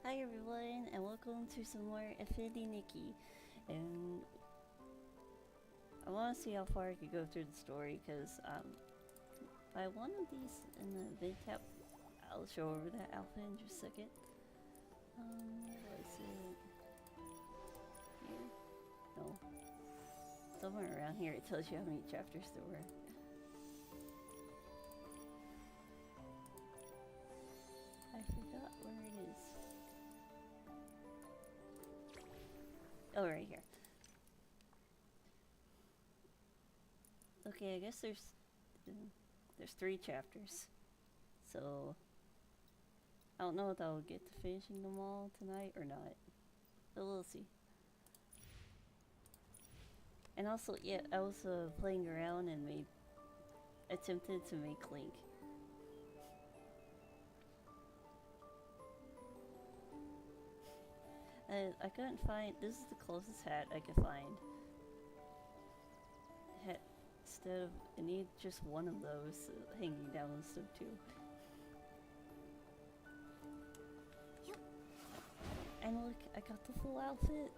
Hi everyone, and welcome to some more Affinity Nikki. And I want to see how far I can go through the story, because by one of these in the event tab, I'll show over that alpha in just a second. Was it here? No. Somewhere around here it tells you how many chapters there were. I forgot where it is. Oh, right here. Okay, I guess there's 3 chapters. So I don't know if I'll get to finishing them all tonight or not. But we'll see. And also, yeah, I was playing around and attempted to make Link. I couldn't find. This is the closest hat I could find. Instead of, I need just one of those hanging down instead of 2. And look, I got the full outfit.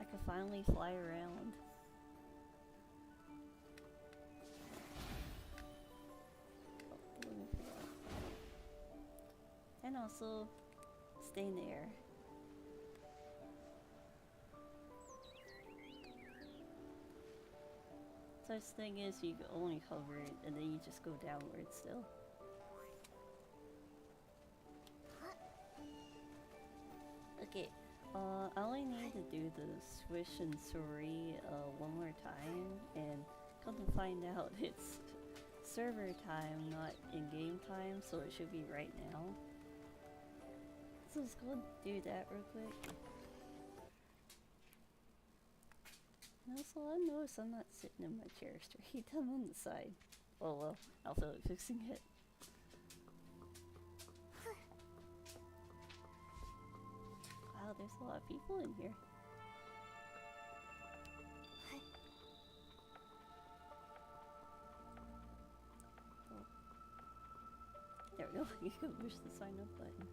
I could finally fly around. And also, stay in the air. Such thing is, you can only hover it, and then you just go downward still. Okay, I only need to do the swish and sorry one more time, and come to find out it's server time, not in-game time, so it should be right now. So let's go and do that real quick. And also, I notice I'm not sitting in my chair straight, I'm on the side. Oh well, I'll feel it fixing it. Wow, there's a lot of people in here. Oh. There we go, you can push the sign up button.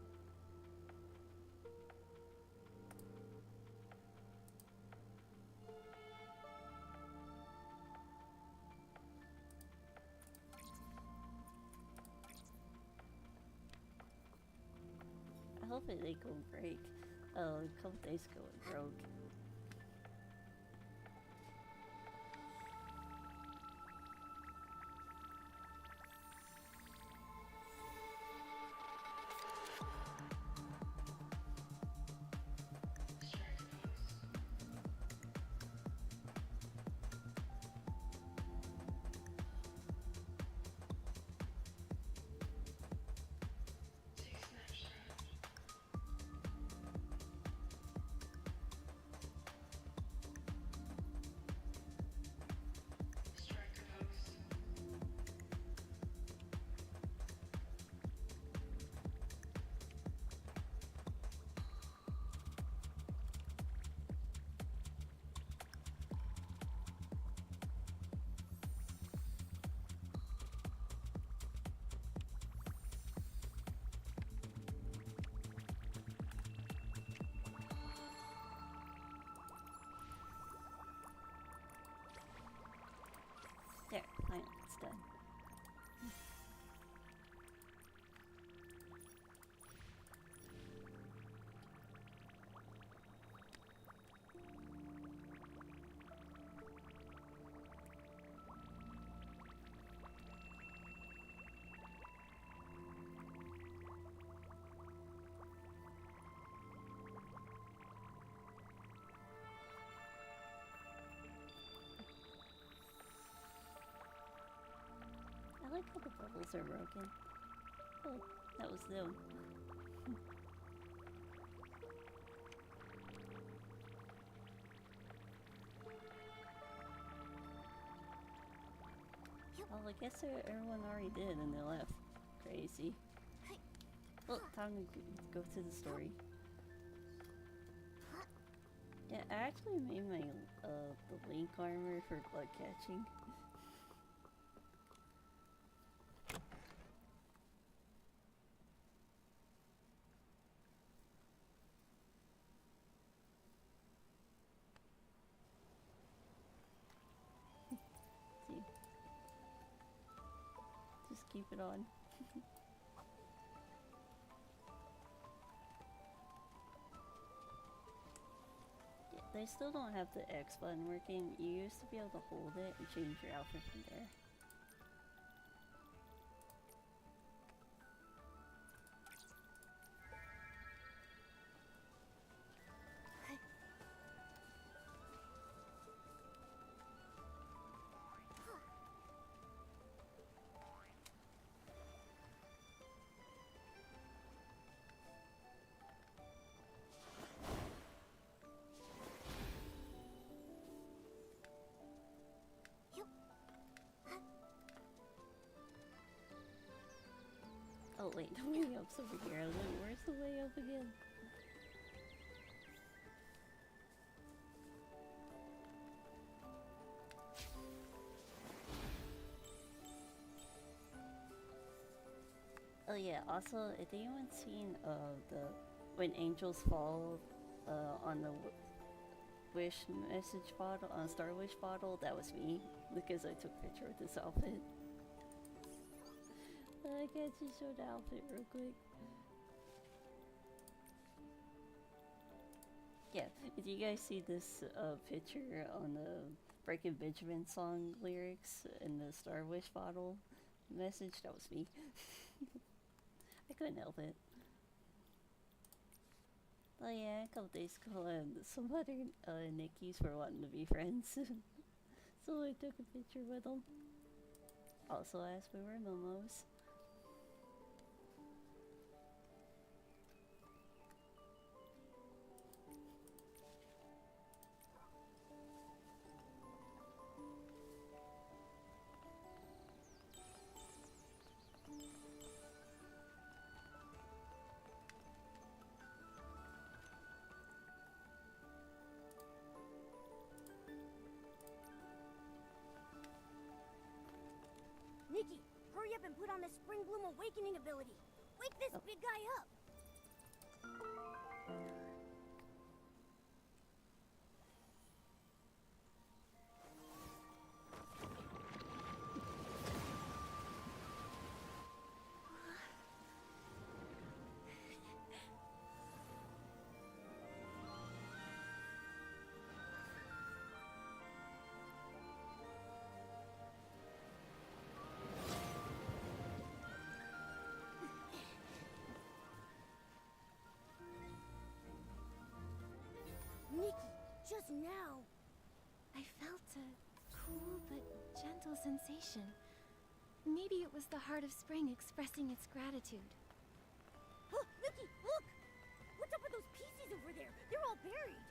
I hope it ain't gonna break. A couple days ago it broke. There, finally, it's done. I like how the bubbles are broken. Oh, that was them. Well, I guess everyone already did and they left. Crazy. Well, time to go to the story. Yeah, I actually made my the Link armor for blood catching. keep it on. Yeah, they still don't have the X button working. You used to be able to hold it and change your outfit from there. Oh wait, the way up's over here. I was like, where's the way up again? Oh yeah, also, if anyone's seen the when angels fall on the wish message bottle, on Star Wish bottle, that was me, because I took a picture with this outfit. I can't just show the outfit real quick. Yeah, if you guys see this picture on the Breaking Benjamin song lyrics in the Star Wish bottle message, that was me. I couldn't help it. Oh yeah, a couple days ago, some other Nickies were wanting to be friends. So I took a picture with them. Also asked we were Momos. Nikki, hurry up and put on the Spring Bloom Awakening ability. Wake this big guy up. Nikki, just now. I felt a cool but gentle sensation. Maybe it was the heart of spring expressing its gratitude. Oh, Nikki, look! What's up with those pieces over there? They're all buried.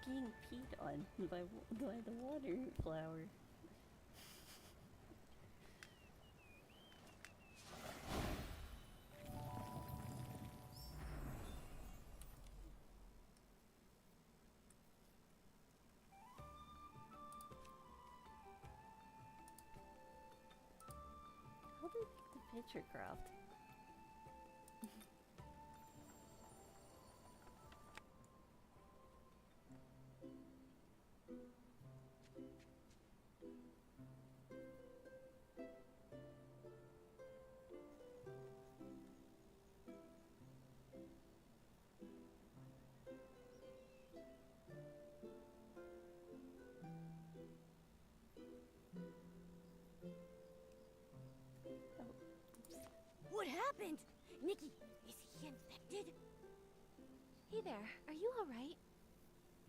Getting peed on by the water flower. How did the picture craft? What happened? Nikki, is he infected? Hey there, are you alright?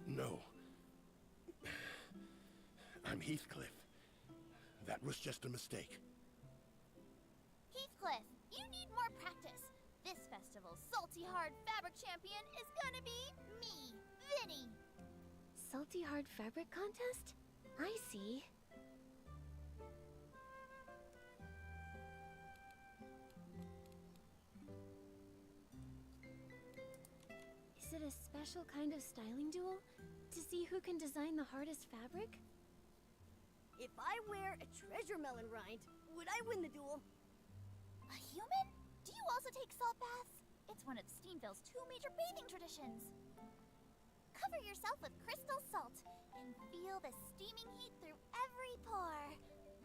No. I'm Heathcliff. That was just a mistake. Heathcliff, you need more practice. This festival's salty hard fabric champion is gonna be me, Vinny. Salty hard fabric contest? I see. Is it a special kind of styling duel? To see who can design the hardest fabric? If I wear a treasure melon rind, would I win the duel? A human? Do you also take salt baths? It's one of Steamville's 2 major bathing traditions. Cover yourself with crystal salt and feel the steaming heat through every pore.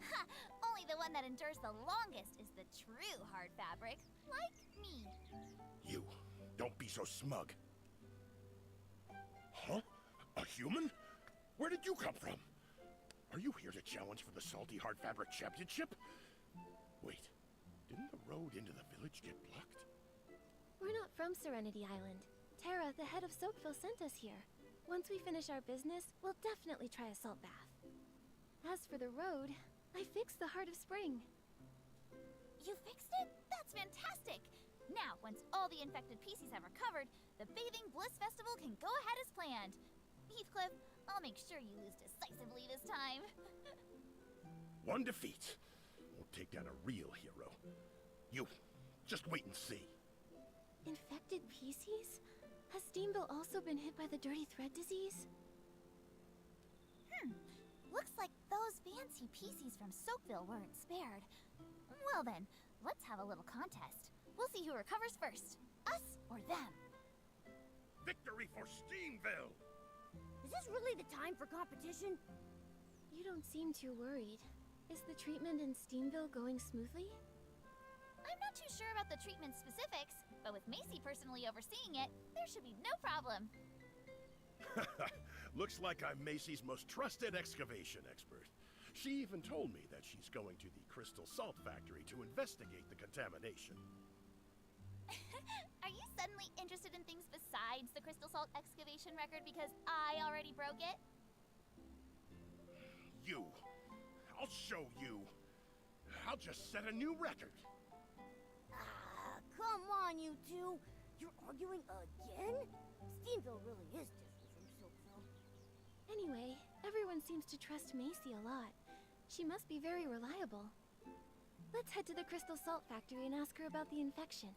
Ha! Only the one that endures the longest is the true hard fabric, like me. You, don't be so smug. Huh? A human? Where did you come from? Are you here to challenge for the Salty Hard Fabric Championship? Wait, didn't the road into the village get blocked? We're not from Serenity Island. Terra, the head of Soapville, sent us here. Once we finish our business, we'll definitely try a salt bath. As for the road, I fixed the Heart of Spring. You fixed it? That's fantastic! Now, once all the infected PCs have recovered, the Bathing Bliss Festival can go ahead as planned. Heathcliff, I'll make sure you lose decisively this time. One defeat won't take down a real hero. You, just wait and see. Infected PCs? Has Steamville also been hit by the Dirty Thread disease? Looks like those fancy PCs from Soapville weren't spared. Well then, let's have a little contest. We'll see who recovers first, us or them. Victory for Steamville! Is this really the time for competition? You don't seem too worried. Is the treatment in Steamville going smoothly? I'm not too sure about the treatment specifics, but with Macy personally overseeing it, there should be no problem. Looks like I'm Macy's most trusted excavation expert. She even told me that she's going to the Crystal Salt Factory to investigate the contamination. Are you suddenly interested in things besides the Crystal Salt excavation record because I already broke it? You. I'll show you. I'll just set a new record. Ah, come on, you two. You're arguing again? Steamville really is different from Soapville. Anyway, everyone seems to trust Macy a lot. She must be very reliable. Let's head to the Crystal Salt Factory and ask her about the infection.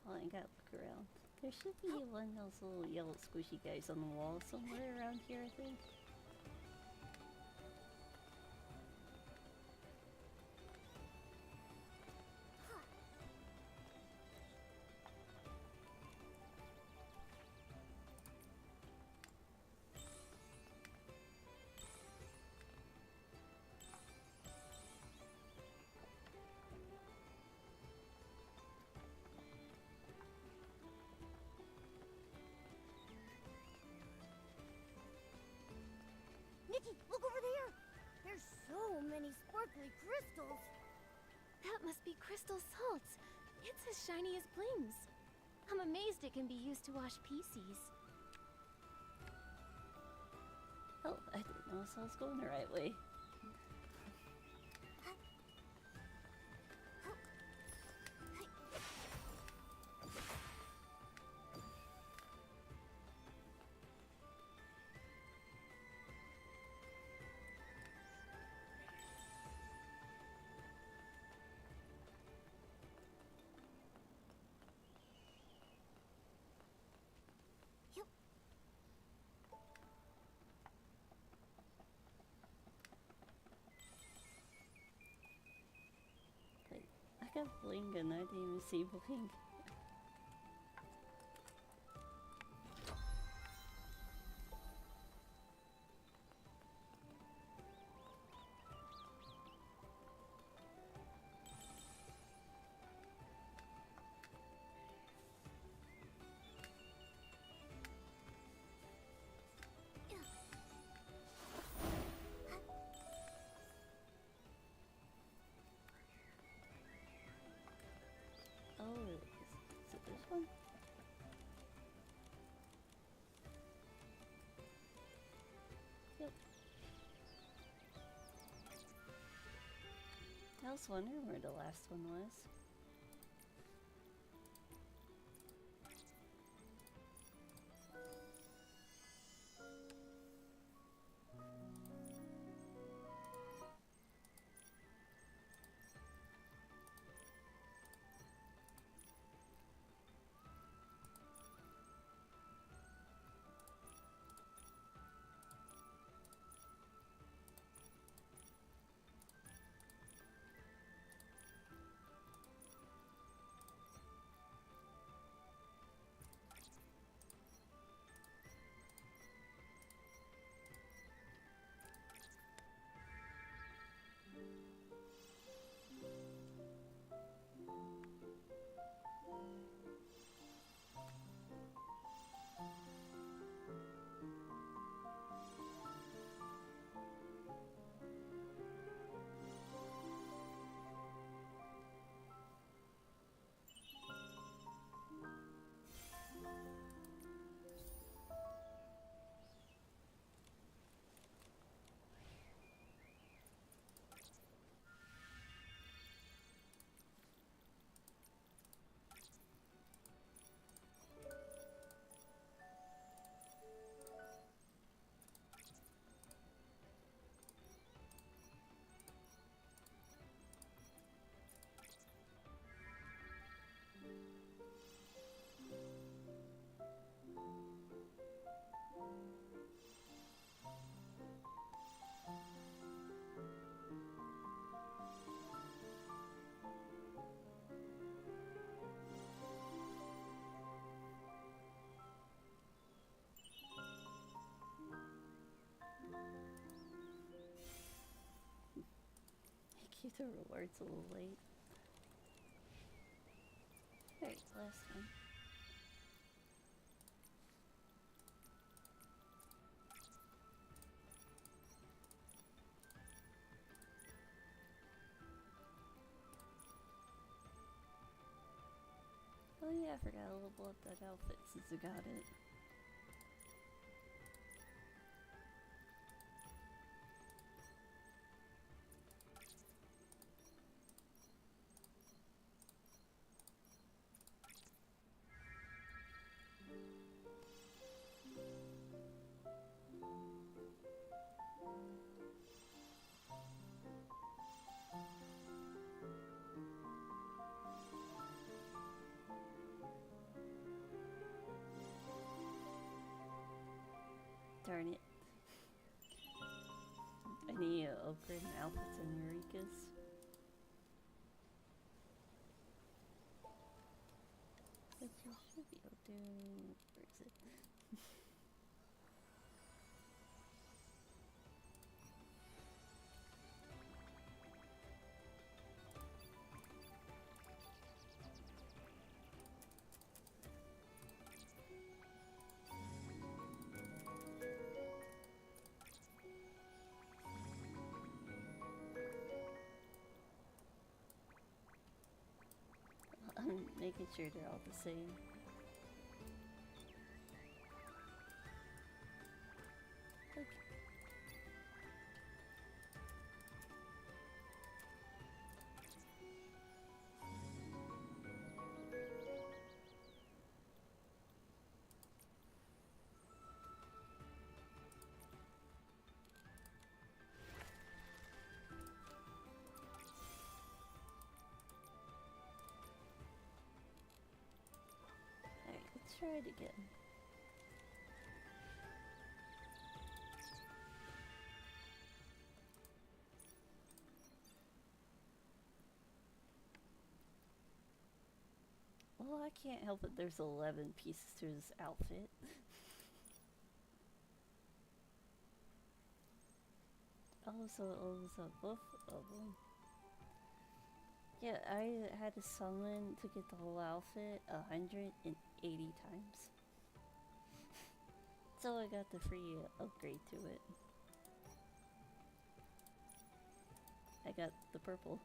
Well, I gotta look around. There should be one of those little yellow squishy guys on the wall somewhere around here, I think. Nikki, look over there! There's so many sparkly crystals! That must be crystal salt. It's as shiny as blings. I'm amazed it can be used to wash PCs. Oh, I didn't know I was going the right way. I got bling and I didn't even see bling. Oh, is it this one? Yep. I was wondering where the last one was. to rewards a little late. Alright, last one. Oh yeah, I forgot to level up that outfit since I got it. Darn it. I need to upgrade my outfits and Eureka's. Which I should be able to do. Where is it? I'm making sure they're all the same. Okay. Alright, let's try it again. Well, I can't help it, there's 11 pieces to this outfit. Also, it was both of them. Yeah, I had to summon to get the whole outfit 180 times. So I got the free upgrade to it. I got the purple.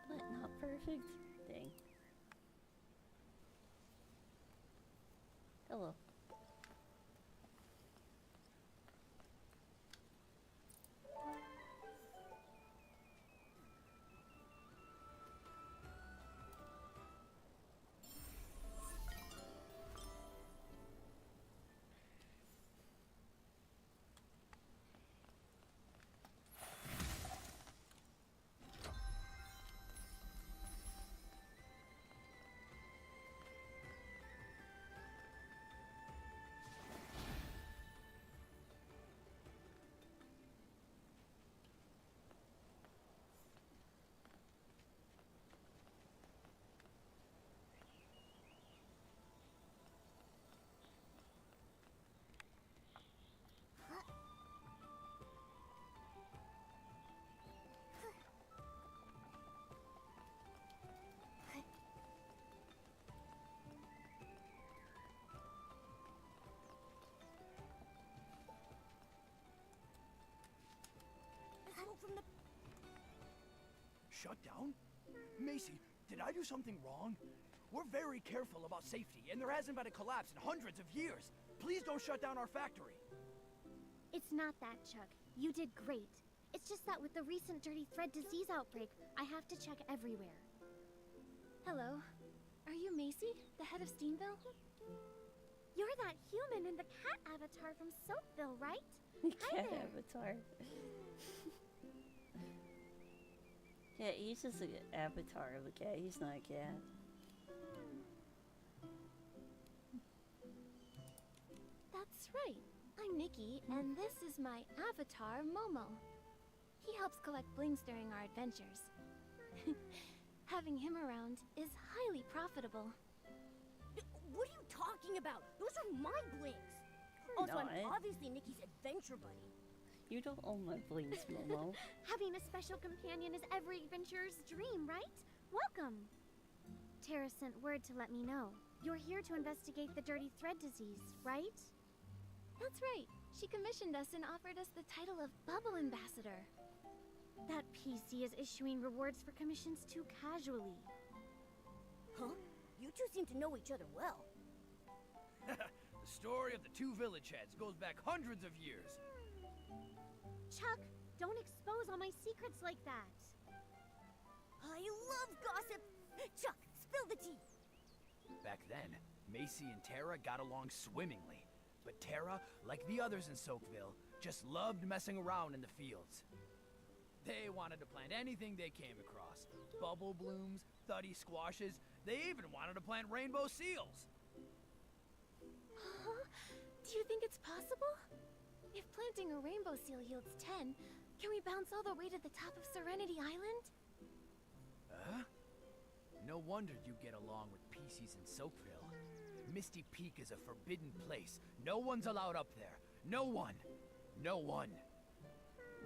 But not perfect. Dang. Hello. From the Shut down? Macy, did I do something wrong? We're very careful about safety, and there hasn't been a collapse in hundreds of years. Please don't shut down our factory. It's not that, Chuck. You did great. It's just that with the recent dirty thread disease outbreak, I have to check everywhere. Hello. Are you Macy, the head of Steamville? You're that human in the cat avatar from Soapville, right? Hi Cat there. avatar. Yeah, he's just an avatar of a cat. He's not a cat. That's right. I'm Nikki, and this is my avatar, Momo. He helps collect blings during our adventures. Having him around is highly profitable. What are you talking about? Those are my blings. Also, I'm Not. obviously Nikki's adventure buddy. You don't own my blings, Momo. Having a special companion is every adventurer's dream, right? Welcome! Tara sent word to let me know. You're here to investigate the dirty thread disease, right? That's right. She commissioned us and offered us the title of Bubble Ambassador. That PC is issuing rewards for commissions too casually. Huh? You two seem to know each other well. The story of the two village heads goes back hundreds of years. Chuck, don't expose all my secrets like that. I love gossip. Chuck, spill the tea. Back then, Macy and Tara got along swimmingly. But Tara, like the others in Soakville, just loved messing around in the fields. They wanted to plant anything they came across. Bubble blooms, thuddy squashes, they even wanted to plant rainbow seals. Huh? Do you think it's possible? If planting a rainbow seal yields 10, can we bounce all the way to the top of Serenity Island? Huh? No wonder you get along with PCs in Soakville. Misty Peak is a forbidden place. No one's allowed up there. No one. No one.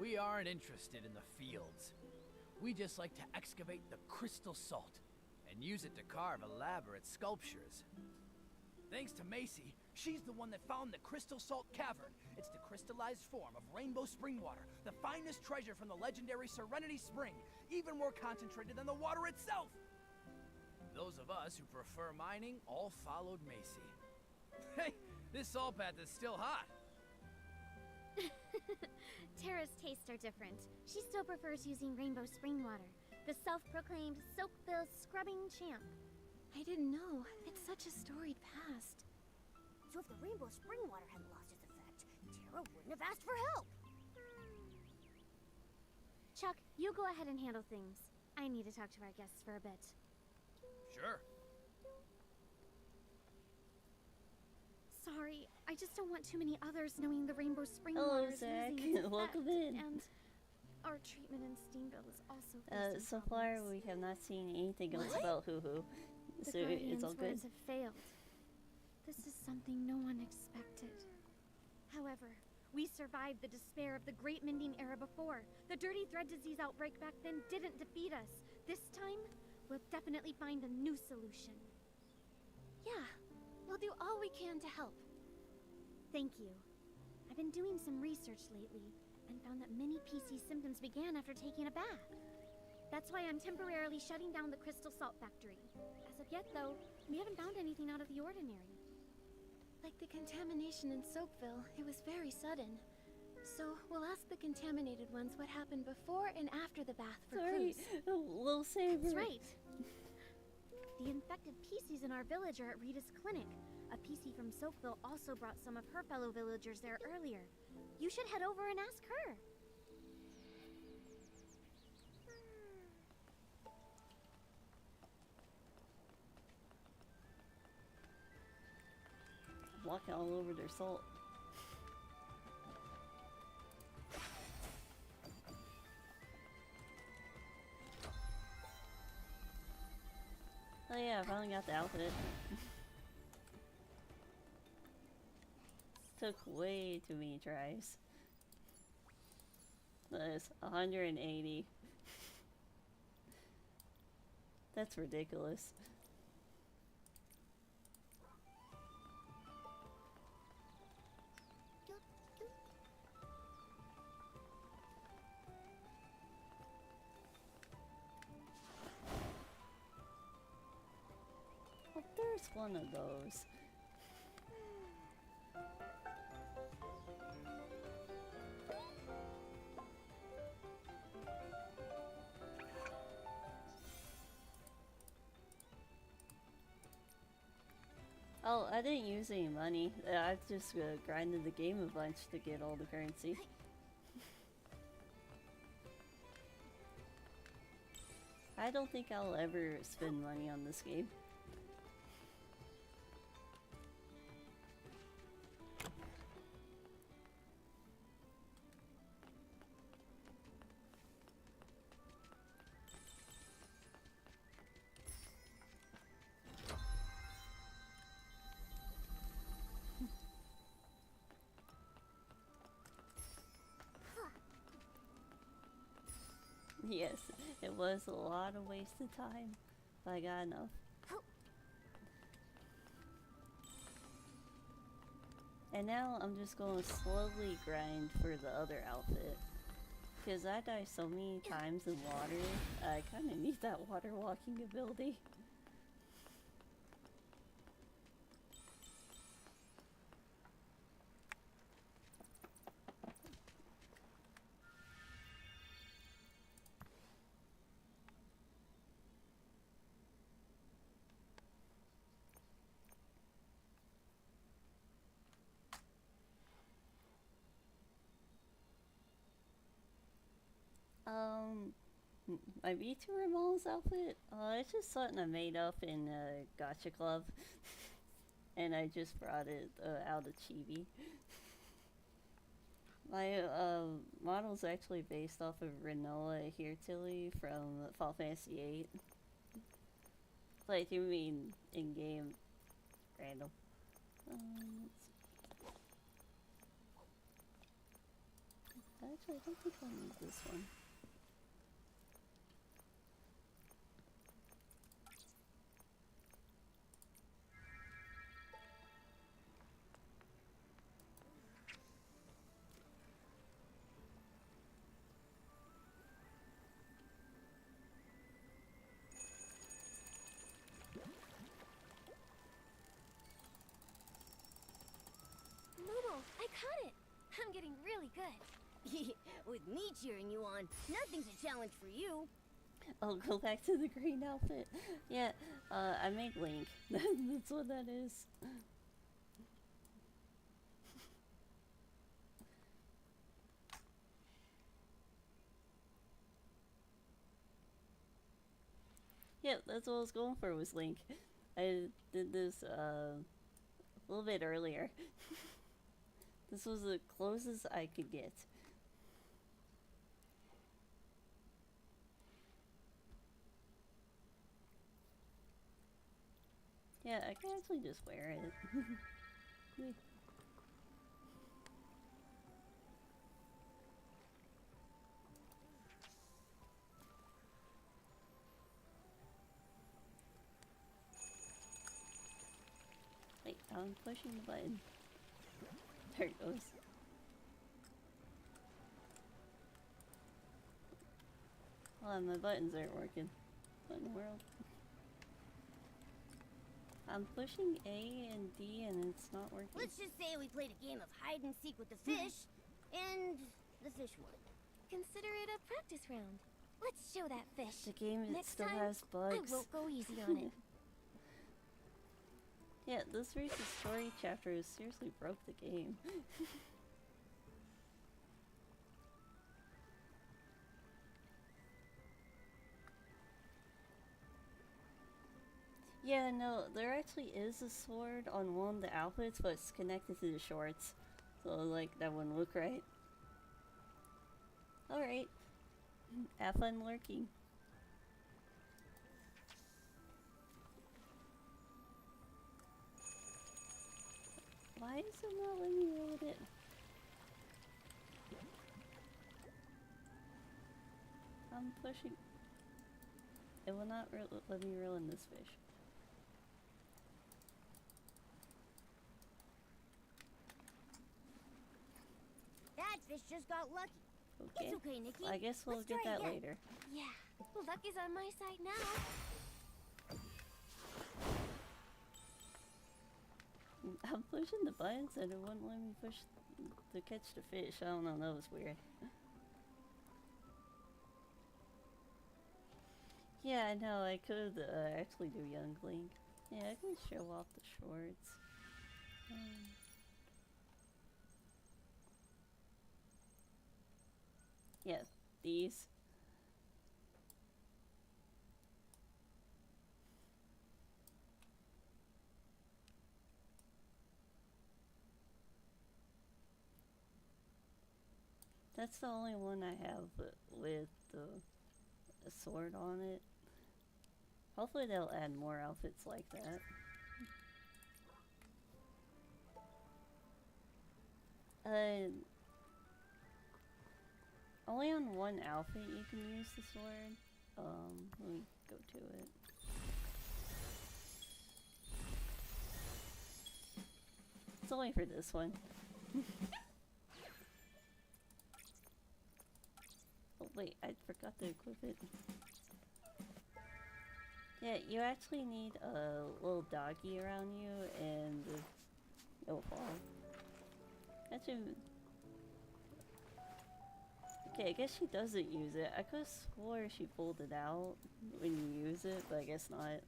We aren't interested in the fields. We just like to excavate the crystal salt and use it to carve elaborate sculptures. Thanks to Macy, she's the one that found the Crystal Salt Cavern. It's the crystallized form of rainbow spring water, the finest treasure from the legendary Serenity Spring, even more concentrated than the water itself. Those of us who prefer mining all followed Macy. Hey, this salt bath is still hot. Tara's tastes are different. She still prefers using rainbow spring water, the self-proclaimed Soakville scrubbing champ. I didn't know. It's such a storied past. So if the rainbow spring water hadn't lost its effect, Tara wouldn't have asked for help. Chuck, you go ahead and handle things. I need to talk to our guests for a bit. Sure. Sorry, I just don't want too many others knowing the rainbow spring Hello, water is Zach. losing its Welcome effect, in. And our treatment in Steamville is also So far, we have not seen anything else about Hoohoo. The So it's all good. Guardian's words have failed. This is something no one expected. However, we survived the despair of the Great Mending Era before. The dirty thread disease outbreak back then didn't defeat us. This time, we'll definitely find a new solution. Yeah, we'll do all we can to help. Thank you. I've been doing some research lately and found that many PC symptoms began after taking a bath. That's why I'm temporarily shutting down the Crystal Salt Factory. As of yet, though, we haven't found anything out of the ordinary. Like the contamination in Soakville, it was very sudden. So we'll ask the contaminated ones what happened before and after the bath for Sorry, clues. little saver. That's right. The infected PCs in our village are at Rita's clinic. A PC from Soakville also brought some of her fellow villagers there earlier. You should head over and ask her. Walking all over their salt. Oh yeah, I finally got the outfit. Took way too many tries. That's 180. That's ridiculous. Well, there's one of those. Oh, I didn't use any money. I've just grinded the game a bunch to get all the currency. I don't think I'll ever spend money on this game. Yes, it was a lot of wasted time, but I got enough. And now I'm just going to slowly grind for the other outfit. Because I die so many times in water, I kind of need that water walking ability. My VTuber Mall's outfit, it's just something I made up in Gotcha Club. And I just brought it out of Chibi. My model's actually based off of Renoa Hirtili from Final Fantasy VIII. Like, you mean in-game random. Actually, I don't think I'll need this one. Momo, I caught it! I'm getting really good. With me cheering you on, nothing's a challenge for you. I'll go back to the green outfit. Yeah, I made Link. That's what that is. Yeah, that's what I was going for, was Link. I did this a little bit earlier. This was the closest I could get. Yeah, I can actually just wear it. Yeah. Wait, I'm pushing the button. There it goes. Hold on, my buttons aren't working. What in the world? I'm pushing A and D and it's not working. Let's just say we played a game of hide and seek with the fish, and the fish won. Consider it a practice round. Let's show that fish. The game Next still time, has bugs. I won't go easy on it. Yeah, this recent story chapter has seriously broke the game. Yeah, no, there actually is a sword on one of the outfits, but it's connected to the shorts. So, like, that wouldn't look right. Alright. Have fun lurking. Why is it not letting me roll it? I'm pushing. It will not let me reel in this fish. That fish just got lucky. Okay. It's okay, Nikki. I guess we'll Let's get try that again. later. Yeah, luck is on my side now. I'm pushing the buttons and it wouldn't let me push to catch the fish. I don't know, that was weird. Yeah, I know, I could actually do Young Link. Yeah, I can show off the shorts. Yeah, these. That's the only one I have with the a sword on it. Hopefully they'll add more outfits like that. Only on one outfit you can use the sword. Let me go to it. It's only for this one. Oh wait, I forgot to equip it. Yeah, you actually need a little doggy around you and it'll fall. Actually, okay, I guess she doesn't use it. I could've swore she pulled it out when you use it, but I guess not.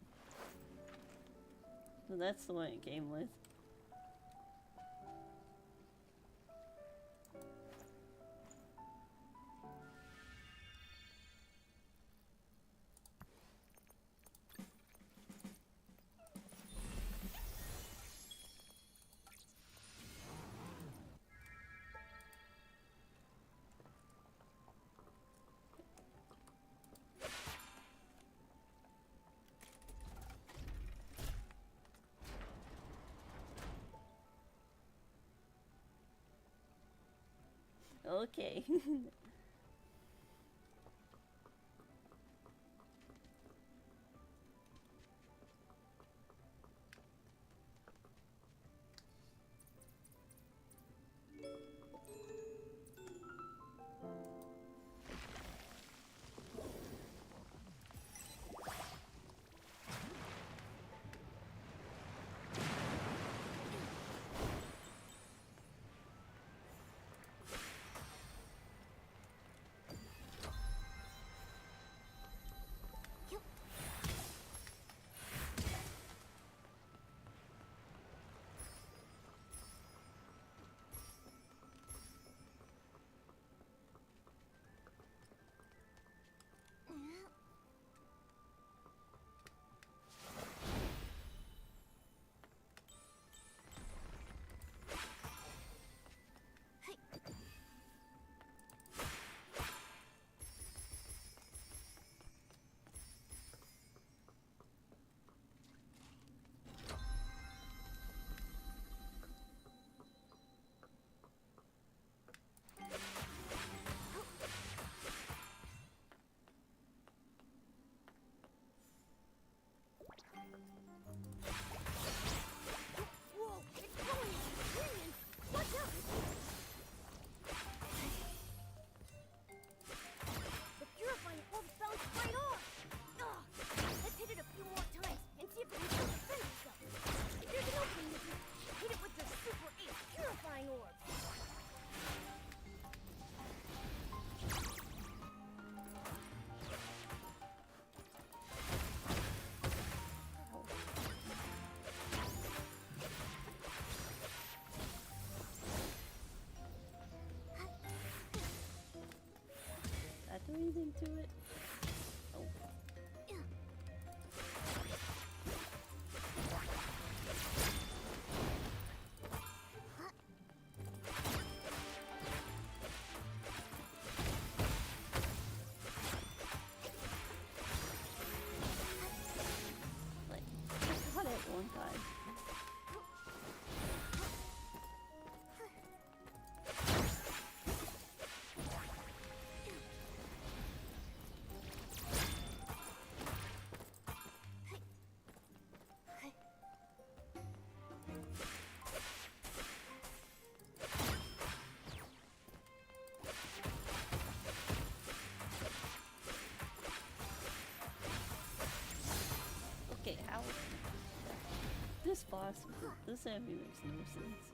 So that's the one it came with. Okay. Whoa, it's going! It's swinging! Watch out! The purifying orb bounced right off! Ugh! Let's hit it a few more times and see if it can still defend itself. There's an opening, Nikki. Hit it with your super ace purifying orb. Did I do anything to it? Oh. Like, I caught it one time. Okay, how? This boss, this enemy makes no sense.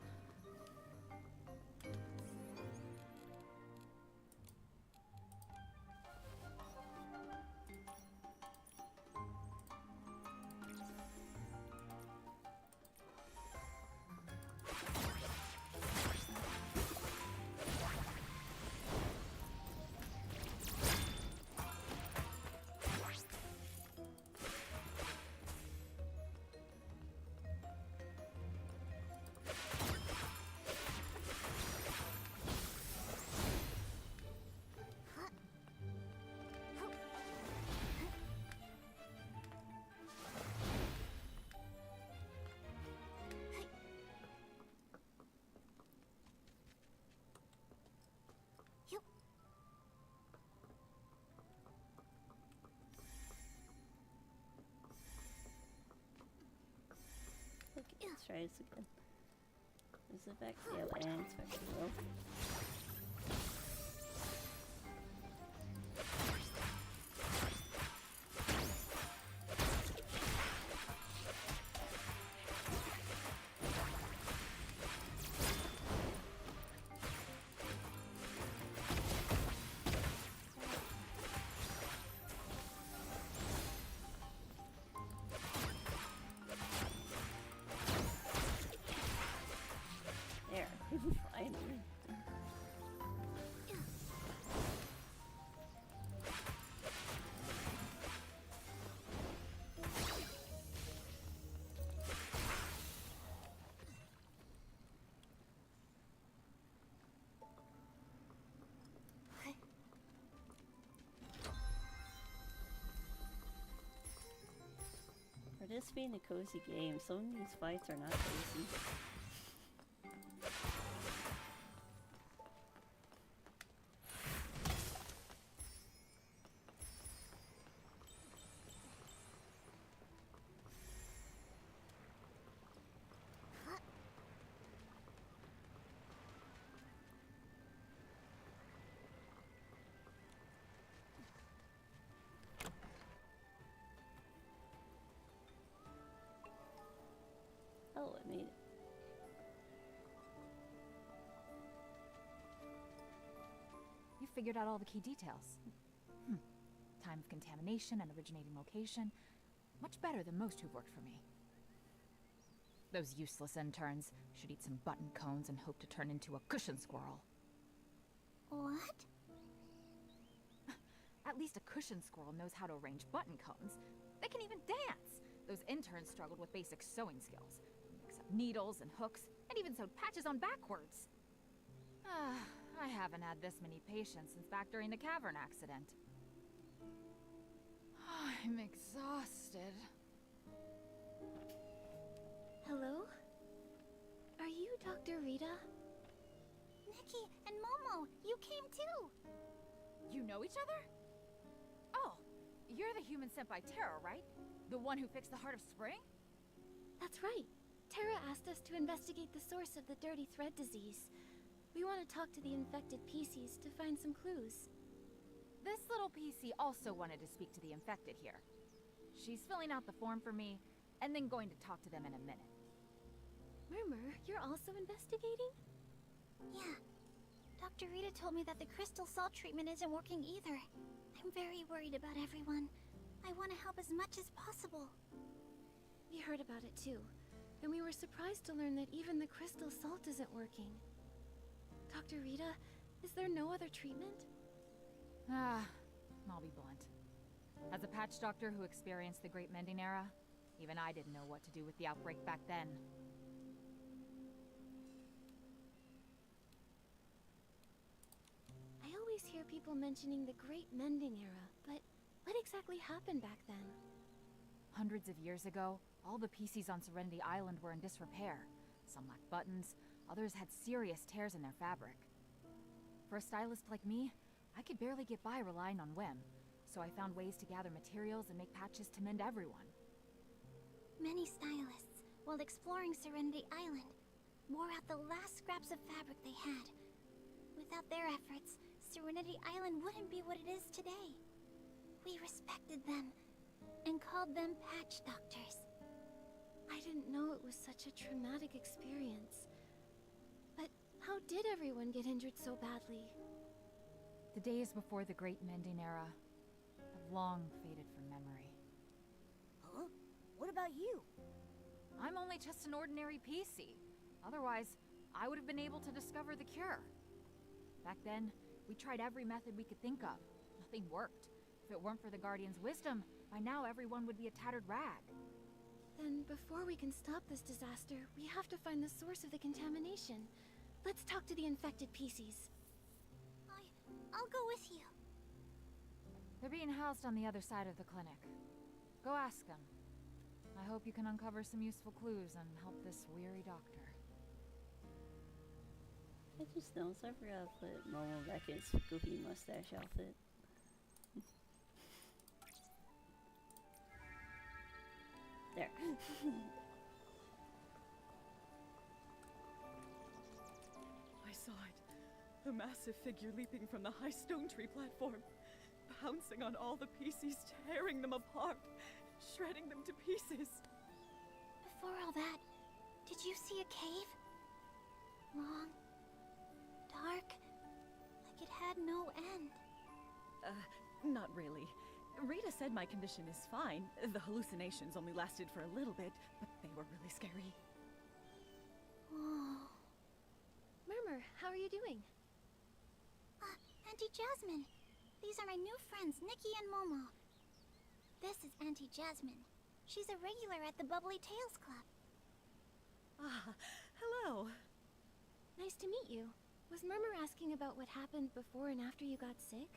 let's try this again. Is it back? Yeah, and it's back to low. There, finally. For this being a cozy game, some of these fights are not cozy. Oh, I made it. You figured out all the key details. Time of contamination and originating location. Much better than most who've worked for me. Those useless interns should eat some button cones and hope to turn into a cushion squirrel. What? At least a cushion squirrel knows how to arrange button cones. They can even dance! Those interns struggled with basic sewing skills. Mix up needles and hooks, and even sewed patches on backwards. I haven't had this many patients since back during the cavern accident. I'm exhausted. Hello? Are you Dr. Rita? Nikki and Momo, you came too! You know each other? Oh, you're the human sent by Terra, right? The one who fixed the Heart of Spring? That's right. Terra asked us to investigate the source of the dirty thread disease. We want to talk to the infected PCs to find some clues. This little PC also wanted to speak to the infected here. She's filling out the form for me, and then going to talk to them in a minute. Murmur, you're also investigating? Yeah. Dr. Rita told me that the crystal salt treatment isn't working either. I'm very worried about everyone. I want to help as much as possible. We heard about it too, and we were surprised to learn that even the crystal salt isn't working. Dr. Rita, is there no other treatment? I'll be blunt. As a patch doctor who experienced the Great Mending Era, even I didn't know what to do with the outbreak back then. I always hear people mentioning the Great Mending Era, but what exactly happened back then? Hundreds of years ago, all the PCs on Serenity Island were in disrepair. Some lacked buttons, others had serious tears in their fabric. For a stylist like me, I could barely get by relying on whim, so I found ways to gather materials and make patches to mend everyone. Many stylists, while exploring Serenity Island, wore out the last scraps of fabric they had. Without their efforts, Serenity Island wouldn't be what it is today. We respected them and called them patch doctors. I didn't know it was such a traumatic experience. But how did everyone get injured so badly? The days before the Great Mending Era have long faded from memory. Huh? What about you? I'm only just an ordinary PC. Otherwise, I would have been able to discover the cure. Back then, we tried every method we could think of. Nothing worked. If it weren't for the Guardian's wisdom, by now everyone would be a tattered rag. Then, before we can stop this disaster, we have to find the source of the contamination. Let's talk to the infected PCs. I'll go with you. They're being housed on the other side of the clinic. Go ask them. I hope you can uncover some useful clues and help this weary doctor. I just noticed I forgot to put Momo back in his goofy mustache outfit. There. saw it. A massive figure leaping from the high stone tree platform, pouncing on all the PCs, tearing them apart, shredding them to pieces. Before all that, did you see a cave? Long, dark, like it had no end. Not really. Rita said my condition is fine. The hallucinations only lasted for a little bit, but they were really scary. Oh. Murmur, how are you doing? Auntie Jasmine. These are my new friends, Nikki and Momo. This is Auntie Jasmine. She's a regular at the Bubbly Tales Club. Ah, hello. Nice to meet you. Was Murmur asking about what happened before and after you got sick?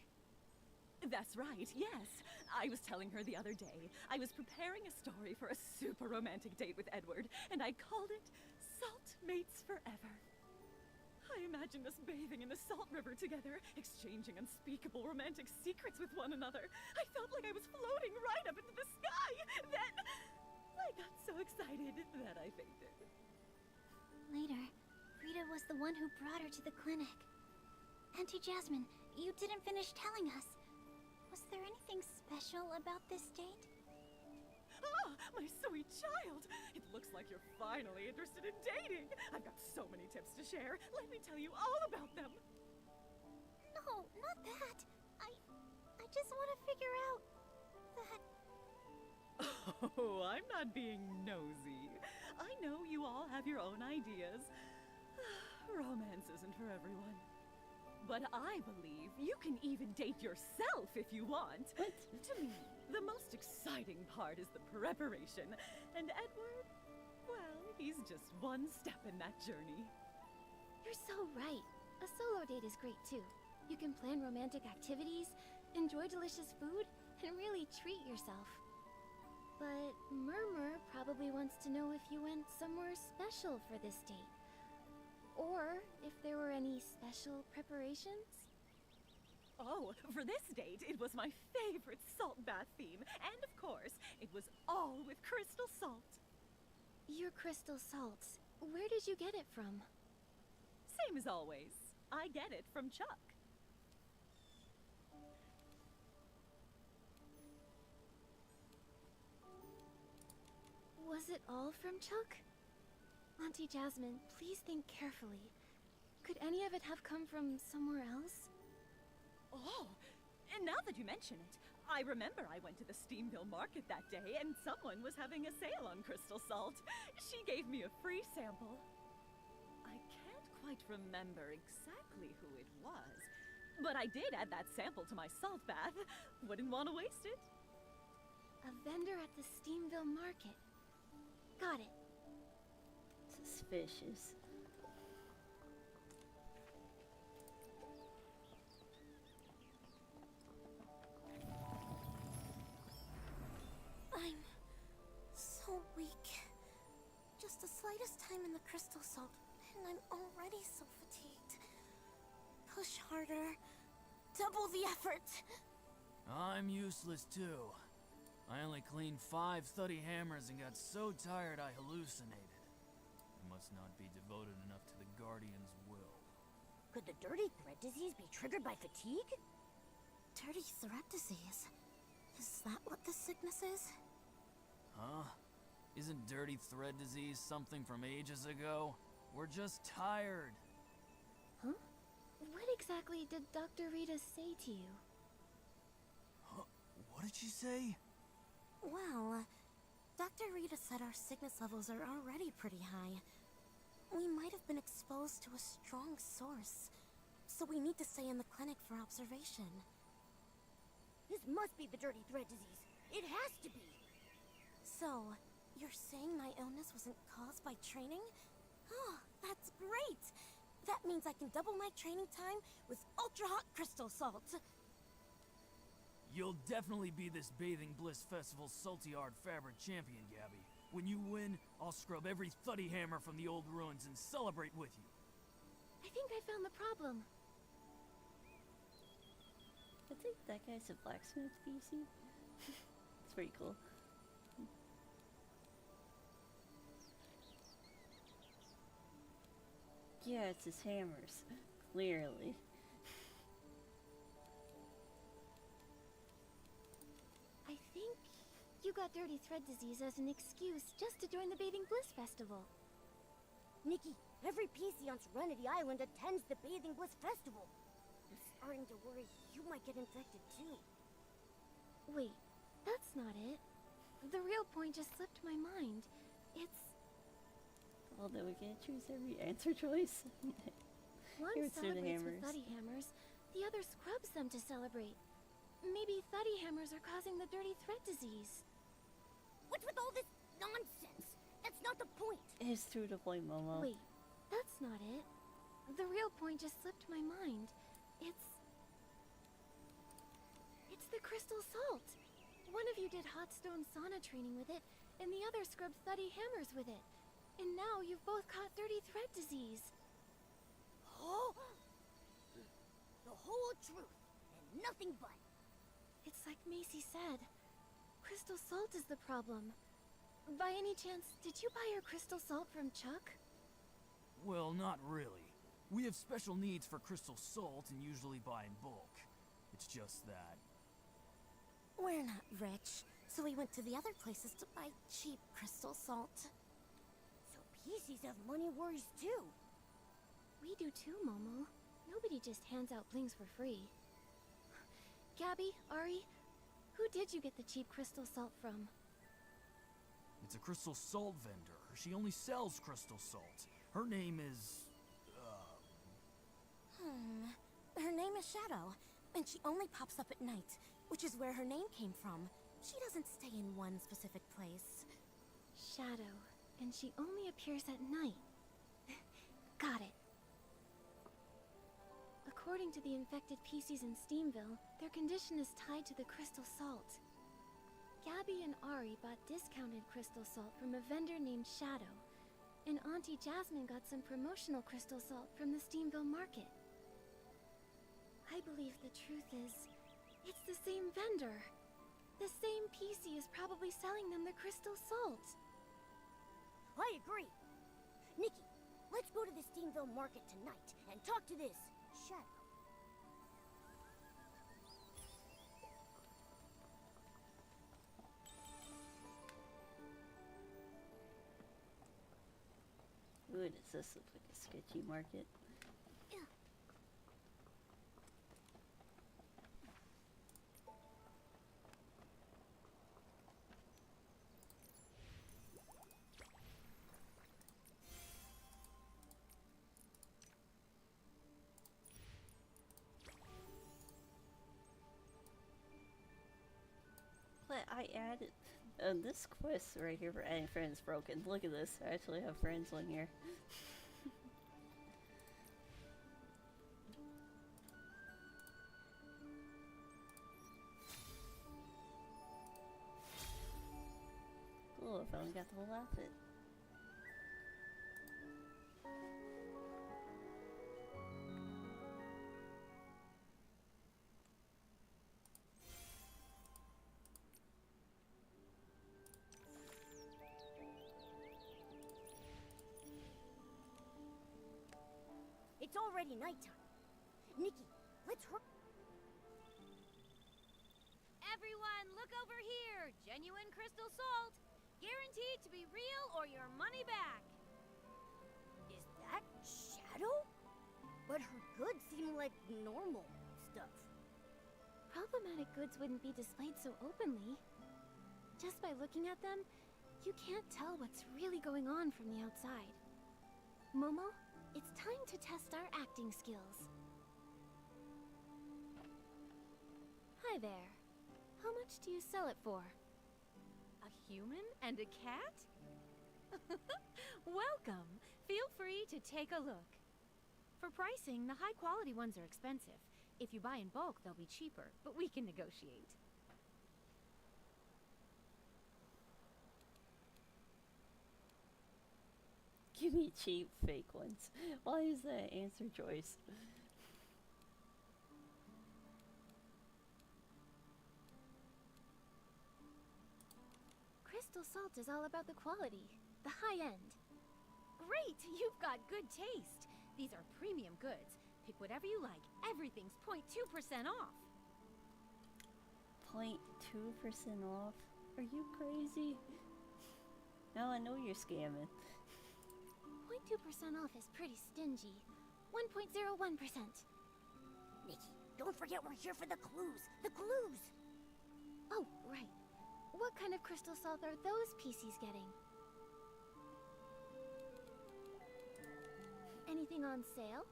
That's right, yes. I was telling her the other day I was preparing a story for a super romantic date with Edward, and I called it Salt Mates Forever. I imagined us bathing in the salt river together, exchanging unspeakable romantic secrets with one another. I felt like I was floating right up into the sky. Then I got so excited that I fainted. Later, Rita was the one who brought her to the clinic. Auntie Jasmine, you didn't finish telling us. Was there anything special about this date? Ah, my sweet child! It looks like you're finally interested in dating. I've got so many tips to share. Let me tell you all about them. No, not that. I just want to figure out that... Oh, I'm not being nosy. I know you all have your own ideas. Romance isn't for everyone. But I believe you can even date yourself if you want. What? To me, the most exciting part is the preparation. And Edward, well, he's just one step in that journey. You're so right. A solo date is great too. You can plan romantic activities, enjoy delicious food, and really treat yourself. But Murmur probably wants to know if you went somewhere special for this date. Or if there were any special preparations? Oh, for this date, it was my favorite salt bath theme. And of course, it was all with crystal salt. Your crystal salts. Where did you get it from? Same as always. I get it from Chuck. Was it all from Chuck? Auntie Jasmine, please think carefully. Could any of it have come from somewhere else? Oh, and now that you mention it, I remember I went to the Steamville market that day and someone was having a sale on crystal salt. She gave me a free sample. I can't quite remember exactly who it was, but I did add that sample to my salt bath. Wouldn't want to waste it. A vendor at the Steamville market. Got it. Suspicious. I'm so weak. Just the slightest time in the crystal salt, and I'm already so fatigued. Push harder. Double the effort. I'm useless too. I only cleaned 5 study hammers and got so tired I hallucinated. I must not be devoted enough to the Guardian's will. Could the dirty thread disease be triggered by fatigue? Dirty thread disease? Is that what this sickness is? Huh? Isn't dirty thread disease something from ages ago? We're just tired. Huh? What exactly did Dr. Rita say to you? Huh? What did she say? Well, Dr. Rita said our sickness levels are already pretty high. We might have been exposed to a strong source, so we need to stay in the clinic for observation. This must be the dirty thread disease. It has to be! So, you're saying my illness wasn't caused by training? Oh, that's great! That means I can double my training time with ultra-hot crystal salt. You'll definitely be this Bathing Bliss Festival's Salty Art Fabric champion, Gabby. When you win, I'll scrub every thuddy hammer from the old ruins and celebrate with you. I think I found the problem. I think that guy's a blacksmith PC. It's pretty cool. Yeah, it's his hammers. Clearly. I think you got dirty thread disease as an excuse just to join the Bathing Bliss Festival. Nikki, every PC on Serenity Island attends the Bathing Bliss Festival. I'm starting to worry you might get infected too. Wait, that's not it. The real point just slipped my mind. It's... Although we can't choose every answer choice. One Here it's through the celebrates with hammers. thuddy hammers, the other scrubs them to celebrate. Maybe thuddy hammers are causing the dirty thread disease. What's with all this nonsense? That's not the point. It's through the point, Momo. Wait, that's not it. The real point just slipped my mind. It's the crystal salt. One of you did hot stone sauna training with it, and the other scrubbed thuddy hammers with it. And now you've both caught dirty thread disease. Oh, the whole truth and nothing but. It's like Macy said. Crystal salt is the problem. By any chance, did you buy your crystal salt from Chuck? Well, not really. We have special needs for crystal salt and usually buy in bulk. It's just that. We're not rich, so we went to the other places to buy cheap crystal salt. So PCs have money worries too. We do too, Momo. Nobody just hands out blings for free. Gabby, Ari, who did you get the cheap crystal salt from? It's a crystal salt vendor. She only sells crystal salt. Her name is... Her name is Shadow, and she only pops up at night, which is where her name came from. She doesn't stay in one specific place. Shadow, and she only appears at night. Got it. According to the infected PCs in Steamville, their condition is tied to the crystal salt. Gabby and Ari bought discounted crystal salt from a vendor named Shadow, and Auntie Jasmine got some promotional crystal salt from the Steamville market. I believe the truth is, it's the same vendor. The same PC is probably selling them the crystal salt. I agree. Nikki, let's go to the Steamville market tonight and talk to this Shadow. Ooh, does this look like a sketchy market? But I added this quest right here for adding friends broken. Look at this. I actually have friends on here. Cool, I finally got the whole outfit. It's already nighttime. Nikki, let's hurry. Everyone, look over here! Genuine crystal salt! Guaranteed to be real or your money back! Is that Shadow? But her goods seem like normal stuff. Problematic goods wouldn't be displayed so openly. Just by looking at them, you can't tell what's really going on from the outside. Momo, it's time to test our acting skills. Hi there. How much do you sell it for? A human and a cat? Welcome! Feel free to take a look. For pricing, the high-quality ones are expensive. If you buy in bulk, they'll be cheaper, but we can negotiate. Give me cheap fake ones. Why is that answer choice? Crystal salt is all about the quality, the high end. Great! You've got good taste. These are premium goods. Pick whatever you like. Everything's 0.2% off. 0.2% off? Are you crazy? Now I know you're scamming. 0.2% off is pretty stingy. 1.01%. Nikki, don't forget we're here for the clues. The clues! Oh, right. What kind of crystal salt are those PCs getting? Anything on sale?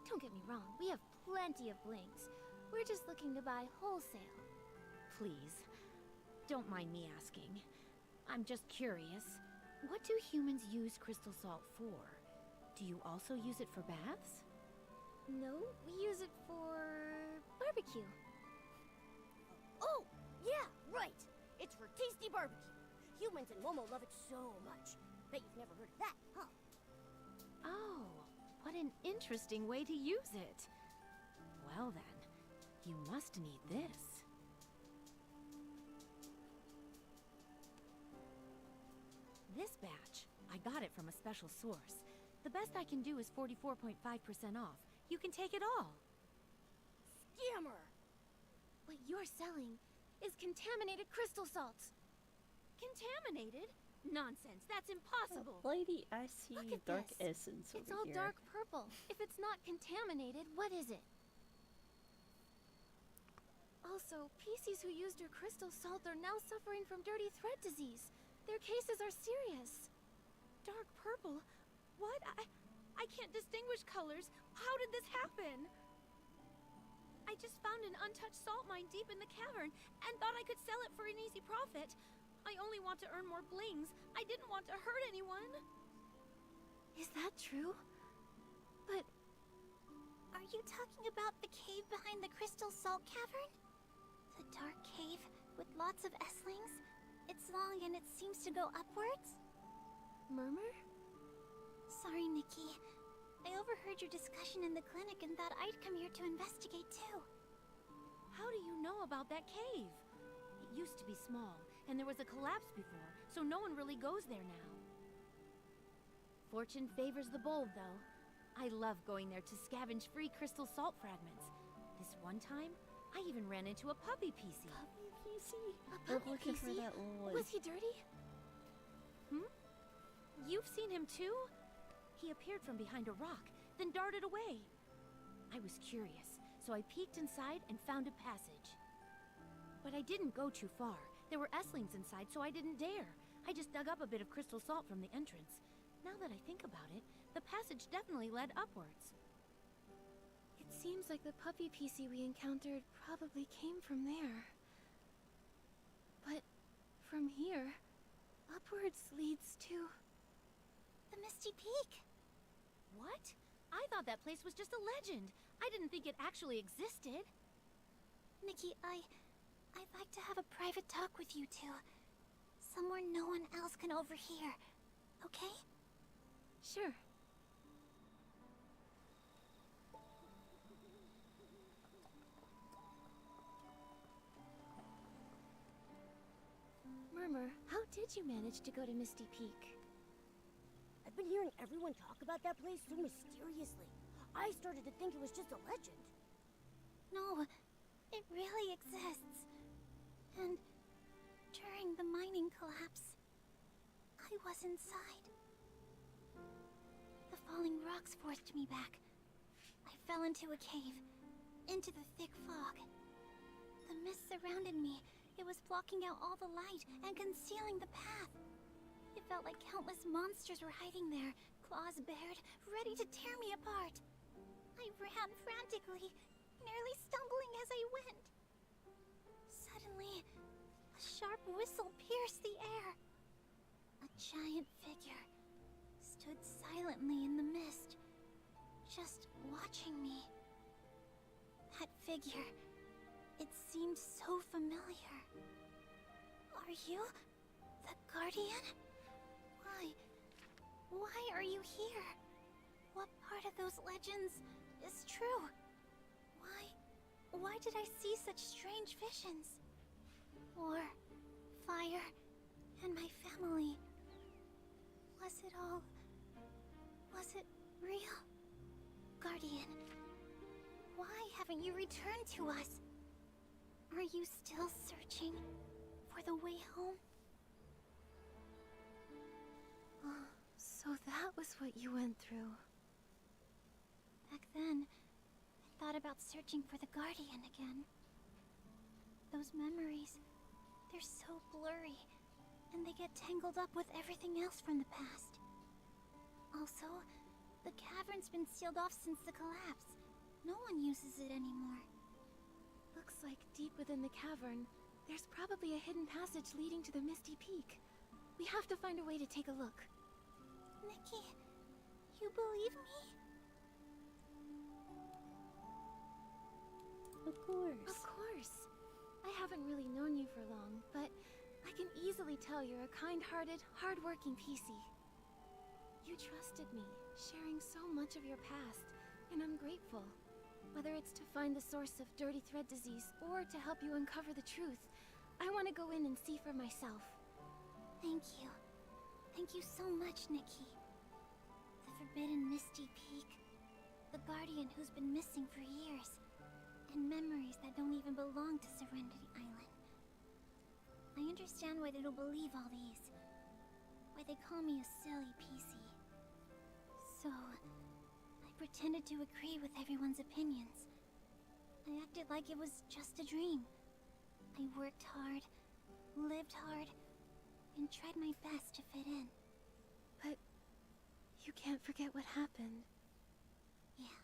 Don't get me wrong, we have plenty of blings. We're just looking to buy wholesale. Please, don't mind me asking. I'm just curious. What do humans use crystal salt for? Do you also use it for baths? No, we use it for barbecue. Oh, yeah, right. It's for tasty barbecue. Humans and Momo love it so much. Bet you've never heard of that, huh? Oh, what an interesting way to use it. Well then, you must need this. This batch, I got it from a special source. The best I can do is 44.5% off. You can take it all. Scammer! What you're selling is contaminated crystal salts. Contaminated? Nonsense, that's impossible. Lady, I see Look at dark this. essence It's over all here. dark purple. If it's not contaminated, what is it? Also, PCs who used your crystal salt are now suffering from dirty thread disease. Their cases are serious. Dark purple? What? I can't distinguish colors. How did this happen? I just found an untouched salt mine deep in the cavern and thought I could sell it for an easy profit. I only want to earn more blings. I didn't want to hurt anyone. Is that true? But Are you talking about the cave behind the Crystal Salt Cavern? The dark cave with lots of S-lings? It's long and it seems to go upwards? Murmur? Sorry, Nikki. I overheard your discussion in the clinic and thought I'd come here to investigate too. How do you know about that cave? It used to be small, and there was a collapse before, so no one really goes there now. Fortune favors the bold, though. I love going there to scavenge free crystal salt fragments. This one time, I even ran into a puppy PC. Puppy PC? A We're puppy looking for PC? that little one. Was he dirty? You've seen him too? He appeared from behind a rock, then darted away. I was curious, so I peeked inside and found a passage. But I didn't go too far. There were S-lings inside, so I didn't dare. I just dug up a bit of crystal salt from the entrance. Now that I think about it, the passage definitely led upwards. It seems like the puppy PC we encountered probably came from there. But from here, upwards leads to... The Misty Peak! What? I thought that place was just a legend. I didn't think it actually existed. Nikki, I'd like to have a private talk with you two. Somewhere no one else can overhear. Okay? Sure. Murmur, how did you manage to go to Misty Peak? I've been hearing everyone talk about that place so mysteriously. I started to think it was just a legend. No, it really exists. And during the mining collapse, I was inside. The falling rocks forced me back. I fell into a cave, into the thick fog. The mist surrounded me. It was blocking out all the light and concealing the path. It felt like countless monsters were hiding there, claws bared, ready to tear me apart. I ran frantically, nearly stumbling as I went. Suddenly, a sharp whistle pierced the air. A giant figure stood silently in the mist, just watching me. That figure, it seemed so familiar. Are you the Guardian? Why are you here? What part of those legends is true? Why did I see such strange visions? War, fire, and my family. Was it real? Guardian, why haven't you returned to us? Are you still searching for the way home? Oh, so that was what you went through. Back then, I thought about searching for the Guardian again. Those memories, they're so blurry, and they get tangled up with everything else from the past. Also, the cavern's been sealed off since the collapse. No one uses it anymore. Looks like deep within the cavern, there's probably a hidden passage leading to the Misty Peak. We have to find a way to take a look. Nikki, you believe me? Of course. Of course. I haven't really known you for long, but I can easily tell you're a kind-hearted, hard-working PC. You trusted me, sharing so much of your past, and I'm grateful. Whether it's to find the source of dirty thread disease or to help you uncover the truth, I want to go in and see for myself. Thank you. Thank you so much, Nikki. The Forbidden Misty Peak. The Guardian who's been missing for years. And memories that don't even belong to Serenity Island. I understand why they don't believe all these. Why they call me a silly PC. So, I pretended to agree with everyone's opinions. I acted like it was just a dream. I worked hard, lived hard, and tried my best to fit in. But you can't forget what happened. Yeah.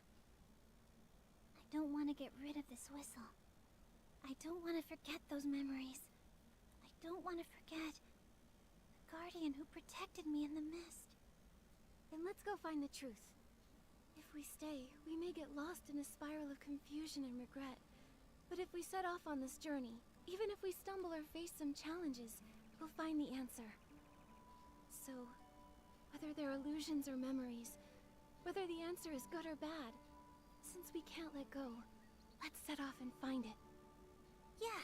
I don't want to get rid of this whistle. I don't want to forget those memories. I don't want to forget the Guardian who protected me in the mist. Then let's go find the truth. If we stay, we may get lost in a spiral of confusion and regret. But if we set off on this journey, even if we stumble or face some challenges, we'll find the answer. So, whether they're illusions or memories, whether the answer is good or bad, since we can't let go, let's set off and find it. Yeah.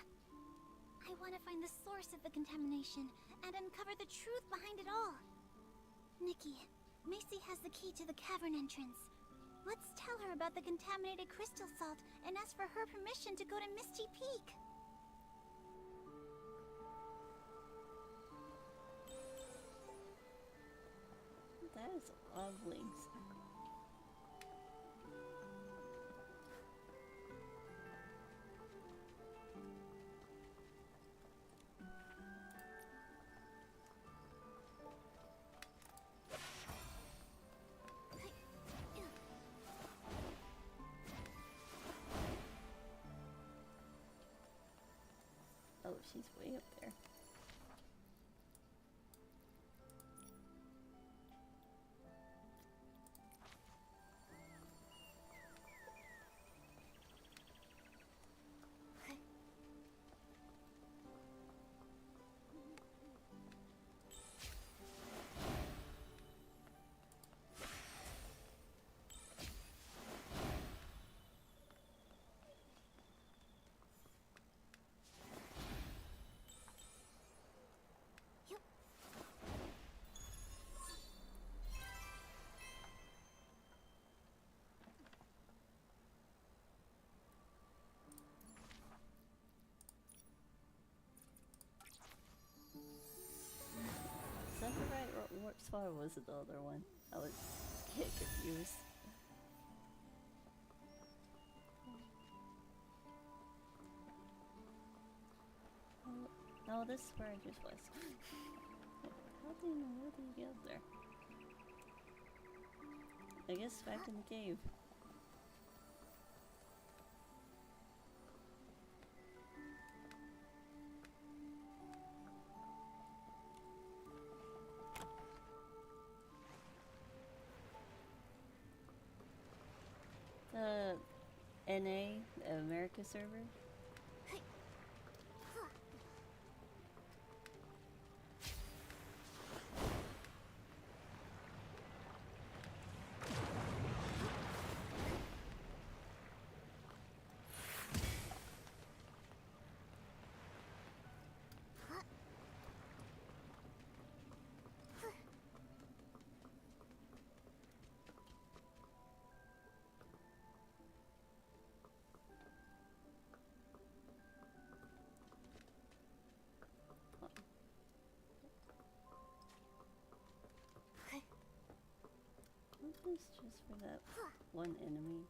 I want to find the source of the contamination and uncover the truth behind it all. Nikki, Macy has the key to the cavern entrance. Let's tell her about the contaminated crystal salt and ask for her permission to go to Misty Peak. That is a lot of links. Oh, she's way up there. Is that the right warp spot or was it the other one? I was getting confused. Oh, no, this is where I just was. How do you know? Where do you get up there? I guess back in the cave. NA, America server? this just for that one enemy?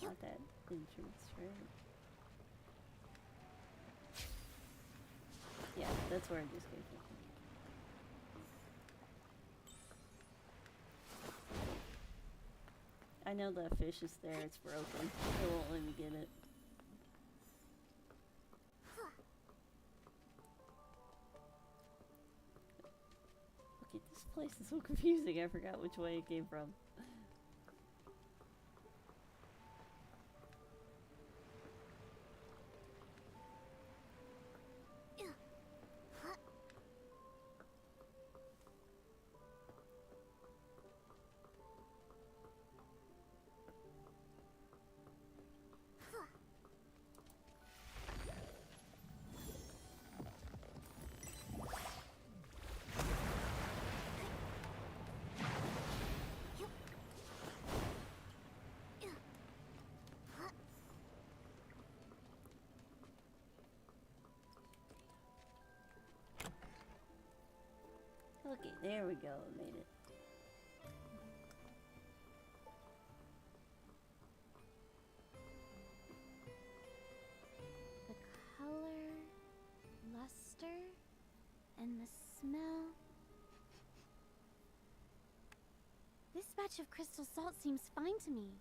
Not that entrance, right? Yeah, that's where I just came from. I know that fish is there, it's broken. It won't let me get it. Okay, this place is so confusing, I forgot which way it came from. Okay, there we go, I made it. The color, luster, and the smell. This batch of crystal salt seems fine to me.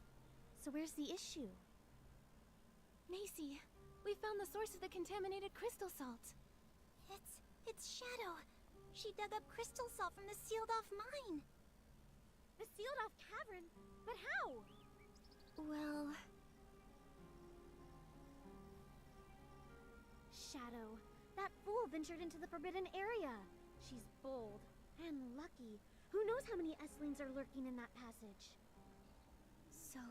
So where's the issue? Macy, we found the source of the contaminated crystal salt. It's Shadow. She dug up crystal salt from the sealed-off mine. The sealed-off cavern? But how? Well... Shadow, that fool ventured into the forbidden area. She's bold and lucky. Who knows how many S-lings are lurking in that passage? So,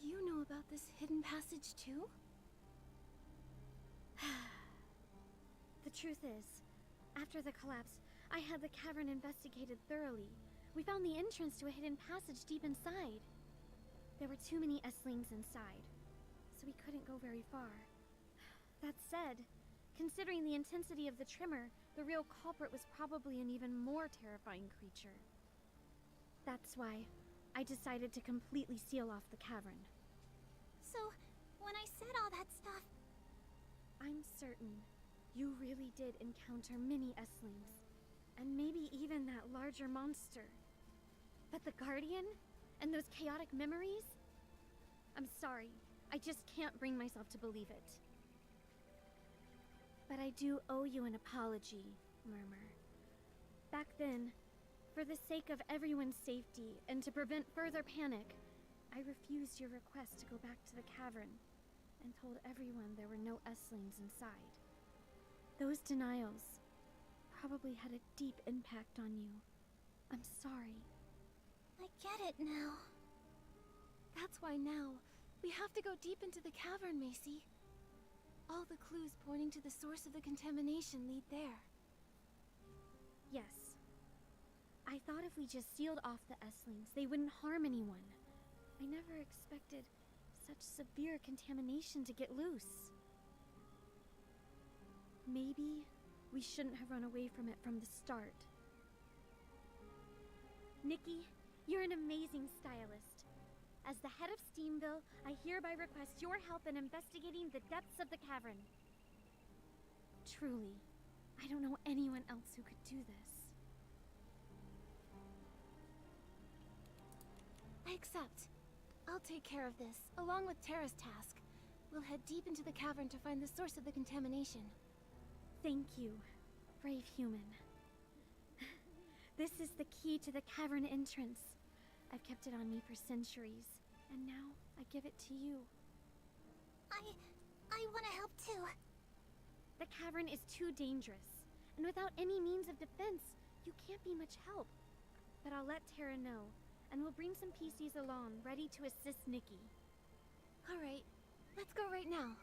you know about this hidden passage too? The truth is, after the collapse, I had the cavern investigated thoroughly. We found the entrance to a hidden passage deep inside. There were too many S-lings inside, so we couldn't go very far. That said, considering the intensity of the tremor, the real culprit was probably an even more terrifying creature. That's why I decided to completely seal off the cavern. So, when I said all that stuff... I'm certain you really did encounter many S-lings, and maybe even that larger monster. But the Guardian? And those chaotic memories? I'm sorry, I just can't bring myself to believe it. But I do owe you an apology, Murmur. Back then, for the sake of everyone's safety and to prevent further panic, I refused your request to go back to the cavern and told everyone there were no S-lings inside. Those denials probably had a deep impact on you. I'm sorry. I get it now. That's why now, we have to go deep into the cavern, Macy. All the clues pointing to the source of the contamination lead there. Yes. I thought if we just sealed off the S-lings, they wouldn't harm anyone. I never expected such severe contamination to get loose. Maybe we shouldn't have run away from it from the start. Nikki, you're an amazing stylist. As the head of Steamville, I hereby request your help in investigating the depths of the cavern. Truly, I don't know anyone else who could do this. I accept. I'll take care of this, along with Terra's task. We'll head deep into the cavern to find the source of the contamination. Thank you, brave human. This is the key to the cavern entrance. I've kept it on me for centuries, and now I give it to you. I want to help too. The cavern is too dangerous, and without any means of defense, you can't be much help. But I'll let Terra know, and we'll bring some PCs along, ready to assist Nikki. All right. Let's go right now.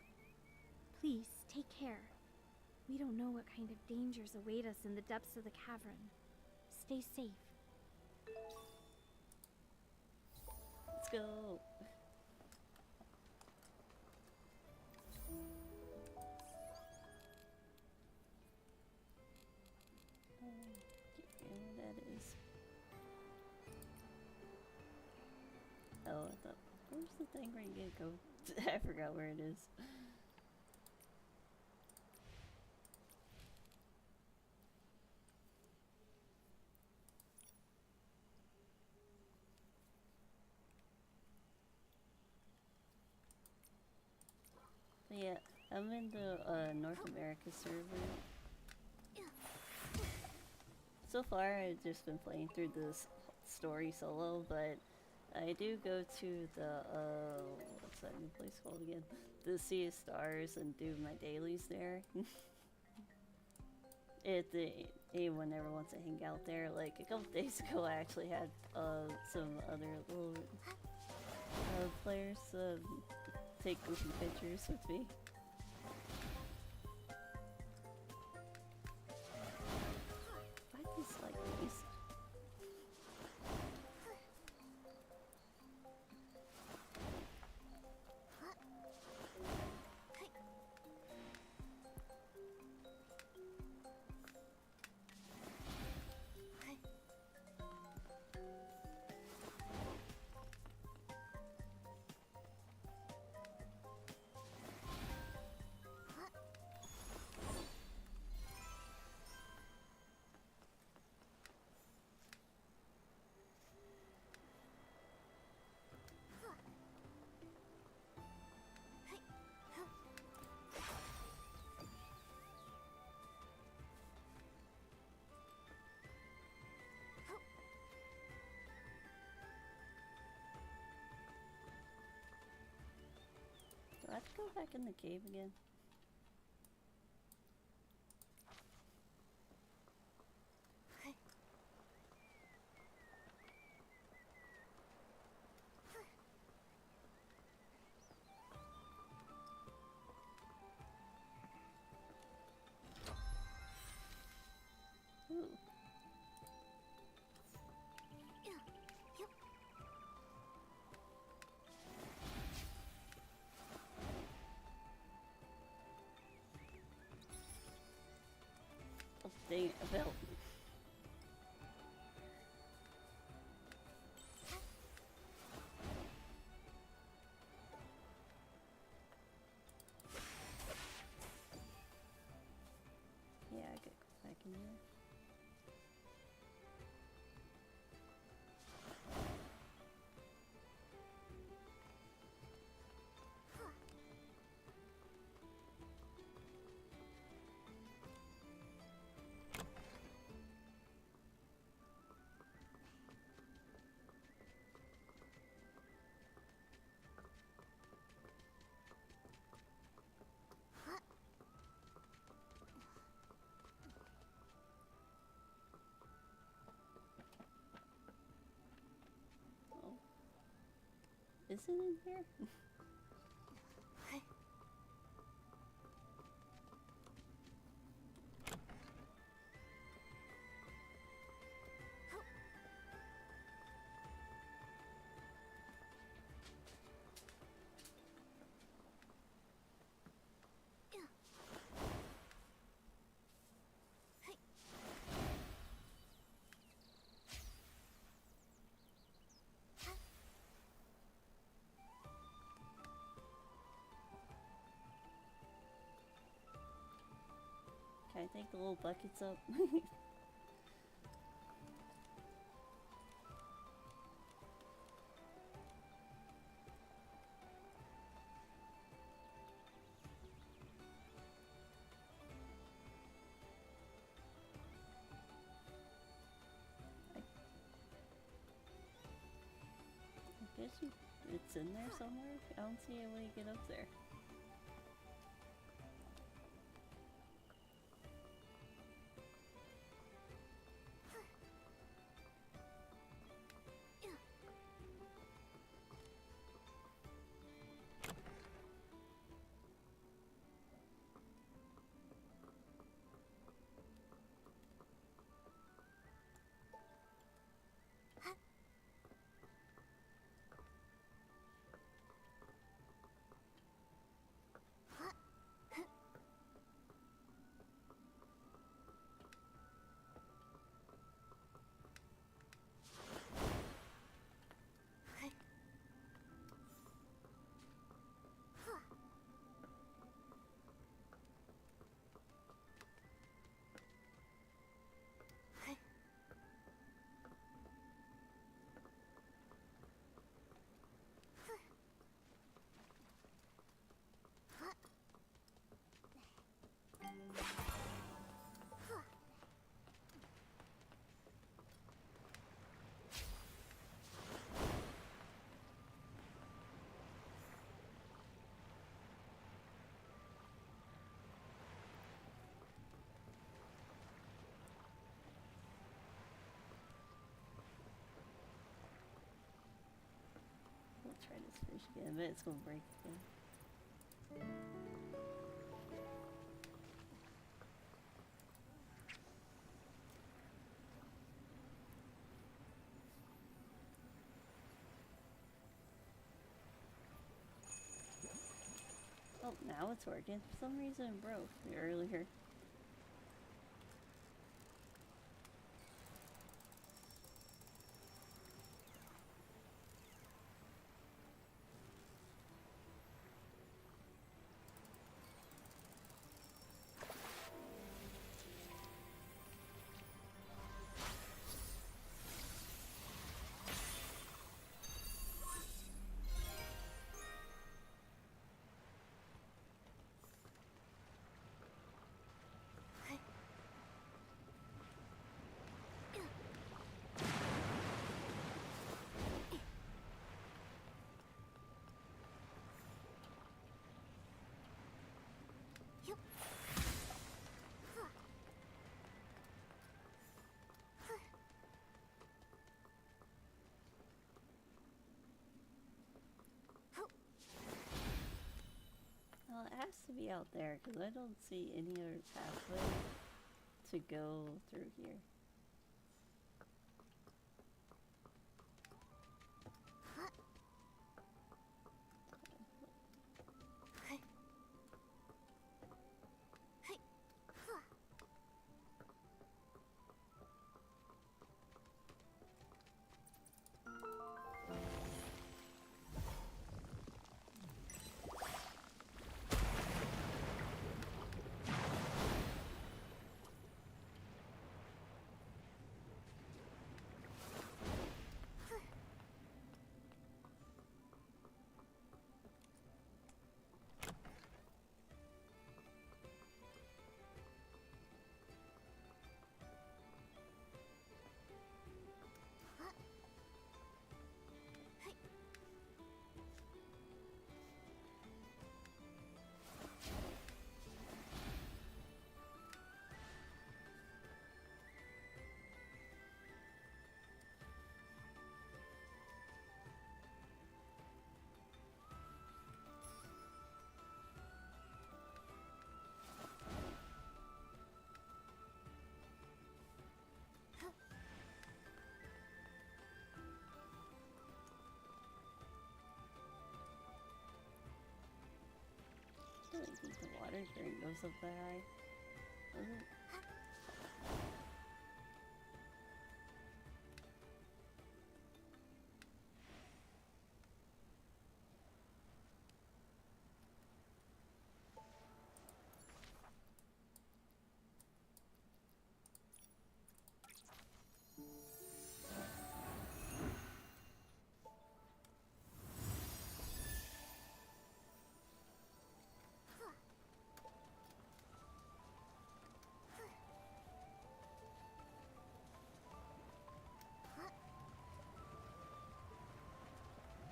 Please, take care. We don't know what kind of dangers await us in the depths of the cavern. Stay safe. Let's go. Can't remember what that is. Oh, I thought, where's the thing where you get go? I forgot where it is. But yeah, I'm in the North America server. So far, I've just been playing through this story solo, but I do go to the, what's that new place called again? The Sea of Stars and do my dailies there. If anyone ever wants to hang out there, like a couple days ago I actually had some other little players take goofy pictures with me. Why does like these? Do I have to go back in the cave again? Ooh. Oh, dang it, a belt. Yeah, I could go back in there. Oh. Is it in here? Can I take the little buckets up? I guess it's in there somewhere. I don't see a way to get up there. We'll try this fish again, but it's gonna break again. Oh, now it's working. For some reason it broke earlier. Well, it has to be out there because I don't see any other pathway to go through here. I don't think the water drain goes up that high. Does it?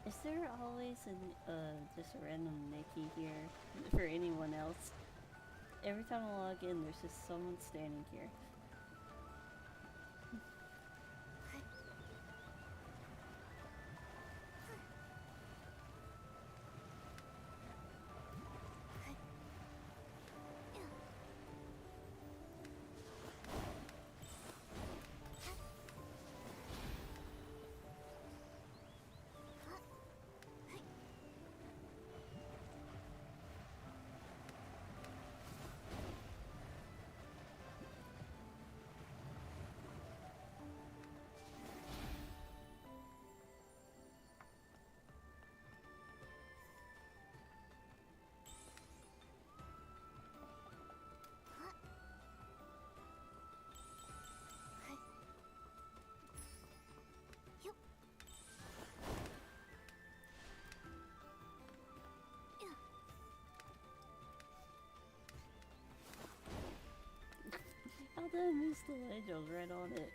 Is there always just a random Nikki here for anyone else? Every time I log in, there's just someone standing here. them Mistelangels right on it.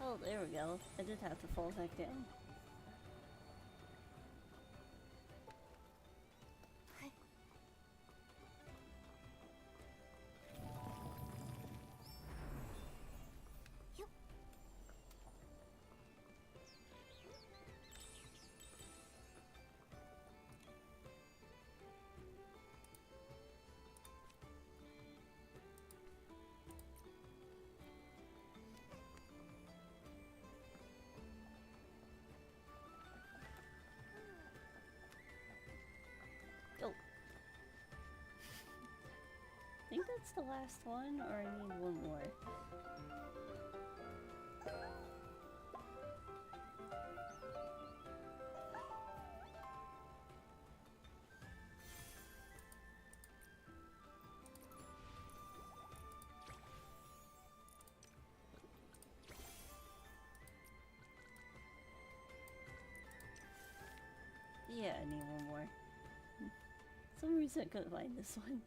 Oh, there we go. I did have to fall back down. Go. I think that's the last one, or I need one more. Yeah, I need one more. For some reason I couldn't find this one.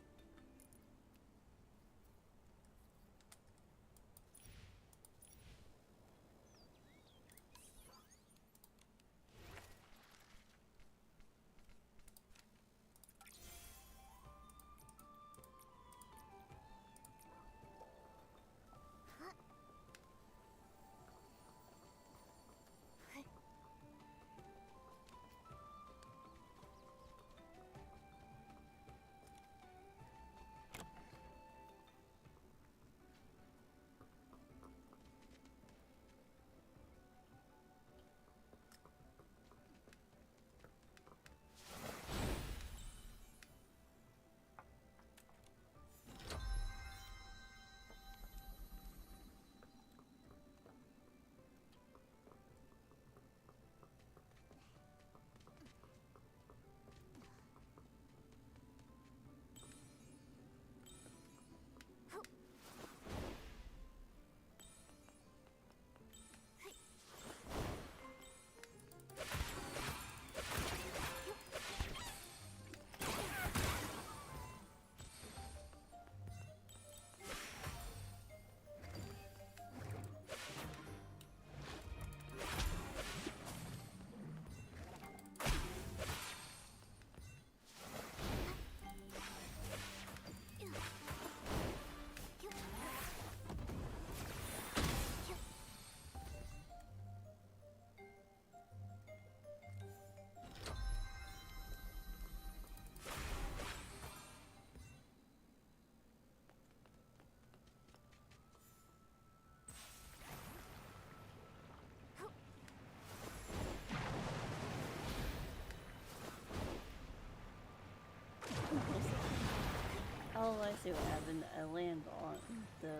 Oh, I see what happened. I landed on the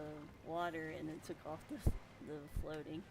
water and it took off the floating.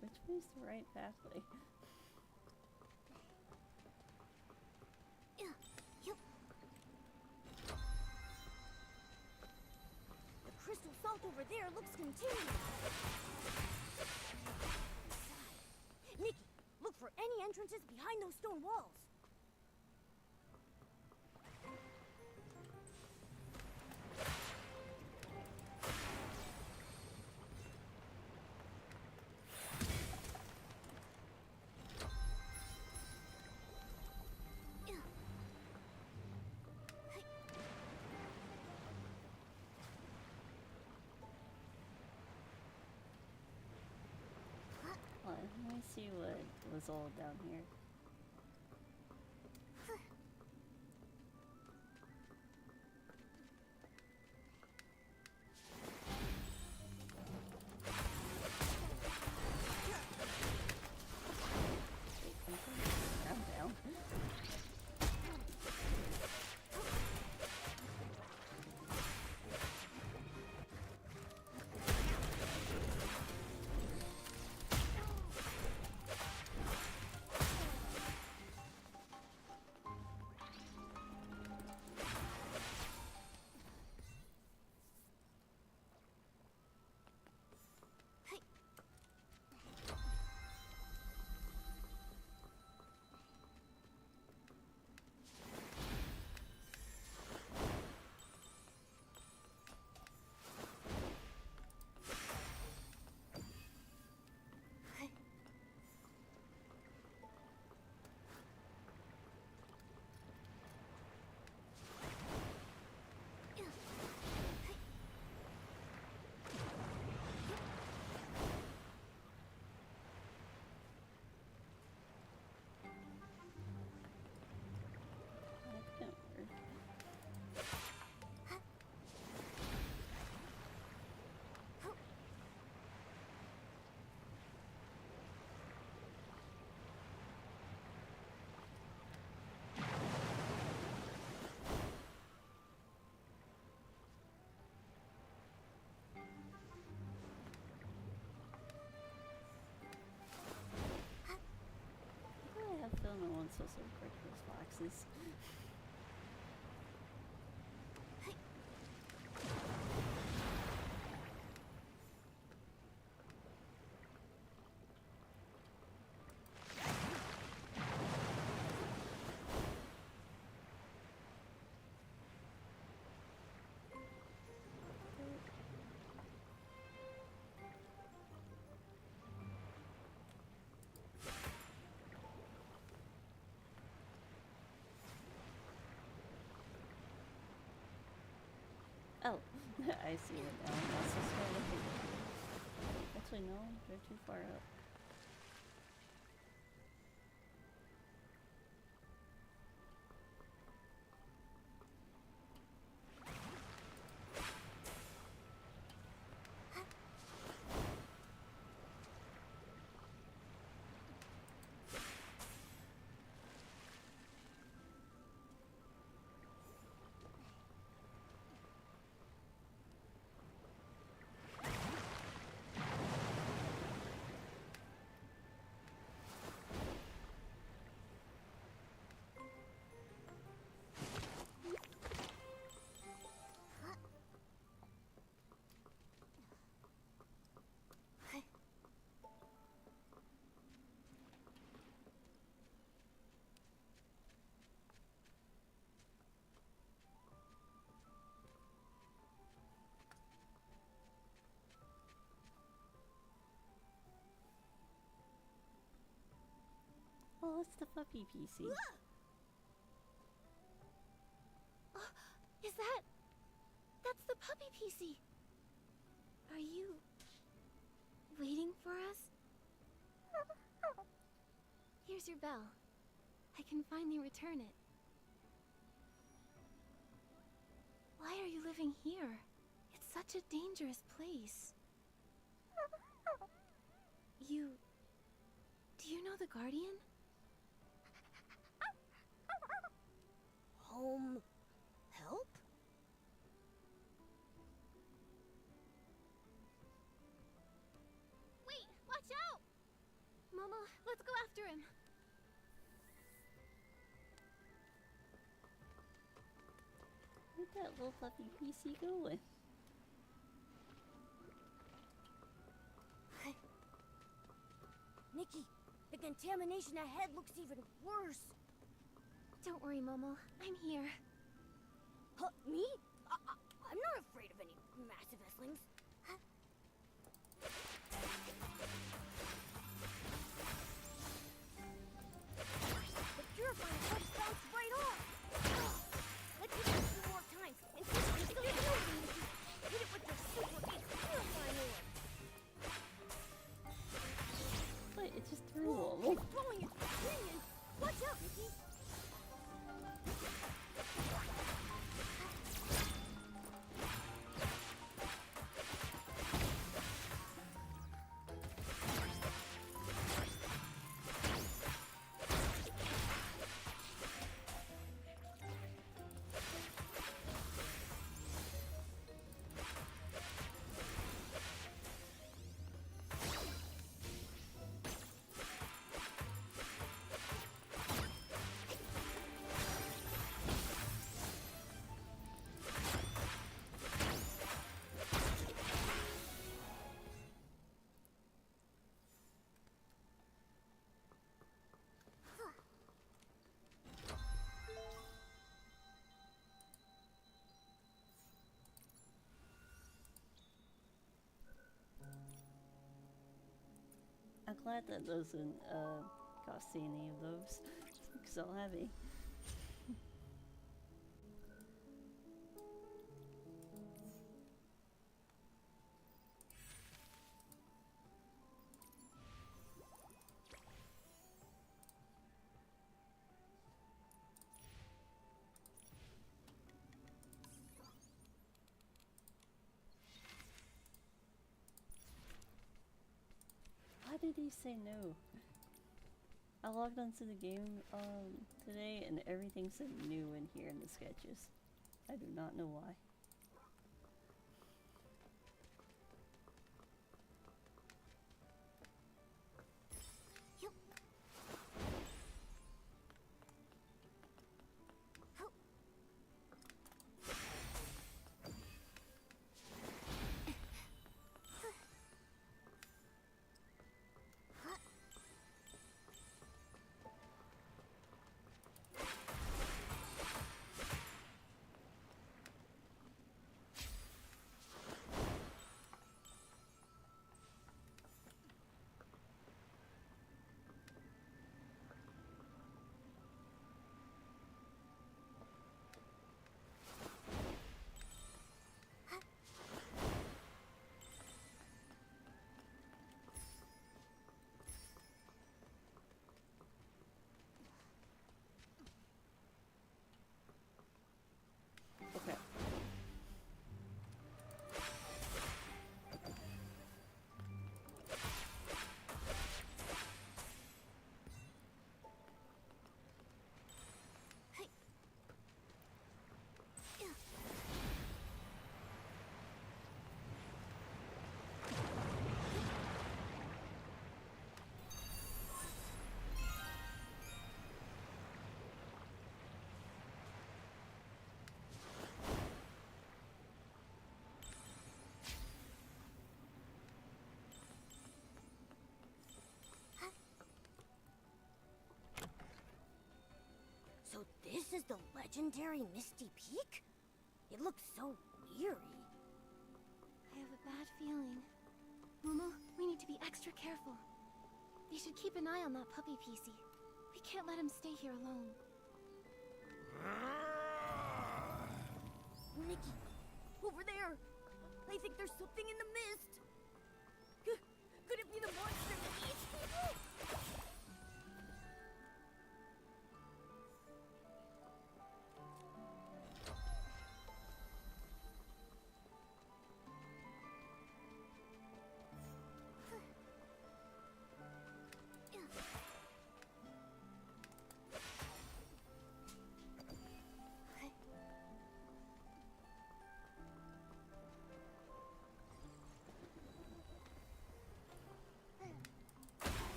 Which way's the right pathway? The crystal salt over there looks contaminated. Nikki, look for any entrance is behind those stone walls. Let me see what was all down here. I'm down. I have feeling no one's supposed to break those boxes. Oh, I see it now. That's just what I'm looking at. Actually, no, they're too far up. Oh, it's the puppy PC. Is that... That's the puppy PC. Are you... waiting for us? Here's your bell. I can finally return it. Why are you living here? It's such a dangerous place. Do you know the Guardian? Home help? Wait! Watch out! Momo, let's go after him. Where'd that little puppy PC going? Nikki, The contamination ahead looks even worse. Don't worry, Momo. I'm here. Huh, me? I'm not afraid of any massive Esslings. The purifying force bounced right off. Let's hit it a few more times and see if we can still get it open. Hit it with your super ace purifying orb. Wait, it just threw Whoa, them. it's throwing its opinion. Watch out, Nikki. I'm glad that doesn't cost any of those. So heavy. Why did he say no? I logged onto the game today and everything said new in here in the sketches. I do not know why. Okay. So this is the legendary Misty Peak? It looks so eerie. I have a bad feeling. Momo, we need to be extra careful. They should keep an eye on that puppy PC. We can't let him stay here alone. Nikki, over there! I think there's something in the mist! Could it be the monster that eats people?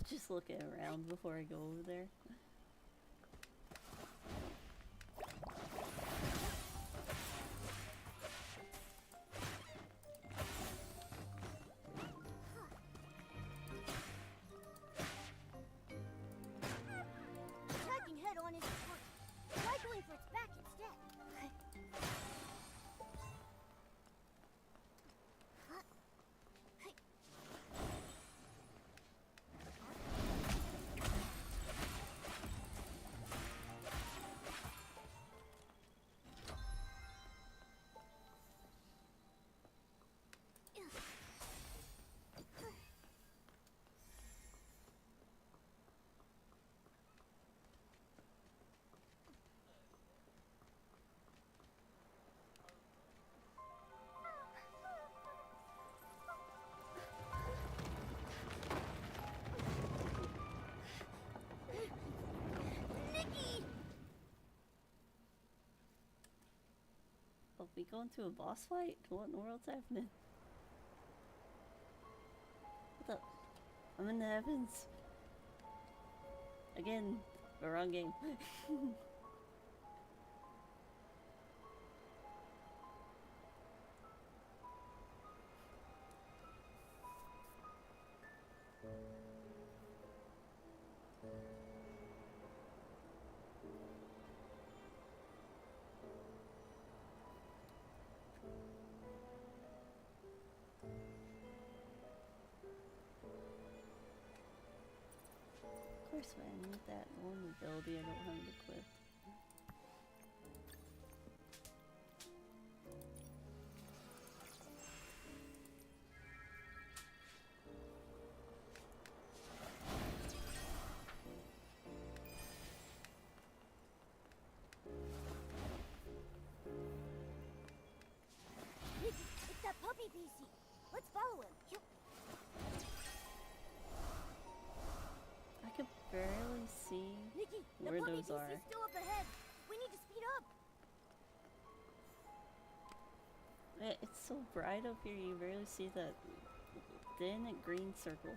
Just looking around before I go over there. going to a boss fight? What in the world's happening? What the? I'm in the heavens. Again, the wrong game. Of course, when I need that one ability, I don't have it equipped. Nikki, it's that puppy PC. Let's follow him. I can barely see Nikki, the where puppy those PC's are. still up ahead. We need to speed up. It's so bright up here, you barely see that thin green circle.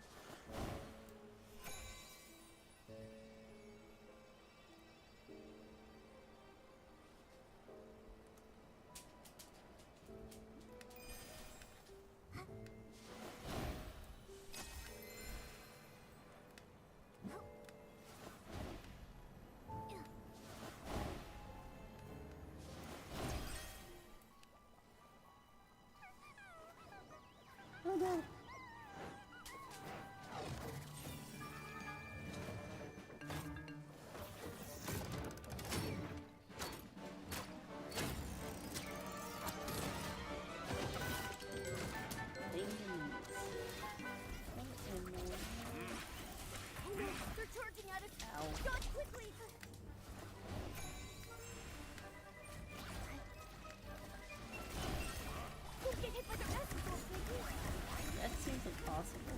Oh no! Oh no, they're charging at us. Ow. Dodge quickly. Don't get hit by the rest of those things. That seems impossible.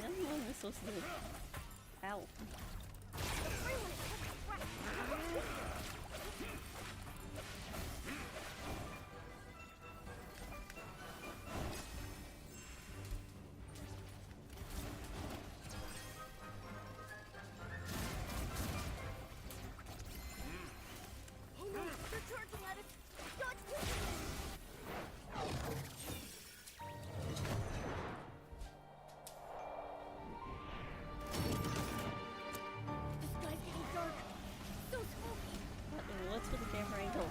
What am I supposed to do? Ow. Oh no, they're charging at us. Dodge quickly. The sky's getting dark. So spooky. What's with the camera angle?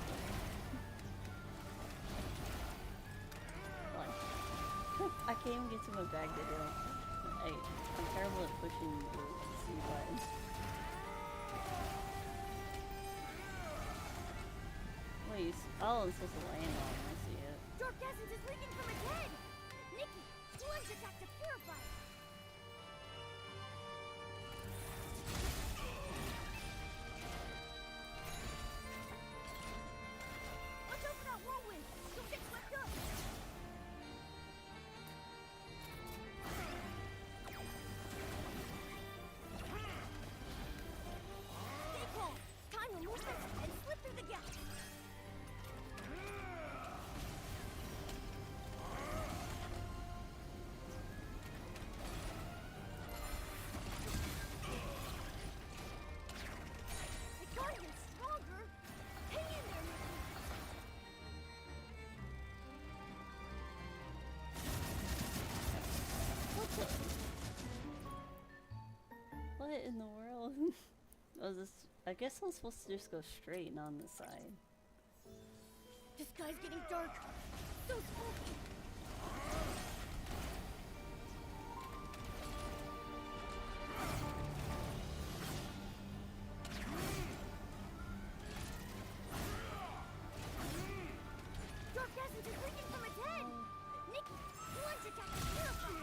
What? I can't even get to my bag to heal. I'm terrible at pushing the C button. Wait, oh, I'm supposed to land on it. I see it. Dark essence is leaking from its head. Nikki, plunge attack to purify it. Watch out for that whirlwind. Don't get swept up. Stay calm. Time to move this and slip through the gap. It got even stronger. Hang in there, Nikki. What in the world? I guess I'm supposed to just go straight and on the side. The sky's getting dark. So spooky. Dark essence is leaking from its head. Nikki, plunge attack to purify.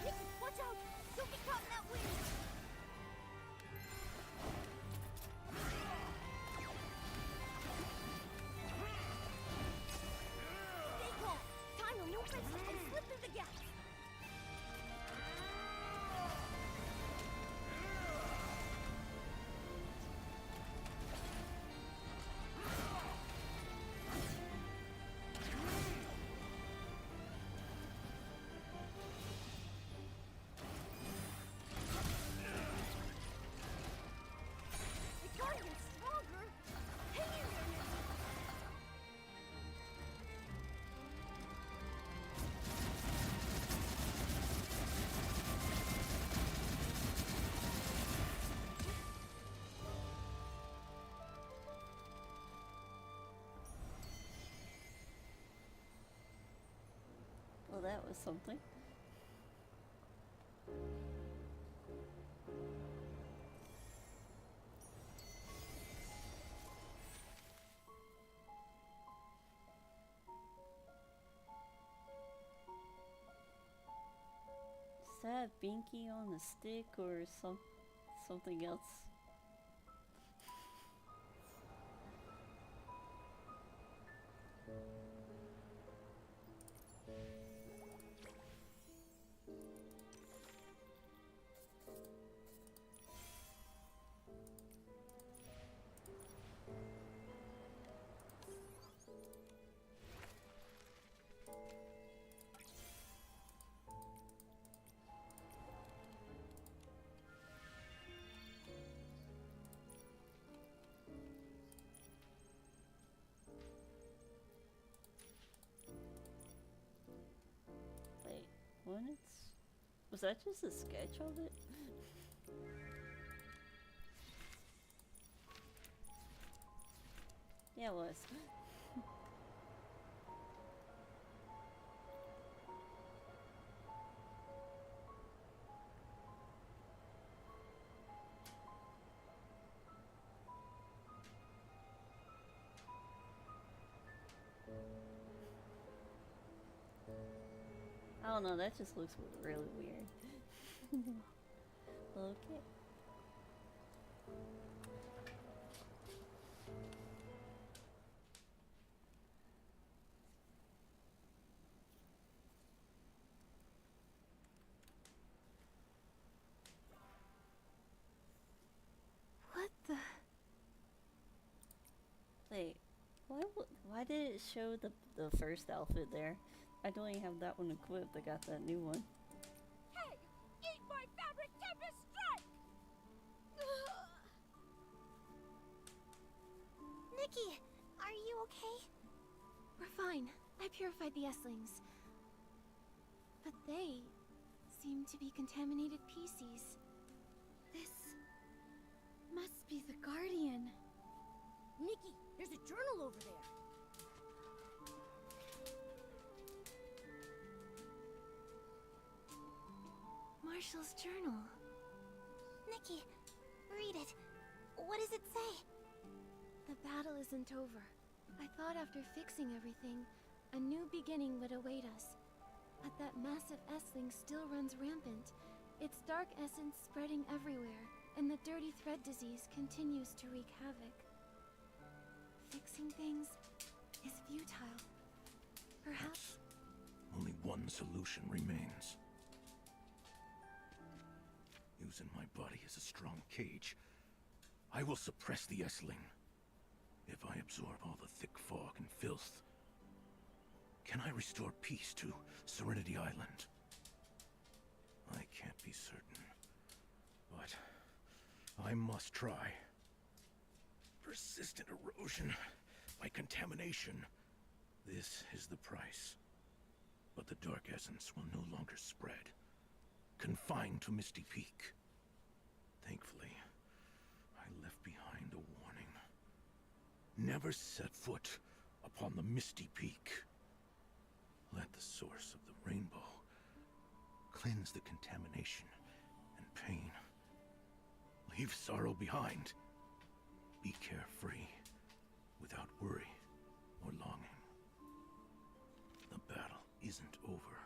Nikki, watch out. Don't get caught in that wind. was something. Is that Binky on the stick or something else? When was that just a sketch of it? Yeah, it was. I don't know, that just looks really weird. Okay. What the? Wait, why did it show the first outfit there? I don't even have that one equipped. I got that new one. Hey! Eat my fabric tempest strike! Nikki, are you okay? We're fine. I purified the Esslings. But they seem to be contaminated PCs. This must be the Guardian. Nikki, there's a journal over there. Marshall's journal. Nikki, read it. What does it say? The battle isn't over. I thought after fixing everything, a new beginning would await us. But that massive Essling still runs rampant. Its dark essence spreading everywhere, and the dirty thread disease continues to wreak havoc. Fixing things is futile. Perhaps only one solution remains. Using my body as a strong cage, I will suppress the Essling. If I absorb all the thick fog and filth, can I restore peace to Serenity Island? I can't be certain, but I must try. Persistent erosion by contamination. This is the price. But the dark essence will no longer spread. Confined to Misty Peak. Thankfully, I left behind a warning. Never set foot upon the Misty Peak. Let the source of the rainbow cleanse the contamination and pain. Leave sorrow behind. Be carefree, without worry or longing. The battle isn't over.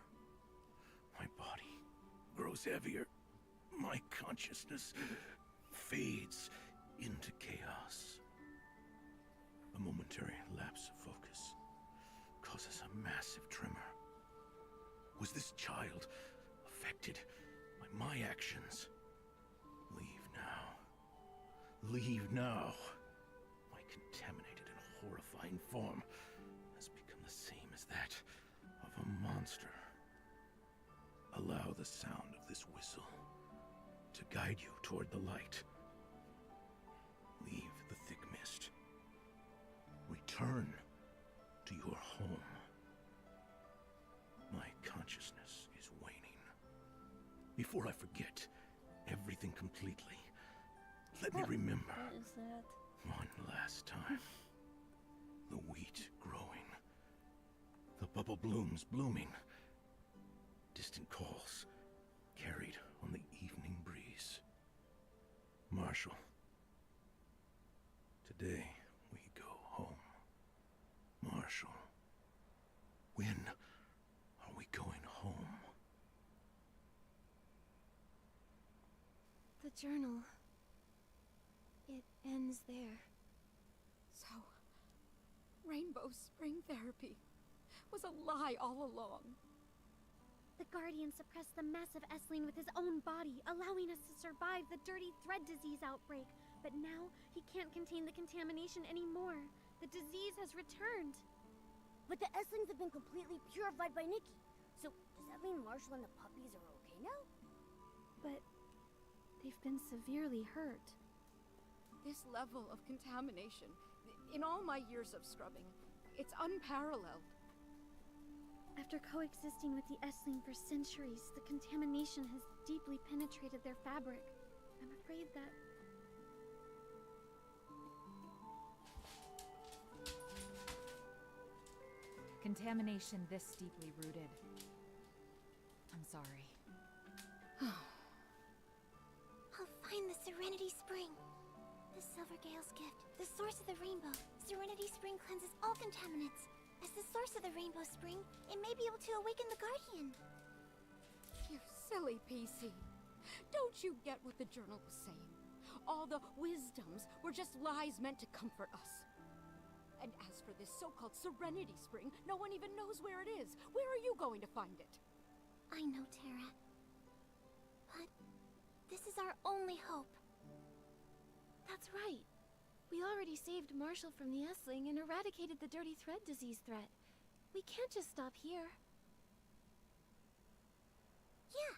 My body grows heavier. My consciousness fades into chaos. A momentary lapse of focus causes a massive tremor. Was this child affected by my actions? Leave now. Leave now. My contaminated and horrifying form has become the same as that of a monster. Allow the sound of this whistle to guide you toward the light. Leave the thick mist. Return to your home. My consciousness is waning. Before I forget everything completely, let me remember. What is that? One last time. The wheat growing. The bubble blooms blooming. distant calls, carried on the evening breeze. Marshall, today we go home. Marshall, when are we going home? The journal. It ends there. So, Rainbow Spring Therapy was a lie all along. The Guardian suppressed the massive S-Lane with his own body, allowing us to survive the dirty thread disease outbreak. But now, he can't contain the contamination anymore. The disease has returned. But the S-Lings have been completely purified by Nikki. So, does that mean Marshall and the puppies are okay now? But they've been severely hurt. This level of contamination, in all my years of scrubbing, it's unparalleled. After coexisting with the S-Ling for centuries, the contamination has deeply penetrated their fabric. I'm afraid that... Contamination this deeply rooted. I'm sorry. I'll find the Serenity Spring. The Silvergale's gift, the source of the rainbow. Serenity Spring cleanses all contaminants. As the source of the Rainbow Spring, it may be able to awaken the Guardian. You silly PC. Don't you get what the journal was saying? All the wisdoms were just lies meant to comfort us. And as for this so-called Serenity Spring, no one even knows where it is. Where are you going to find it? I know, Terra. But this is our only hope. That's right. We already saved Marshall from the S-Ling and eradicated the dirty thread disease threat. We can't just stop here. Yeah.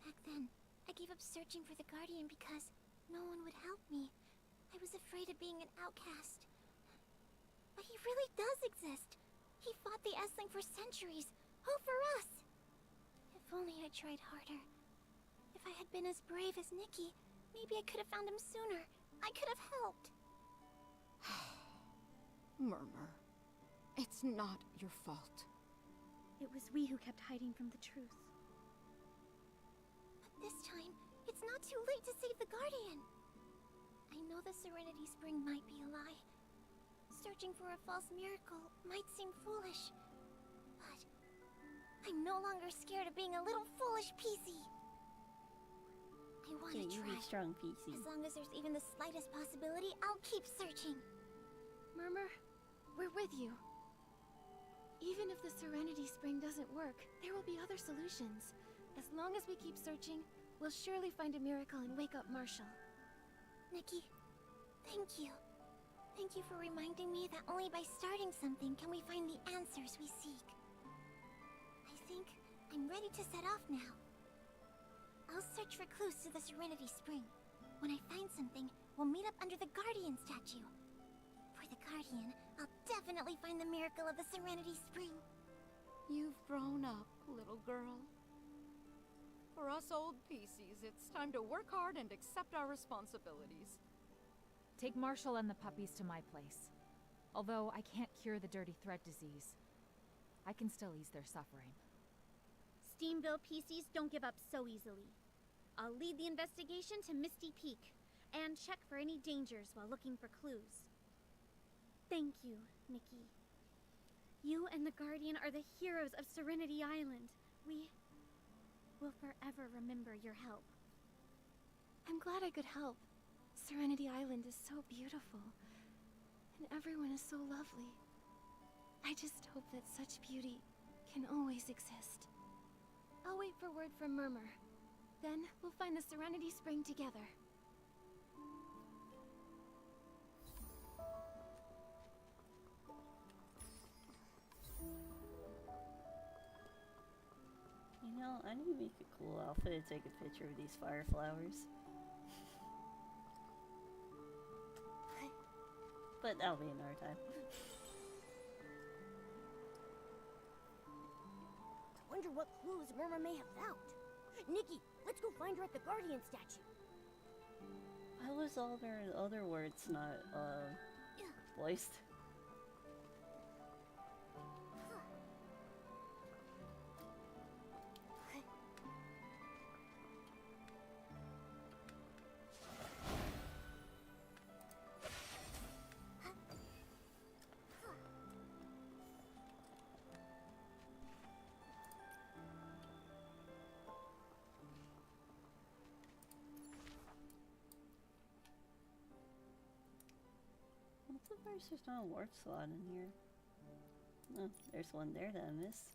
Back then, I gave up searching for the Guardian because no one would help me. I was afraid of being an outcast. But he really does exist. He fought the S-Ling for centuries. All for us. If only I tried harder. If I had been as brave as Nikki, maybe I could have found him sooner. I could have helped. Murmur. It's not your fault. It was we who kept hiding from the truth. But this time, it's not too late to save the Guardian. I know the Serenity Spring might be a lie. Searching for a false miracle might seem foolish. But I'm no longer scared of being a little foolish PC. I want to Yeah, you try. be strong, PC. As long as there's even the slightest possibility, I'll keep searching. Murmur, we're with you. Even if the Serenity Spring doesn't work, there will be other solutions. As long as we keep searching, we'll surely find a miracle and wake up Marshall. Nikki, thank you. Thank you for reminding me that only by starting something can we find the answers we seek. I think I'm ready to set off now. I'll search for clues to the Serenity Spring. When I find something, we'll meet up under the Guardian statue. For the Guardian, I'll definitely find the miracle of the Serenity Spring. You've grown up, little girl. For us old PCs, it's time to work hard and accept our responsibilities. Take Marshall and the puppies to my place. Although I can't cure the dirty thread disease, I can still ease their suffering. Steamville PCs don't give up so easily. I'll lead the investigation to Misty Peak and check for any dangers while looking for clues. Thank you, Nikki. You and the Guardian are the heroes of Serenity Island. We will forever remember your help. I'm glad I could help. Serenity Island is so beautiful, and everyone is so lovely. I just hope that such beauty can always exist. I'll wait for word from Murmur. Then we'll find the Serenity Spring together. You know, I need to make a cool outfit to take a picture of these fire flowers. But that'll be another time. I wonder what clues Murmur may have found. Nikki, let's go find her at the Guardian statue. Why was all their other words not, voiced? surprised there's not a warp slot in here. Oh, there's one there that I missed.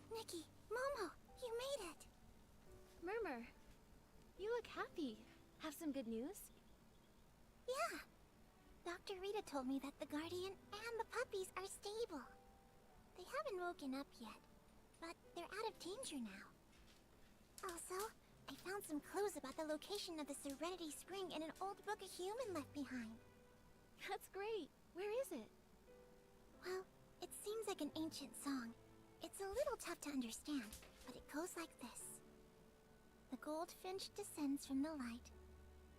Nikki, Momo, you made it! Murmur, you look happy. Have some good news? Yeah. Dr. Rita told me that the Guardian and the puppies are stable. They haven't woken up yet, but they're out of danger now. Also, I found some clues about the location of the Serenity Spring in an old book a human left behind. That's great. Where is it? Well, it seems like an ancient song. It's a little tough to understand, but it goes like this. The goldfinch descends from the light,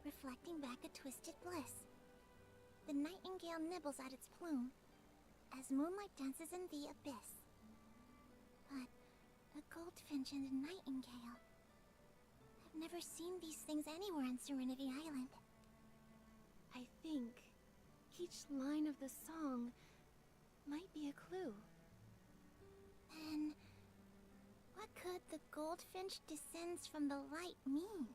reflecting back a twisted bliss. The nightingale nibbles at its plume, as moonlight dances in the abyss. But a goldfinch and a nightingale... I've never seen these things anywhere on Serenity Island. I think each line of the song might be a clue. Then, what could the goldfinch descends from the light mean?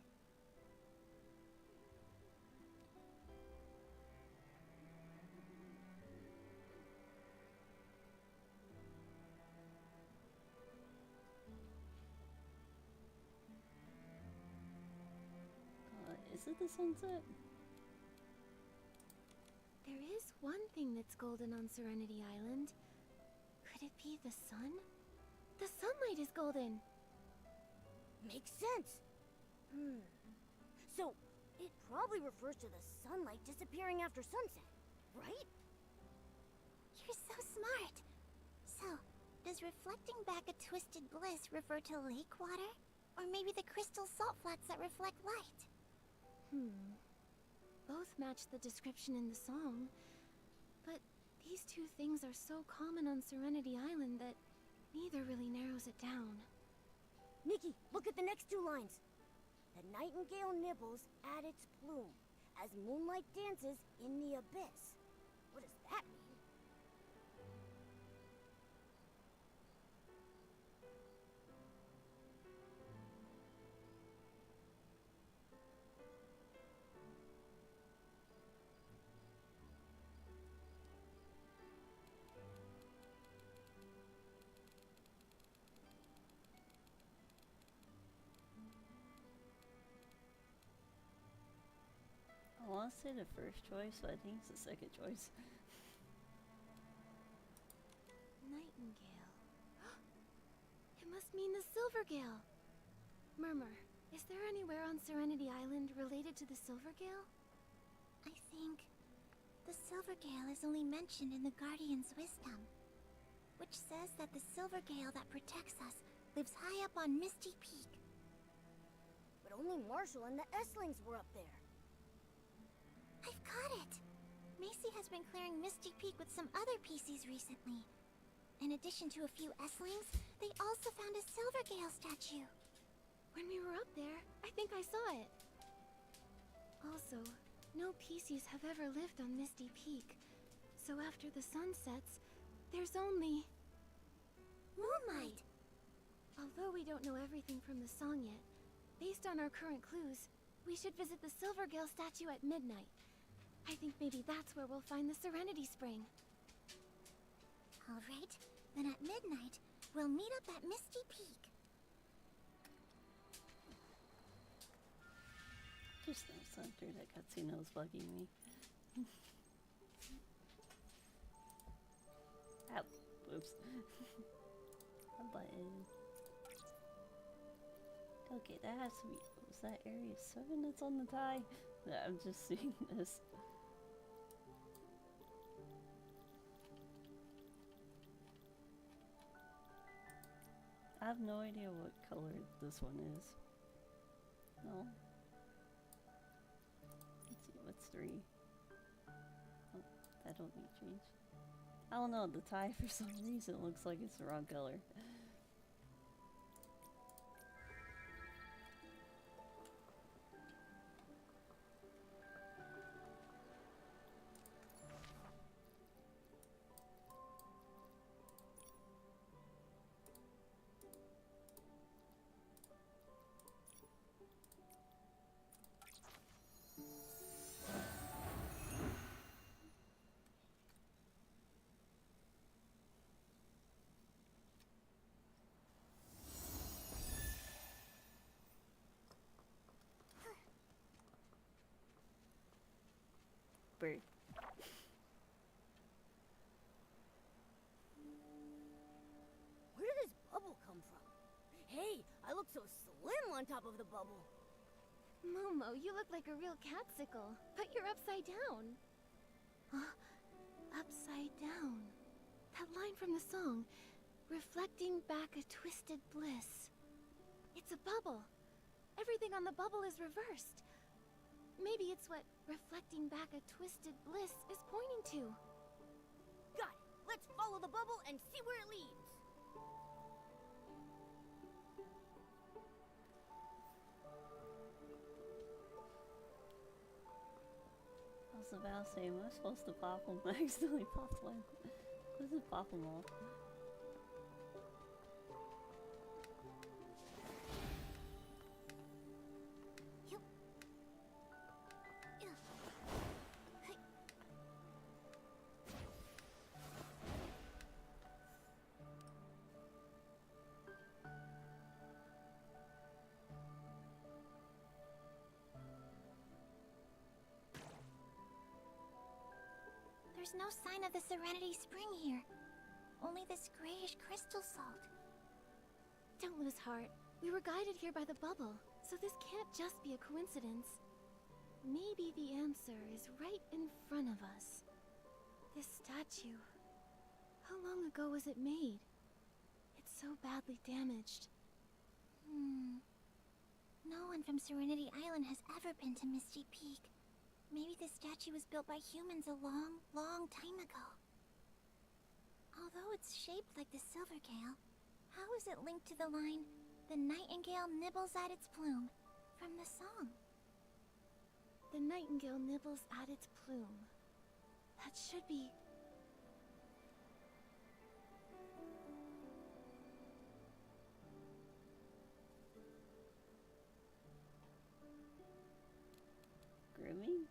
Is it the sunset? There is one thing that's golden on Serenity Island. Could it be the sun? The sunlight is golden! Makes sense. So, it probably refers to the sunlight disappearing after sunset, right? You're so smart. So, does reflecting back a twisted bliss refer to lake water? Or maybe the crystal salt flats that reflect light? Both match the description in the song. But these two things are so common on Serenity Island that neither really narrows it down. Nikki, look at the next two lines. The nightingale nibbles at its plume as moonlight dances in the abyss. What does that mean? I want to say the first choice, but I think it's the second choice. Nightingale. It must mean the Silvergale. Murmur, is there anywhere on Serenity Island related to the Silvergale? I think the Silvergale is only mentioned in the Guardian's wisdom, which says that the Silvergale that protects us lives high up on Misty Peak. But only Marshall and the Esslings were up there. I've got it! Macy has been clearing Misty Peak with some other PCs recently. In addition to a few Esslings, they also found a Silvergale statue. When we were up there, I think I saw it. Also, no PCs have ever lived on Misty Peak. So after the sun sets, there's only... moonlight! Although we don't know everything from the song yet, based on our current clues, we should visit the Silvergale statue at midnight. I think maybe that's where we'll find the Serenity Spring. Alright, then at midnight, we'll meet up at Misty Peak. Just no sun through that cutscene that was bugging me. Ow. Whoops. A button. Okay, that has to be... Was that area 7 that's on the tie? Yeah, I'm just seeing this. I have no idea what color this one is. No? Let's see, what's 3? don't need change. I don't know, the tie for some reason looks like it's the wrong color. Bird. Where did this bubble come from? Hey, I look so slim on top of the bubble. Momo, you look like a real catsicle, but you're upside down. Huh? Upside down. That line from the song, reflecting back a twisted bliss. It's a bubble. Everything on the bubble is reversed. Maybe it's what reflecting back a twisted bliss is pointing to. Got it. Let's follow the bubble and see where it leads. I was about to say, am I supposed to pop them? I accidentally popped one. What does it pop them all? There's no sign of the Serenity Spring here. Only this grayish crystal salt. Don't lose heart. We were guided here by the bubble, so this can't just be a coincidence. Maybe the answer is right in front of us. This statue. How long ago was it made? It's so badly damaged. No one from Serenity Island has ever been to Misty Peak. Maybe the statue was built by humans a long, long time ago. Although it's shaped like the Silvergale, how is it linked to the line, "The nightingale nibbles at its plume," from the song? The nightingale nibbles at its plume. That should be... Grooming?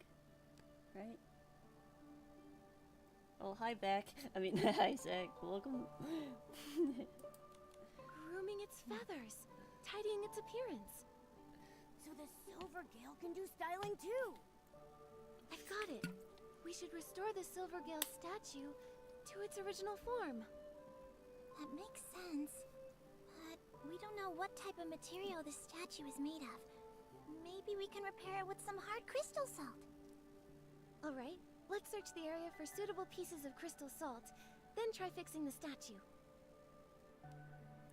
Right? Oh, hi, Beck. I mean, hi, Zach. Welcome. Grooming its feathers, tidying its appearance. So the Silvergale can do styling too! I've got it. We should restore the Silvergale statue to its original form. That makes sense. But we don't know what type of material this statue is made of. Maybe we can repair it with some hard crystal salt. Alright, let's search the area for suitable pieces of crystal salt, then try fixing the statue.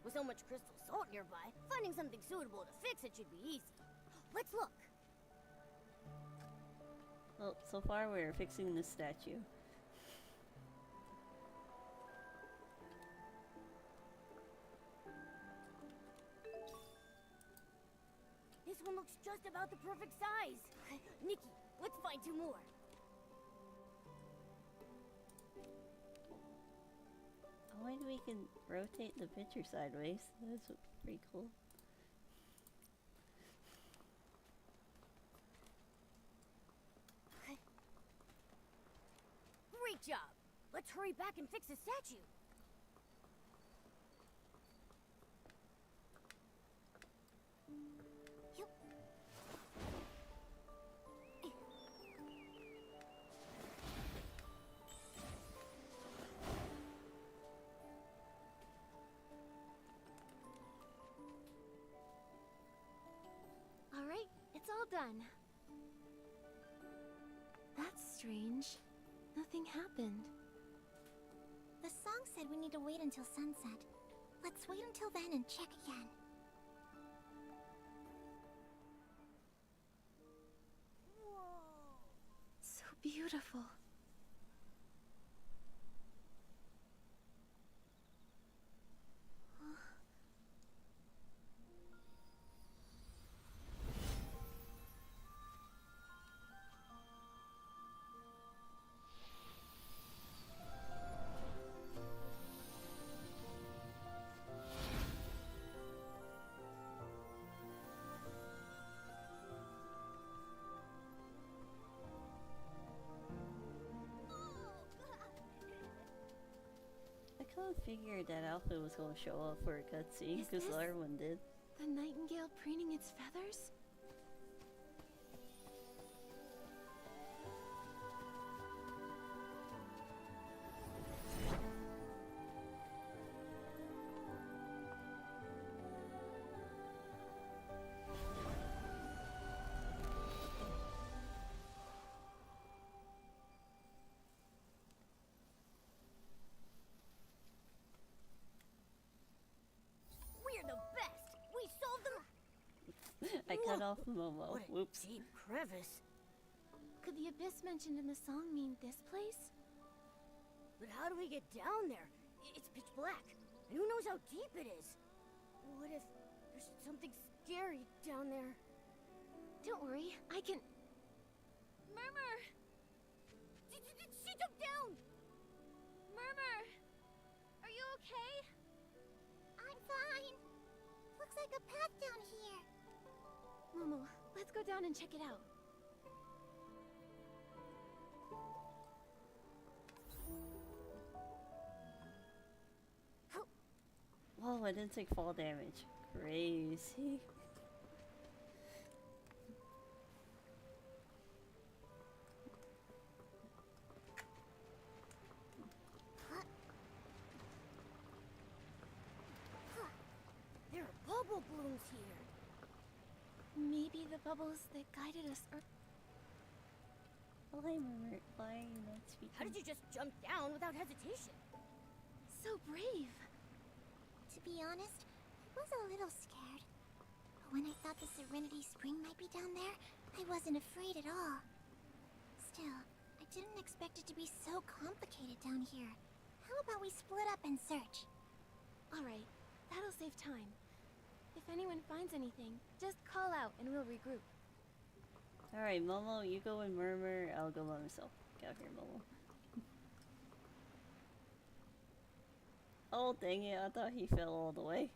With so much crystal salt nearby, finding something suitable to fix it should be easy. Let's look. Well, so far we're fixing the statue. This one looks just about the perfect size. Nikki, let's find two more. Oh, and we can rotate the picture sideways. That's pretty cool. Great job! Let's hurry back and fix the statue. Alright, it's all done. That's strange. Nothing happened. The song said we need to wait until sunset. Let's wait until then and check again. So beautiful. of figured that outfit was going to show up for a cutscene, Is because this- the other one did. The nightingale preening its feathers? We're the best! We solved them! I cut off Momo. What a Whoops. deep crevice. Could the abyss mentioned in the song mean this place? But how do we get down there? It's pitch black. And who knows how deep it is? What if there's something scary down there? Don't worry, I can... Murmur! She jumped down! Murmur! Are you okay? I'm fine. Looks like a path down here. Momo, let's go down and check it out. Whoa, I didn't take fall damage. Crazy. There are bubble blooms here. Maybe the bubbles that guided us are... Why, Murmur? Why are you not speaking? How did you just jump down without hesitation? So brave. To be honest, I was a little scared. But when I thought the Serenity Spring might be down there, I wasn't afraid at all. Still, I didn't expect it to be so complicated down here. How about we split up and search? Alright, that'll save time. If anyone finds anything, just call out and we'll regroup. Alright, Momo, you go and Murmur. I'll go by myself. Get out here, Momo. Oh, dang it. I thought he fell all the way.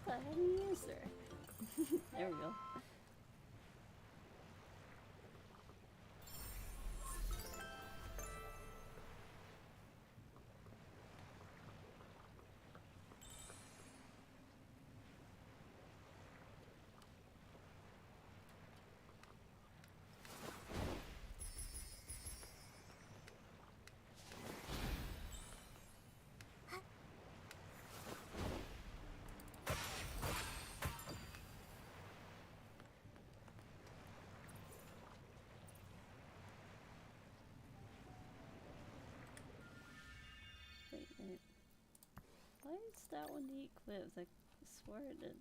How do you use her? There we go. Wait a minute. Why is that one equipped? I swear it didn't.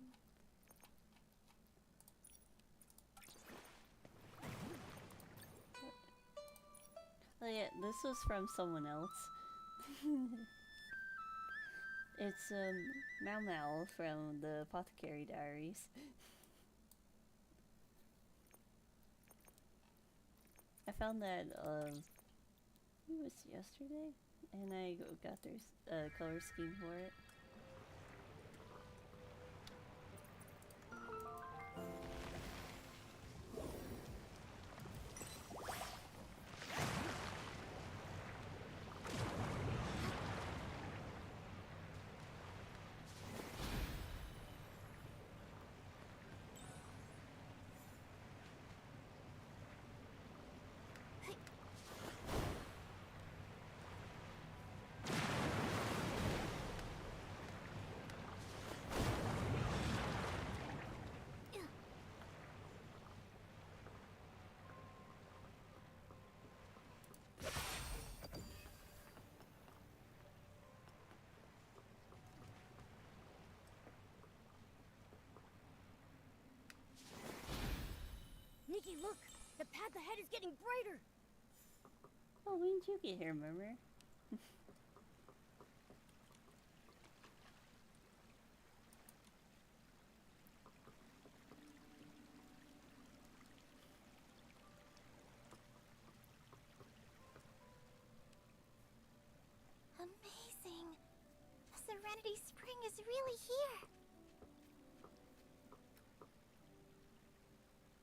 Oh yeah, this was from someone else. It's Mau Mau from the Apothecary Diaries. I found that it was yesterday, and I got their color scheme for it. Dad, the head is getting brighter! Oh, when did you get here, remember? Amazing! The Serenity Spring is really here!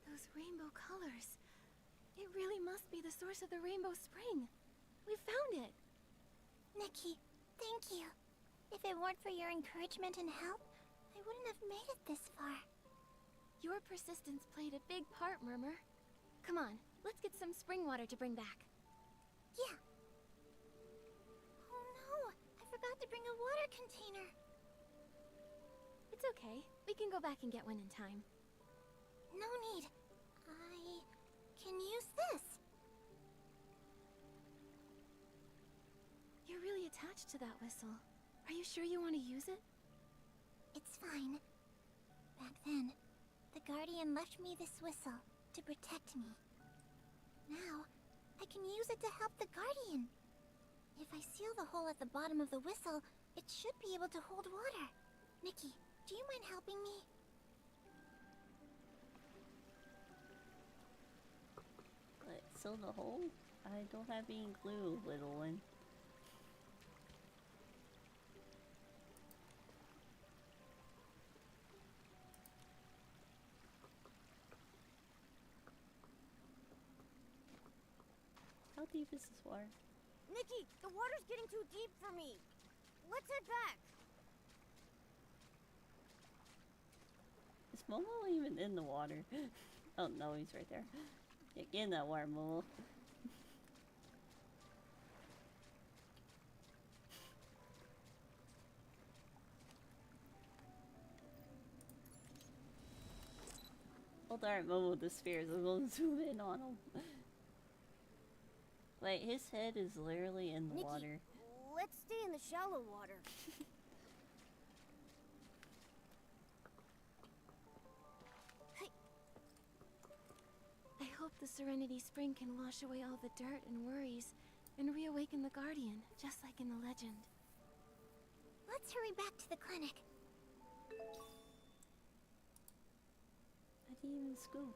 Those rainbow colors. It really must be the source of the Rainbow Spring. We found it! Nikki, thank you. If it weren't for your encouragement and help, I wouldn't have made it this far. Your persistence played a big part, Murmur. Come on, let's get some spring water to bring back. Yeah. Oh no, I forgot to bring a water container. It's okay. We can go back and get one in time. No need. I can use this. You're really attached to that whistle. Are you sure you want to use it? It's fine. Back then, the Guardian left me this whistle to protect me. Now, I can use it to help the Guardian. If I seal the hole at the bottom of the whistle, it should be able to hold water. Nikki, do you mind helping me? What, seal the hole? I don't have any glue, little one. How deep is this water? Nikki, the water's getting too deep for me. Let's head back. Is Momo even in the water? Oh no, he's right there. Yeah, get in that water, Momo. Oh darn, Momo disappears. I'm gonna zoom in on him. Wait, his head is literally in the Nikki, water. let's stay in the shallow water. I hope the Serenity Spring can wash away all the dirt and worries and reawaken the Guardian, just like in the legend. Let's hurry back to the clinic. I didn't even scoop.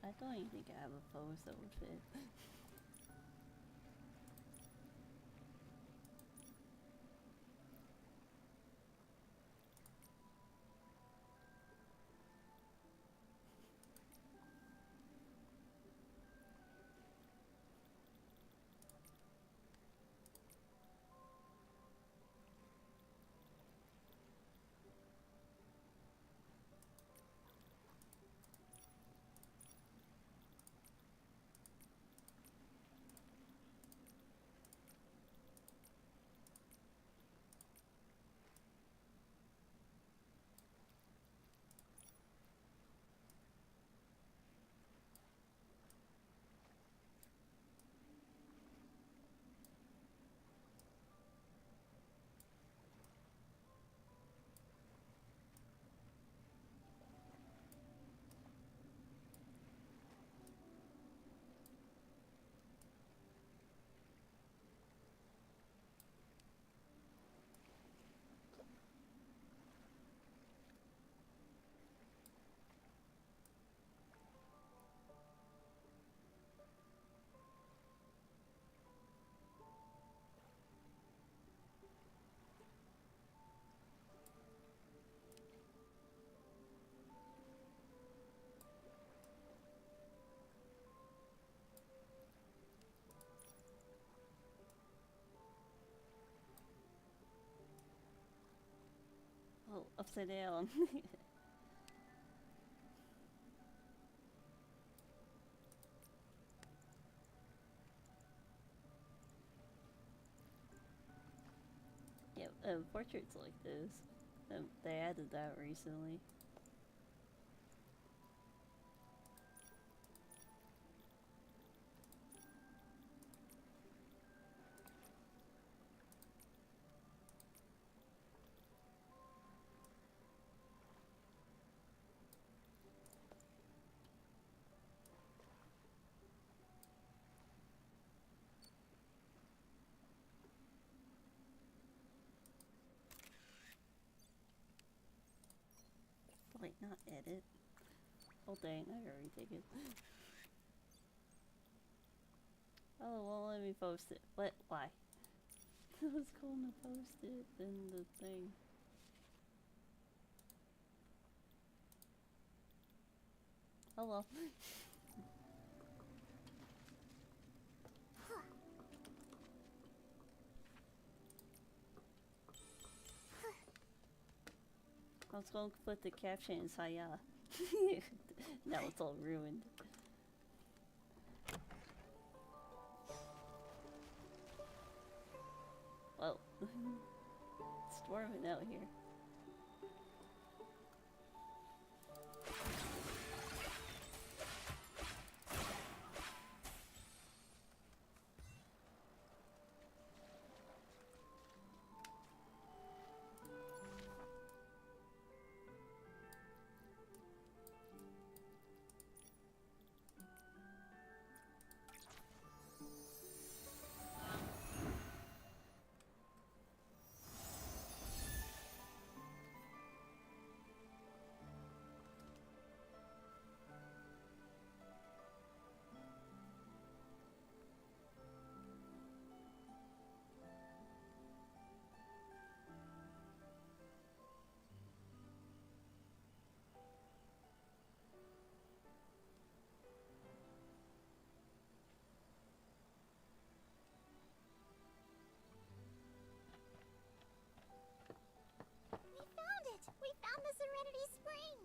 I don't even think I have a pose that would fit. Oh, upside down. Yeah, portraits like this. They added that recently. not edit. Oh dang, I already take it. Oh, well, let me post it. What? Why? I was going to post it in the thing. Oh well. I was going to put the caption inside, yeah. Now it's all ruined. Well, storming out here. We found the Serenity Spring!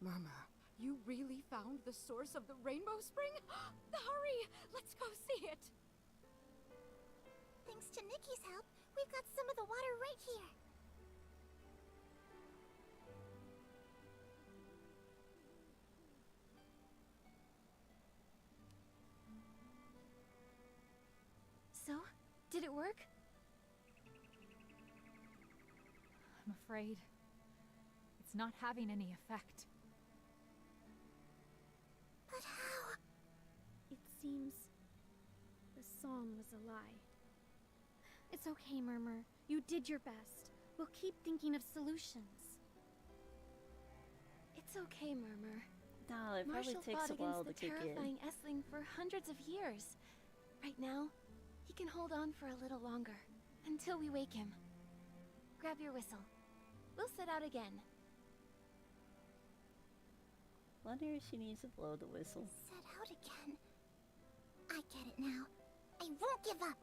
Murmur, you really found the source of the Rainbow Spring? Hurry! Let's go see it! Thanks to Nikki's help, we've got some of the water right here. So, did it work? I'm afraid it's not having any effect. But how? It seems the song was a lie. It's okay, Murmur. You did your best. We'll keep thinking of solutions. It's okay, Murmur. No, it probably Marshall takes fought a while against to the kick in. terrifying Essling for hundreds of years. Right now, he can hold on for a little longer, until we wake him. Grab your whistle. We'll set out again. Wonder if she needs to blow the whistle. Set out again. I get it now. I won't give up.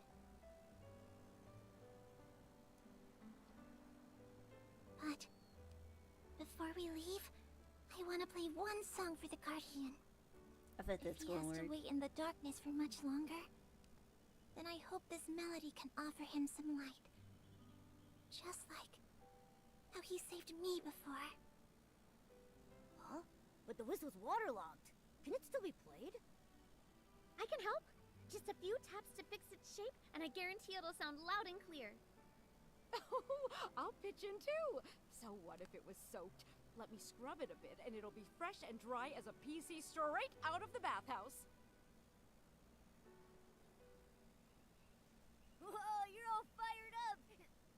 But before we leave, I want to play one song for the Guardian. I bet that's If he gonna has work. to wait in the darkness for much longer, then I hope this melody can offer him some light. Just like how he saved me before. Huh? But the whistle's waterlogged. Can it still be played? I can help. Just a few taps to fix its shape, and I guarantee it'll sound loud and clear. Oh, I'll pitch in too. So what if it was soaked? Let me scrub it a bit and it'll be fresh and dry as a PC straight out of the bathhouse. Whoa, you're all fired up!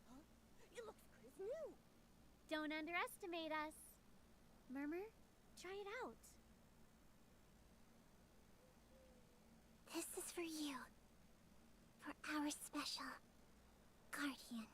Huh? It looks good as new. Don't underestimate us. Murmur, try it out. This is for you. For our special Guardian.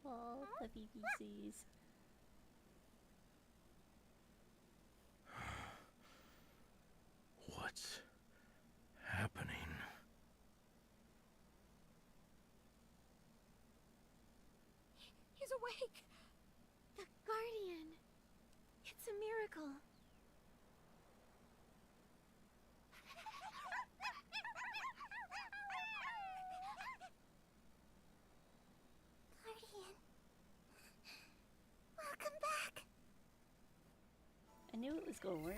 Oh, the BBCs. What's happening? He's awake. The Guardian. It's a miracle. Guardian. Welcome back. I knew it was gonna work.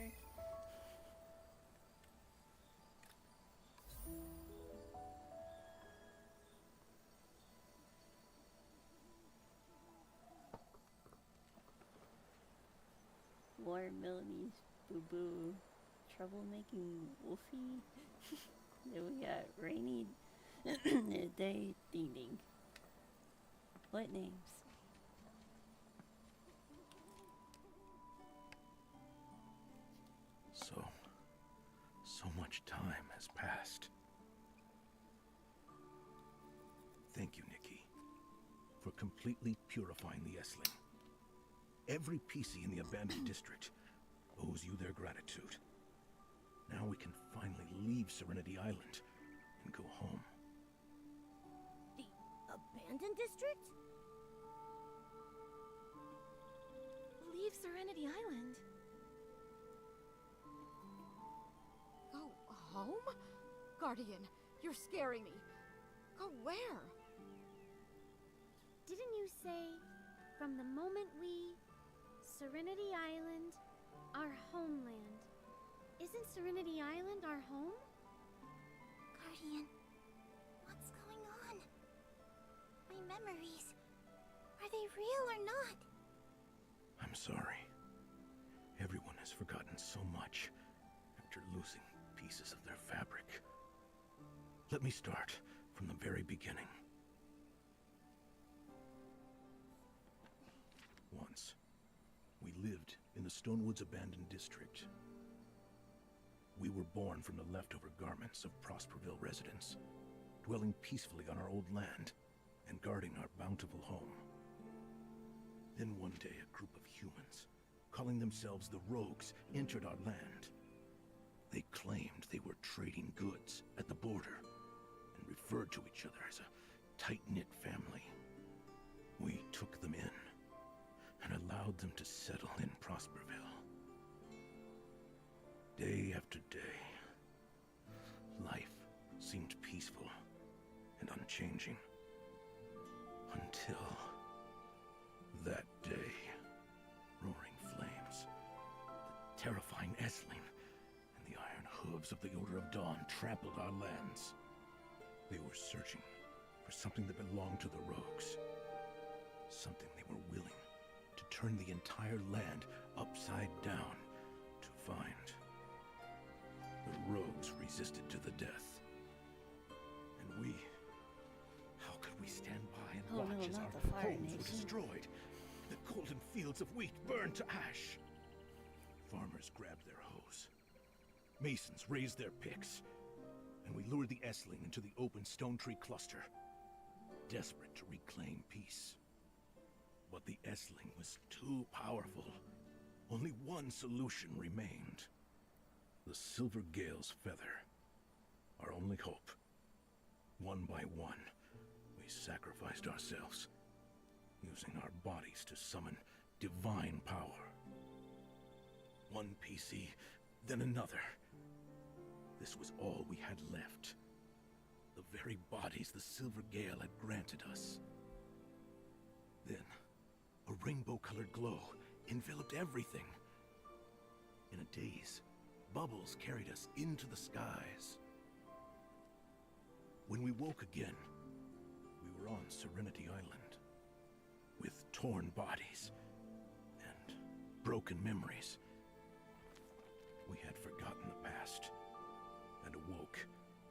War Melodies, Boo Boo, Troublemaking Wolfie. Then we got Rainy Day Ding Ding. What names? So much time has passed. Thank you, Nikki, for completely purifying the Essling. Every PC in the abandoned district owes you their gratitude. Now we can finally leave Serenity Island and go home. The abandoned district? Leave Serenity Island. Go home? Guardian, you're scaring me. Go where? Didn't you say, from the moment we... Serenity Island, our homeland. Isn't Serenity Island our home? Guardian, what's going on? My memories, are they real or not? I'm sorry. Everyone has forgotten so much after losing pieces of their fabric. Let me start from the very beginning. Once, we lived in the Stonewoods abandoned district. We were born from the leftover garments of Prosperville residents, dwelling peacefully on our old land and guarding our bountiful home. Then one day, a group of humans, calling themselves the Rogues, entered our land. They claimed they were trading goods at the border and referred to each other as a tight-knit family. We took them in and allowed them to settle in Prosperville. Day after day, life seemed peaceful and unchanging. Until that day, roaring flames, the terrifying Essling, and the iron hooves of the Order of Dawn trampled our lands. They were searching for something that belonged to the Rogues. Something they were willing to turn the entire land upside down to find. The Rogues resisted to the death. And we... how could we stand by and Oh, watch no, as not our the Fire homes were Nation. destroyed? The golden fields of wheat burned to ash. Farmers grabbed their hoes. Masons raised their picks. And we lured the Essling into the open stone tree cluster, desperate to reclaim peace. But the Essling was too powerful. Only one solution remained. The Silver Gale's feather. Our only hope. One by one, we sacrificed ourselves, using our bodies to summon divine power. One PC, then another. This was all we had left. The very bodies the Silver Gale had granted us. Then, a rainbow-colored glow enveloped everything. In a daze, bubbles carried us into the skies. When we woke again, we were on Serenity Island, with torn bodies and broken memories. We had forgotten the past and awoke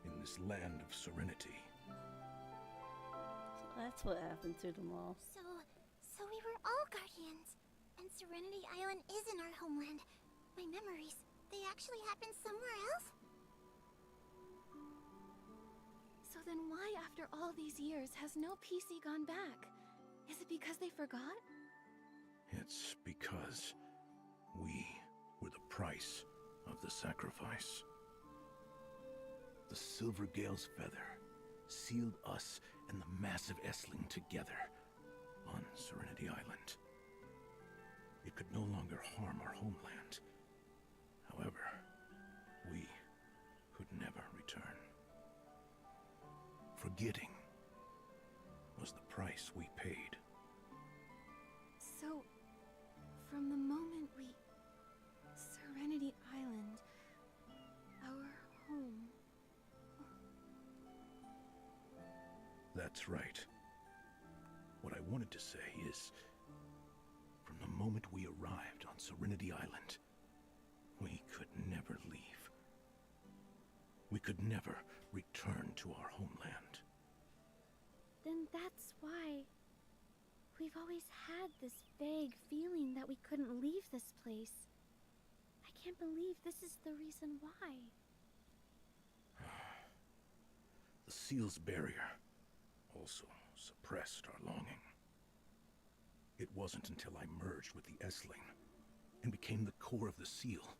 in this land of serenity. So that's what happened to them all. So we were all guardians, and Serenity Island isn't our homeland. My memories, they actually happened somewhere else? So then why, after all these years, has no PC gone back? Is it because they forgot? It's because we were the price of the sacrifice. The Silver Gale's feather sealed us and the massive Essling together on Serenity Island. It could no longer harm our homeland. However, we could never return. Forgetting was the price we paid. So, from the moment we... Serenity Island, our home... That's right. What I wanted to say is, from the moment we arrived on Serenity Island, we could never leave. We could never return to our homeland. Then that's why... We've always had this vague feeling that we couldn't leave this place. I can't believe this is the reason why. The seal's barrier also suppressed our longing. It wasn't until I merged with the S-Lane and became the core of the seal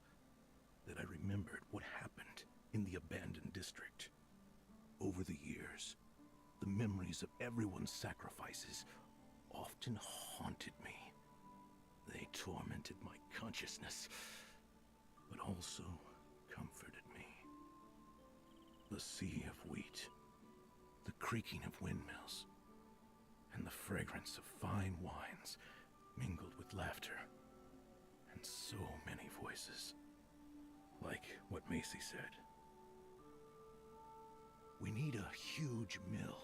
that I remembered what happened in the abandoned district. Over the years, the memories of everyone's sacrifices often haunted me. They tormented my consciousness, but also comforted me. The sea of wheat, the creaking of windmills, and the fragrance of fine wines mingled with laughter, and so many voices. Like what Macy said. We need a huge mill,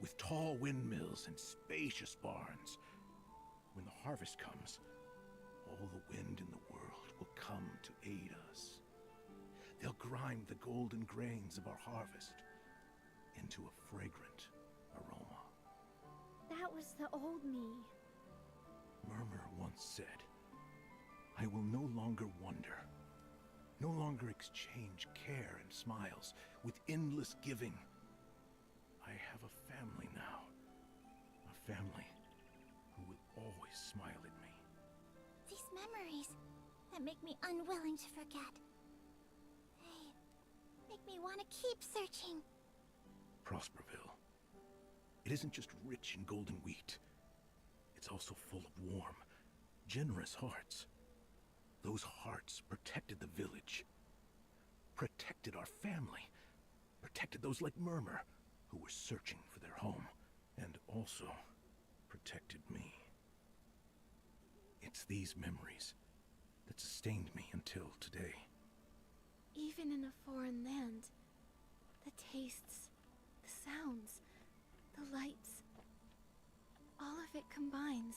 with tall windmills and spacious barns. When the harvest comes, all the wind in the world will come to aid us. They'll grind the golden grains of our harvest into a fragrant aroma. That was the old me. Murmur once said, I will no longer wonder, no longer exchange care and smiles with endless giving. I have a family now, a family who will always smile at me. These memories that make me unwilling to forget. They make me want to keep searching. Prosperville. It isn't just rich in golden wheat. It's also full of warm, generous hearts. Those hearts protected the village, protected our family, protected those like Murmur, who were searching for their home, and also protected me. It's these memories that sustained me until today. Even in a foreign land, the tastes, the sounds, the lights, all of it combines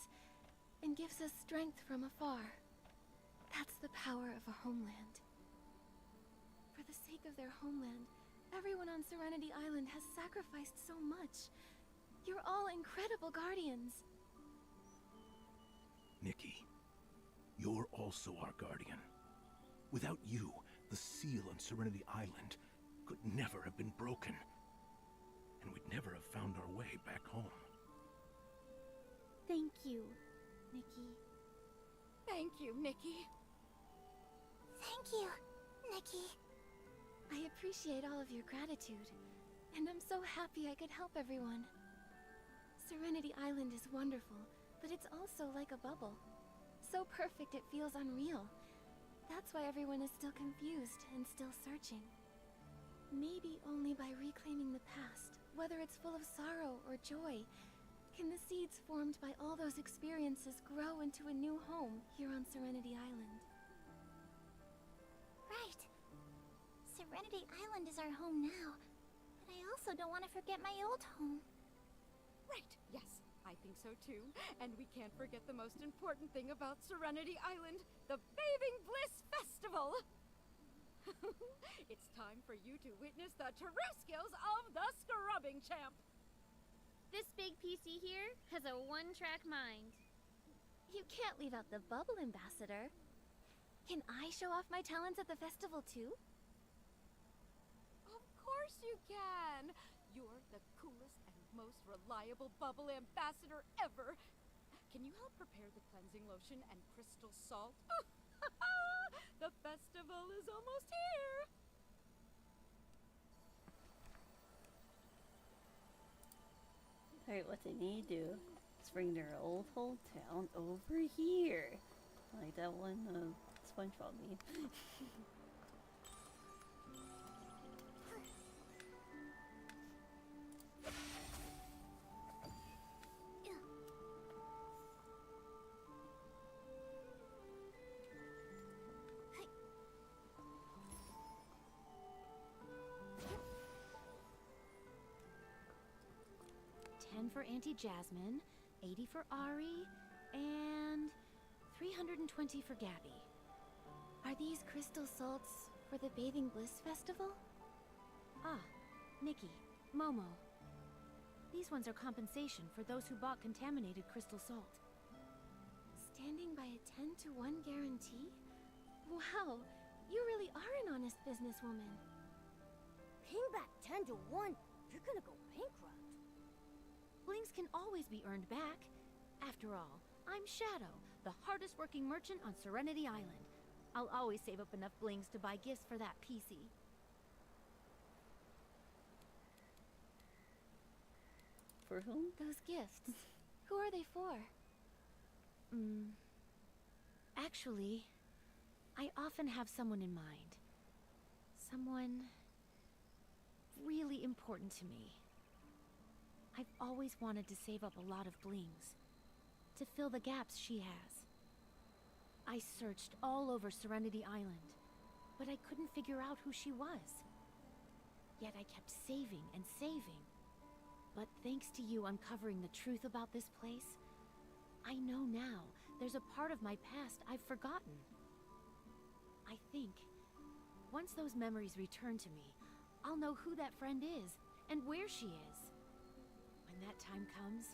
and gives us strength from afar. That's the power of a homeland. For the sake of their homeland, everyone on Serenity Island has sacrificed so much. You're all incredible guardians. Nikki, you're also our guardian. Without you, the seal on Serenity Island could never have been broken. And we'd never have found our way back home. Thank you, Nikki. Thank you, Nikki. Thank you, Nikki. I appreciate all of your gratitude, and I'm so happy I could help everyone. Serenity Island is wonderful, but it's also like a bubble. So perfect it feels unreal. That's why everyone is still confused and still searching. Maybe only by reclaiming the past, whether it's full of sorrow or joy, can the seeds formed by all those experiences grow into a new home here on Serenity Island. Right. Serenity Island is our home now, but I also don't want to forget my old home. Right, yes, I think so too. And we can't forget the most important thing about Serenity Island, the Bathing Bliss Festival! It's time for you to witness the terrestrials of the Scrubbing Champ! This big PC here has a one-track mind. You can't leave out the bubble ambassador. Can I show off my talents at the festival too? Of course you can! You're the coolest and most reliable bubble ambassador ever! Can you help prepare the cleansing lotion and crystal salt? The festival is almost here! Alright, what they need to do Let's bring their old hometown over here. Like that one SpongeBob meme. For Auntie Jasmine, 80 for Ari, and 320 for Gabby. Are these crystal salts for the Bathing Bliss Festival? Ah, Nikki, Momo. These ones are compensation for those who bought contaminated crystal salt. Standing by a 10-to-1 guarantee? Wow, you really are an honest businesswoman. Paying back 10 to 1, you're gonna go bankrupt. Blings can always be earned back. After all, I'm Shadow, the hardest working merchant on Serenity Island. I'll always save up enough blings to buy gifts for that PC. For whom? Those gifts. Who are they for? Actually, I often have someone in mind. Someone really important to me. I've always wanted to save up a lot of blings, to fill the gaps she has. I searched all over Serenity Island, but I couldn't figure out who she was. Yet I kept saving and saving. But thanks to you uncovering the truth about this place, I know now there's a part of my past I've forgotten. I think, once those memories return to me, I'll know who that friend is and where she is. When that time comes,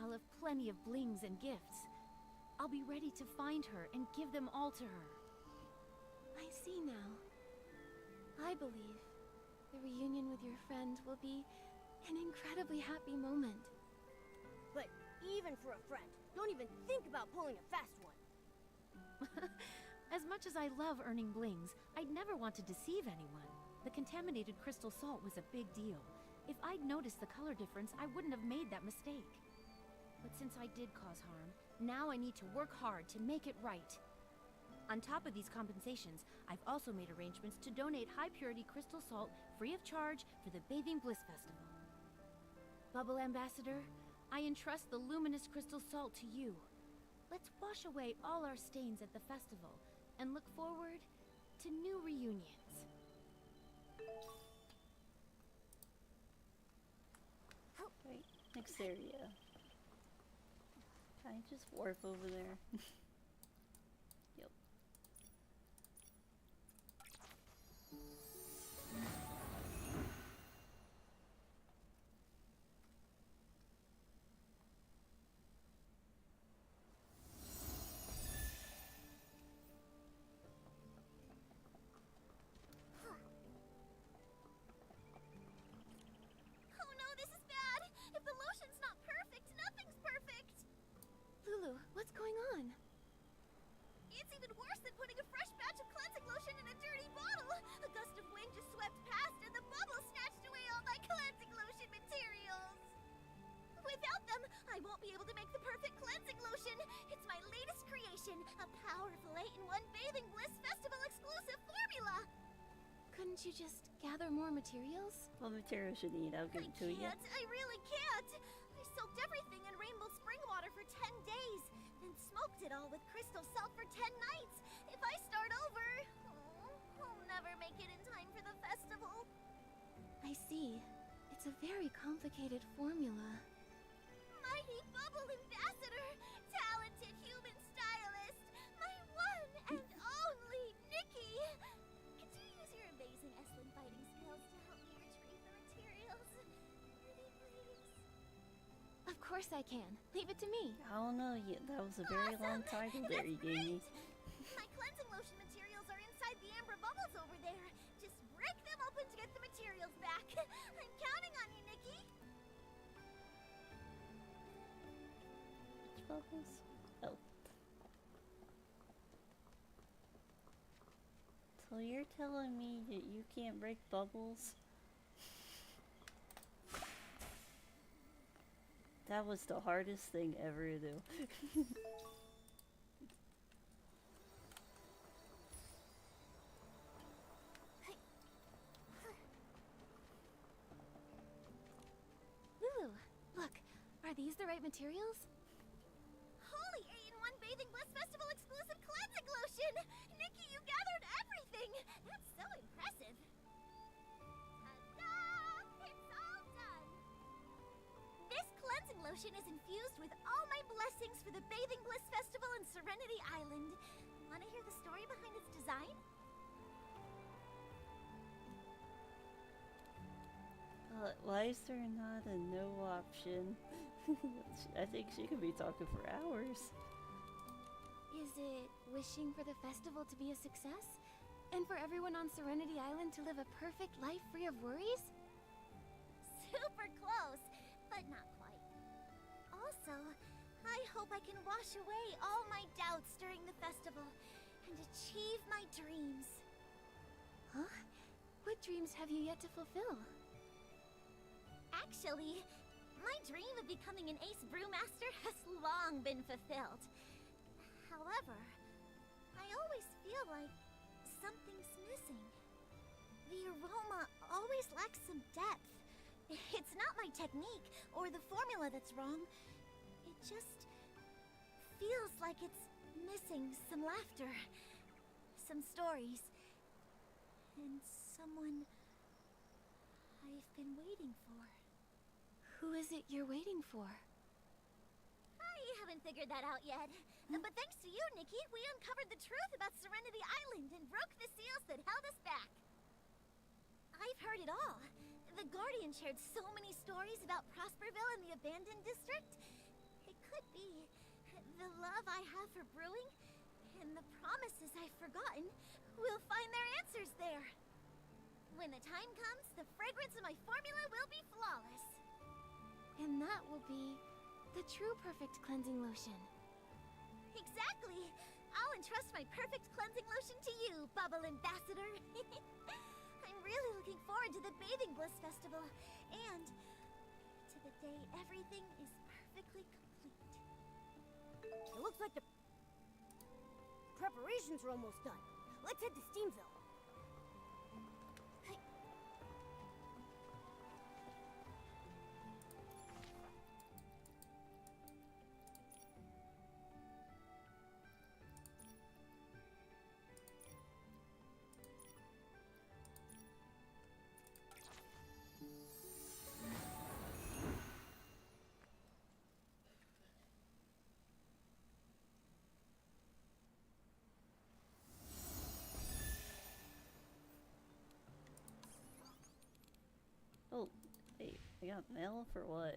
I'll have plenty of blings and gifts. I'll be ready to find her and give them all to her. I see now. I believe the reunion with your friend will be an incredibly happy moment. But even for a friend, don't even think about pulling a fast one. As much as I love earning blings, I'd never want to deceive anyone. The contaminated crystal salt was a big deal. If I'd noticed the color difference, I wouldn't have made that mistake. But since I did cause harm, now I need to work hard to make it right. On top of these compensations, I've also made arrangements to donate high-purity crystal salt free of charge for the Bathing Bliss Festival. Bubble Ambassador, I entrust the luminous crystal salt to you. Let's wash away all our stains at the festival and look forward to new reunions. Right, next area. Can I just warp over there? Yep. Oh no, this is bad! If the lotion's not perfect, nothing's perfect! Lulu, what's going on? It's even worse than putting a fresh batch of cleansing lotion in a dirty bottle! A gust of wind just swept past and the bubble snatched away all my cleansing lotion materials! Without them, I won't be able to make the perfect cleansing lotion! It's my latest creation, a powerful 8-in-1 Bathing Bliss Festival exclusive formula! Couldn't you just gather more materials? What material should you need? I'll give it to you. I really can't! I soaked everything in rainbow spring water for 10 days, then smoked it all with crystal salt for 10 nights. If I start over, I'll never make it in time for the festival. I see. It's a very complicated formula. Mighty Bubble Ambassador, talented human stylist, my one and only Nikki. Could you use your amazing Estlin fighting skills to help me retrieve the materials? Pretty please. Of course I can. Leave it to me. I don't know yet. That was a very long title there you gave me. My cleansing lotion materials are inside the amber bubbles over there. Just break them open to get the materials back. I'm counting on you, Nikki. Which bubbles? Oh. So you're telling me that you can't break bubbles? That was the hardest thing ever to do. Ooh, look. Are these the right materials? Holy 8-in-1 Bathing Bliss Festival exclusive cleansing lotion! Nikki, you gathered everything! That's so impressive! Ta-da! It's all done! This cleansing lotion is infused with all my blessings for the Bathing Bliss Festival in Serenity Island. Wanna hear the story behind its design? Why is there not a no option? I think she could be talking for hours. Is it wishing for the festival to be a success? And for everyone on Serenity Island to live a perfect life free of worries? Super close, but not quite. Also, I hope I can wash away all my doubts during the festival and achieve my dreams. Huh? What dreams have you yet to fulfill? Actually, my dream of becoming an ace brewmaster has long been fulfilled. However, I always feel like something's missing. The aroma always lacks some depth. It's not my technique or the formula that's wrong. It just feels like it's missing some laughter, some stories, and someone I've been waiting for. Who is it you're waiting for? I haven't figured that out yet. But thanks to you, Nikki, we uncovered the truth about Serenity Island and broke the seals that held us back. I've heard it all. The Guardian shared so many stories about Prosperville and the abandoned district. It could be the love I have for brewing and the promises I've forgotten will find their answers there. When the time comes, the fragrance of my formula will be flawless. And that will be the true perfect cleansing lotion. Exactly! I'll entrust my perfect cleansing lotion to you, Bubble Ambassador. I'm really looking forward to the Bathing Bliss Festival, and to the day everything is perfectly complete. It looks like the preparations are almost done. Let's head to Steamville. Oh, wait, I got mail for what?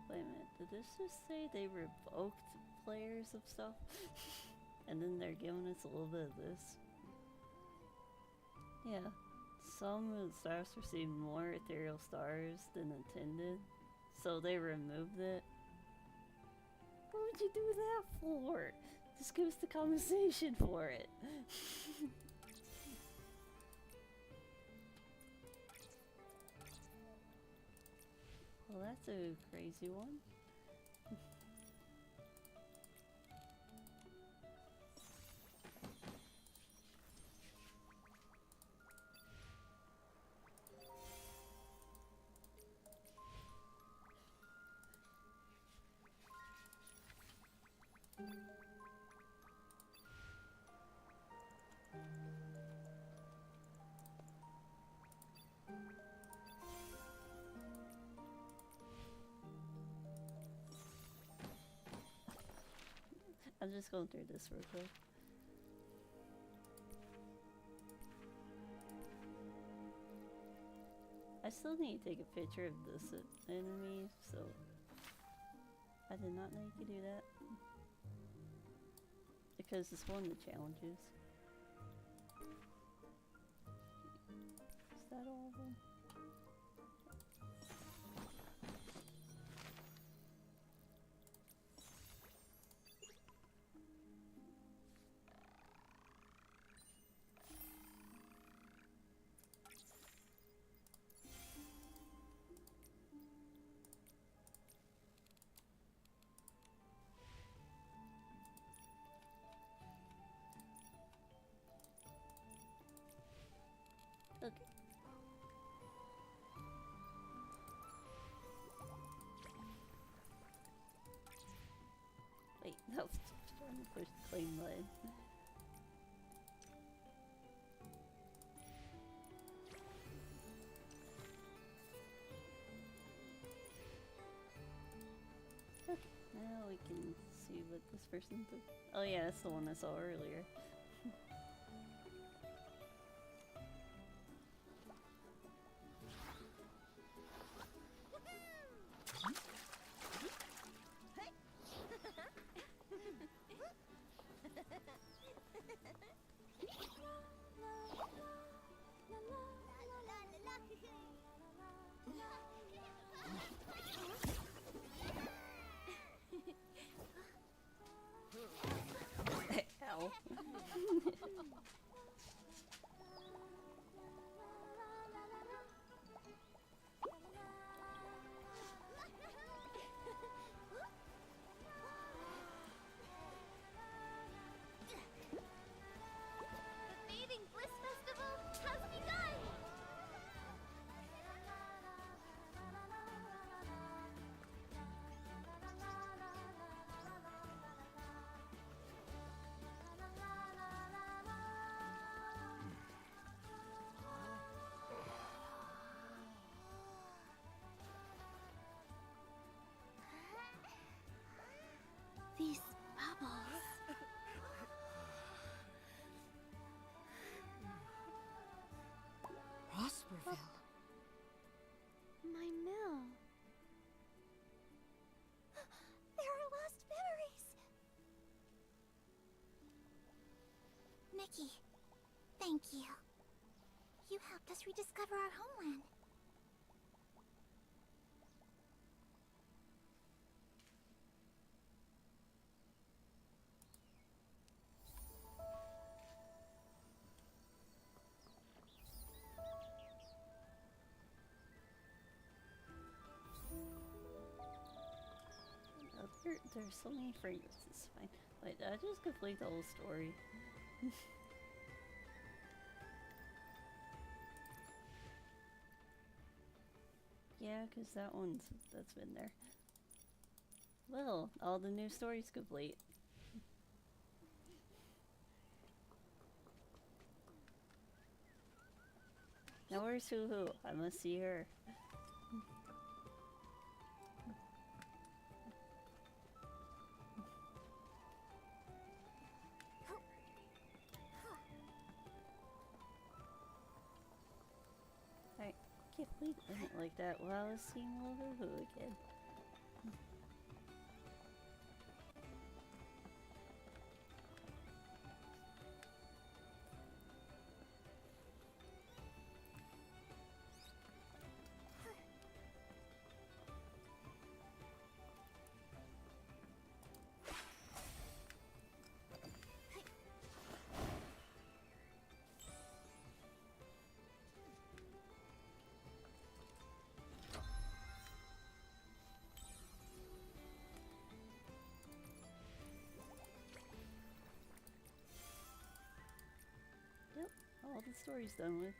Wait a minute, did this just say they revoked players of stuff? And then they're giving us a little bit of this? Yeah, some of the stars received more ethereal stars than intended, so they removed it. What would you do that for? Just give us the compensation for it. Well, that's a crazy one. I'm just going through this real quick. I still need to take a picture of this enemy, so I did not know you could do that. because it's one of the challenges. Is that all of them? Okay. Wait, no, trying to push the claim button. Okay, now we can see what this person did. Oh yeah, that's the one I saw earlier. Ow. The Bathing Bliss Festival has begun! These bubbles. Prosperville. My mill. There are lost memories. Nikki, thank you. You helped us rediscover our homeland. There's so many fragrances. It's fine. Wait, did I just complete the whole story? Yeah, because that's been there. Well, all the new stories complete. Now where's Hoohoo? I must see her. I can't believe it went like that while I was seeing little Hoohoo again. Yep, all the story's done with.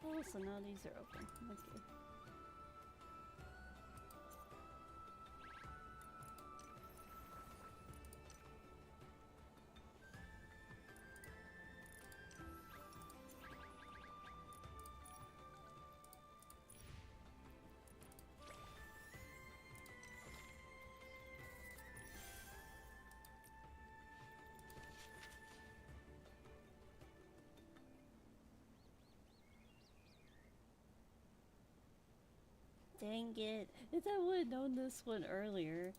Oh, so now these are open. Okay. Dang it. If I would have known this one earlier.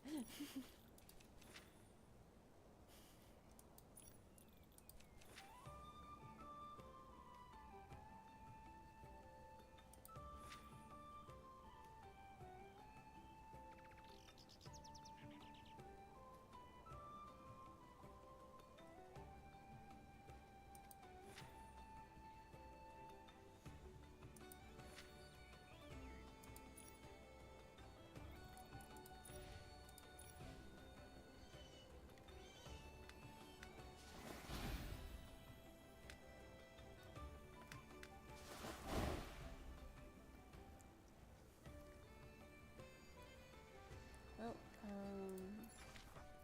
Well,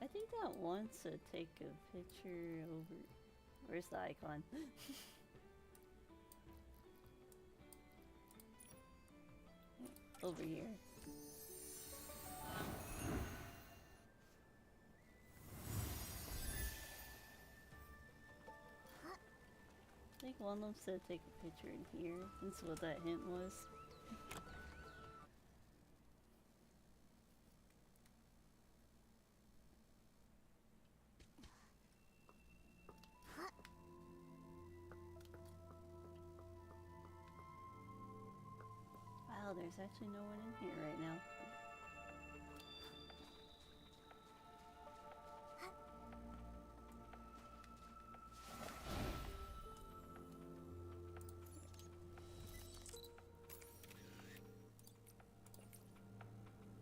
I think that wants to take a picture over. Where's the icon? Over here. I think one of them said take a picture in here. That's what that hint was. Wow, there's actually no one in here right now.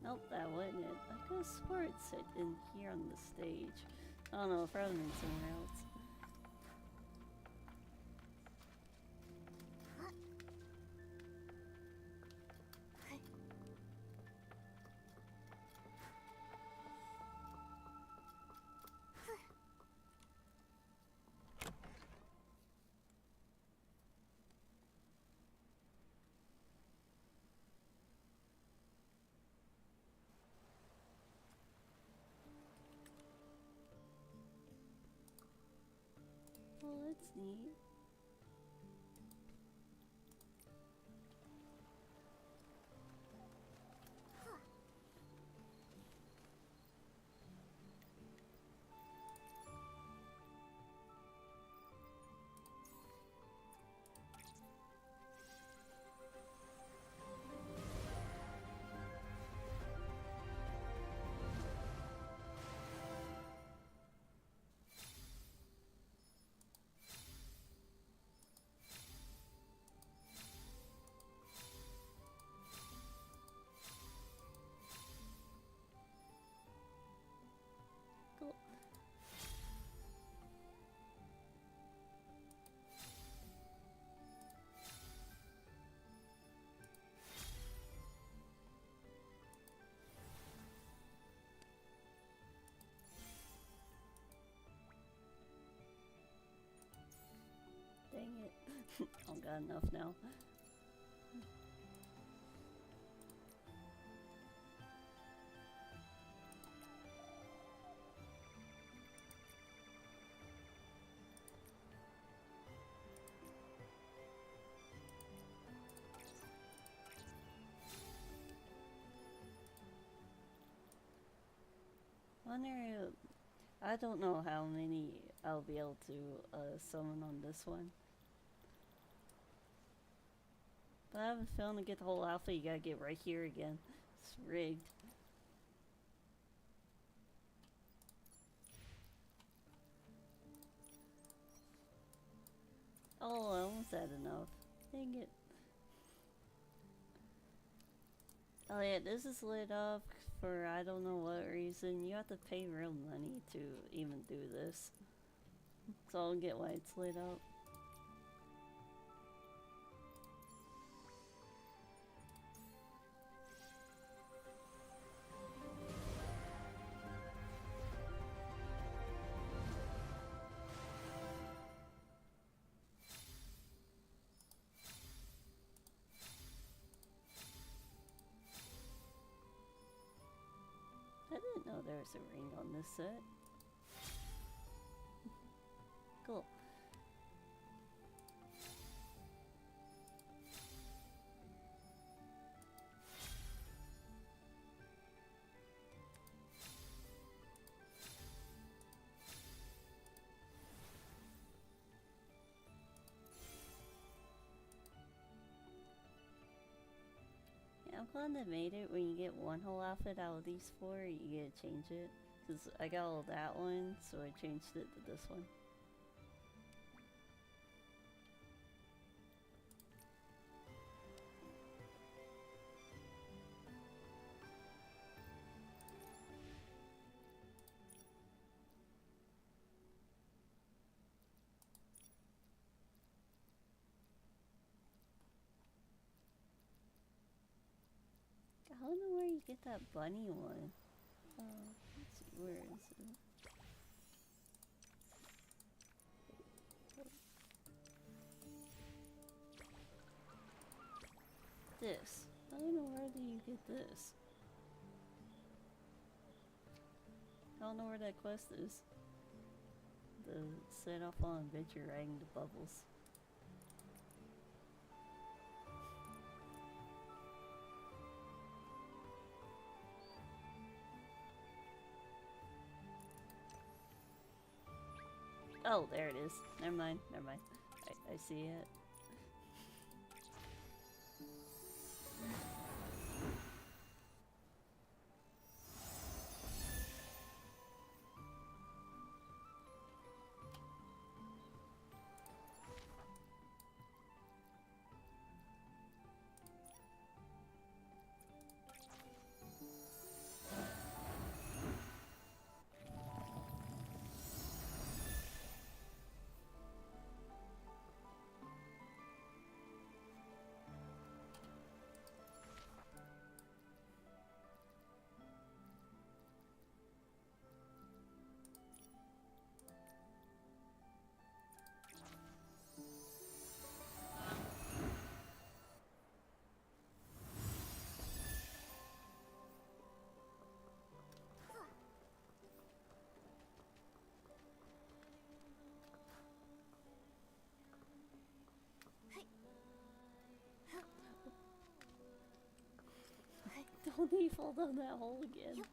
Nope, that wasn't it. I could have swore it said in here on the stage. I don't know if I was in somewhere else. Well, that's neat. Cool. Dang it. I don't got enough now. Wonder, I don't know how many I'll be able to summon on this one. But I have a feeling to get the whole alpha, you gotta get right here again. It's rigged. Oh, I almost had enough. Dang it. Oh yeah, this is lit up for I don't know what reason. You have to pay real money to even do this. So I don't get why it's lit up. I didn't know there was a ring on this set. Cool. glad they made it when you get one whole outfit out of these four, you get to change it. Because I got all that one, so I changed it to this one. I don't know where you get that bunny one. Let's see, where is it? This. I don't know where do you get this. I don't know where that quest is. The set off on adventure riding the bubbles. Oh, there it is. Never mind, never mind. I see it. Don't he fall down that hole again?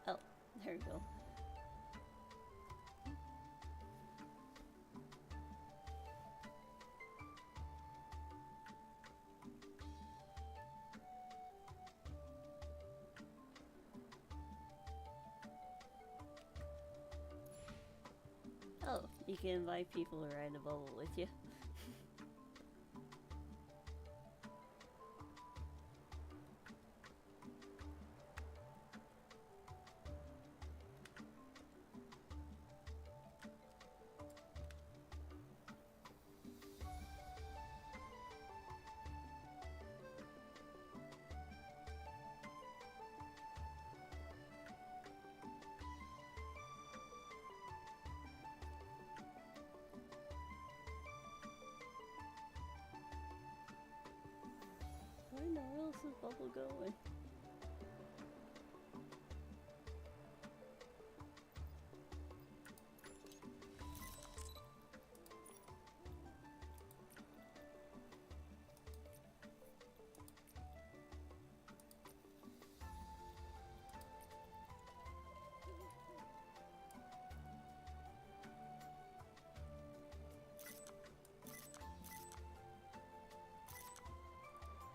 Oh, there we go. Oh, you can invite people to ride a bubble with you. Where else is bubble going?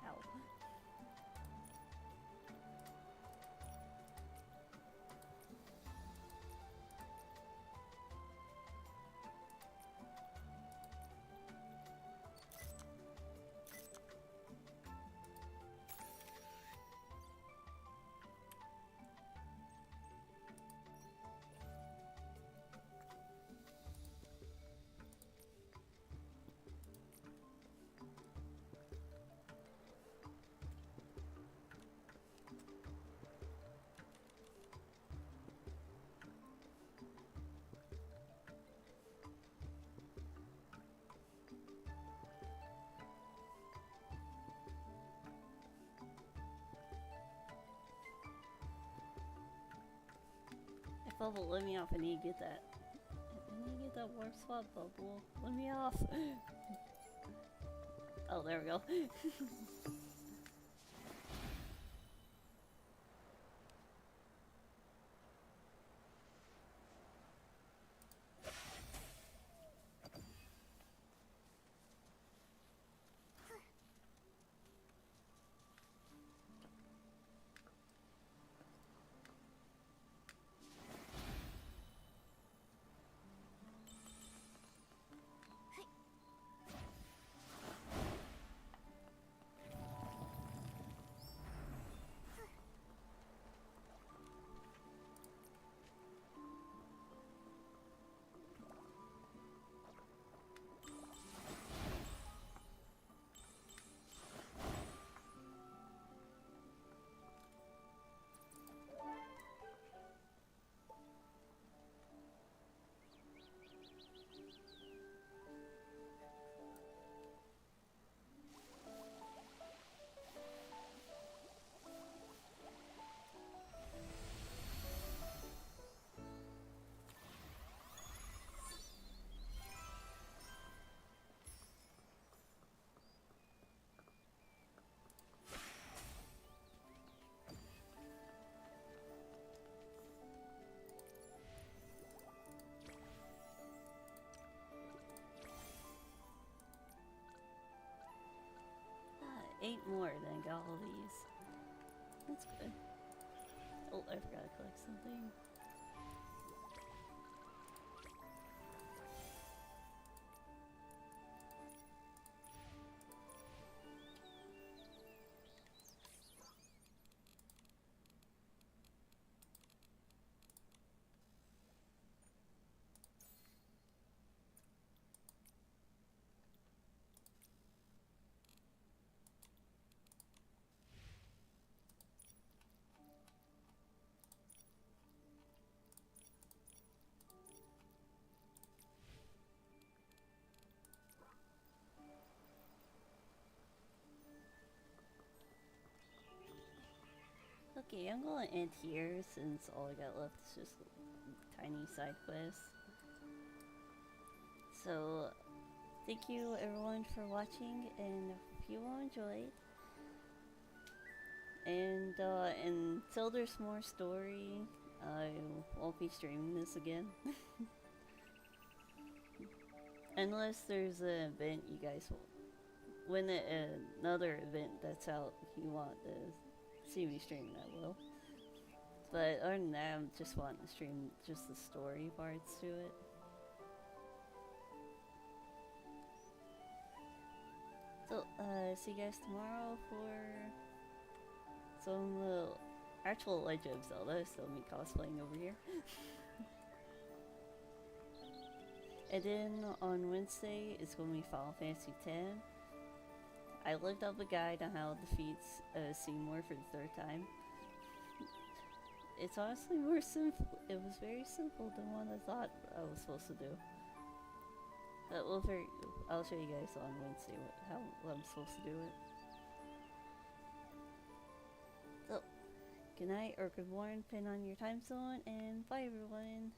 Ow. bubble, let me off. I need to get that. I need to get that warp swap bubble. Let me off. Oh, there we go. Eight more, then got all these. That's good. Oh, I forgot to collect something. Okay, I'm gonna end here since all I got left is just tiny side quests. So, thank you everyone for watching, and if you all enjoyed, and until there's more story, I won't be streaming this again. Unless there's an event you guys will, when another event that's out you want to see me streaming, I will. But other than that, I'm just wanting to stream just the story parts to it. So, see you guys tomorrow for some actual Legend of Zelda, still me cosplaying over here. And then on Wednesday, it's going to be Final Fantasy X. I looked up a guide on how to defeat Seymour for the third time. It's honestly more simple. It was very simple than what I thought I was supposed to do. But I'll show you guys on Wednesday what I'm supposed to do it. So, good night or good morning, depending on your time zone, and bye everyone.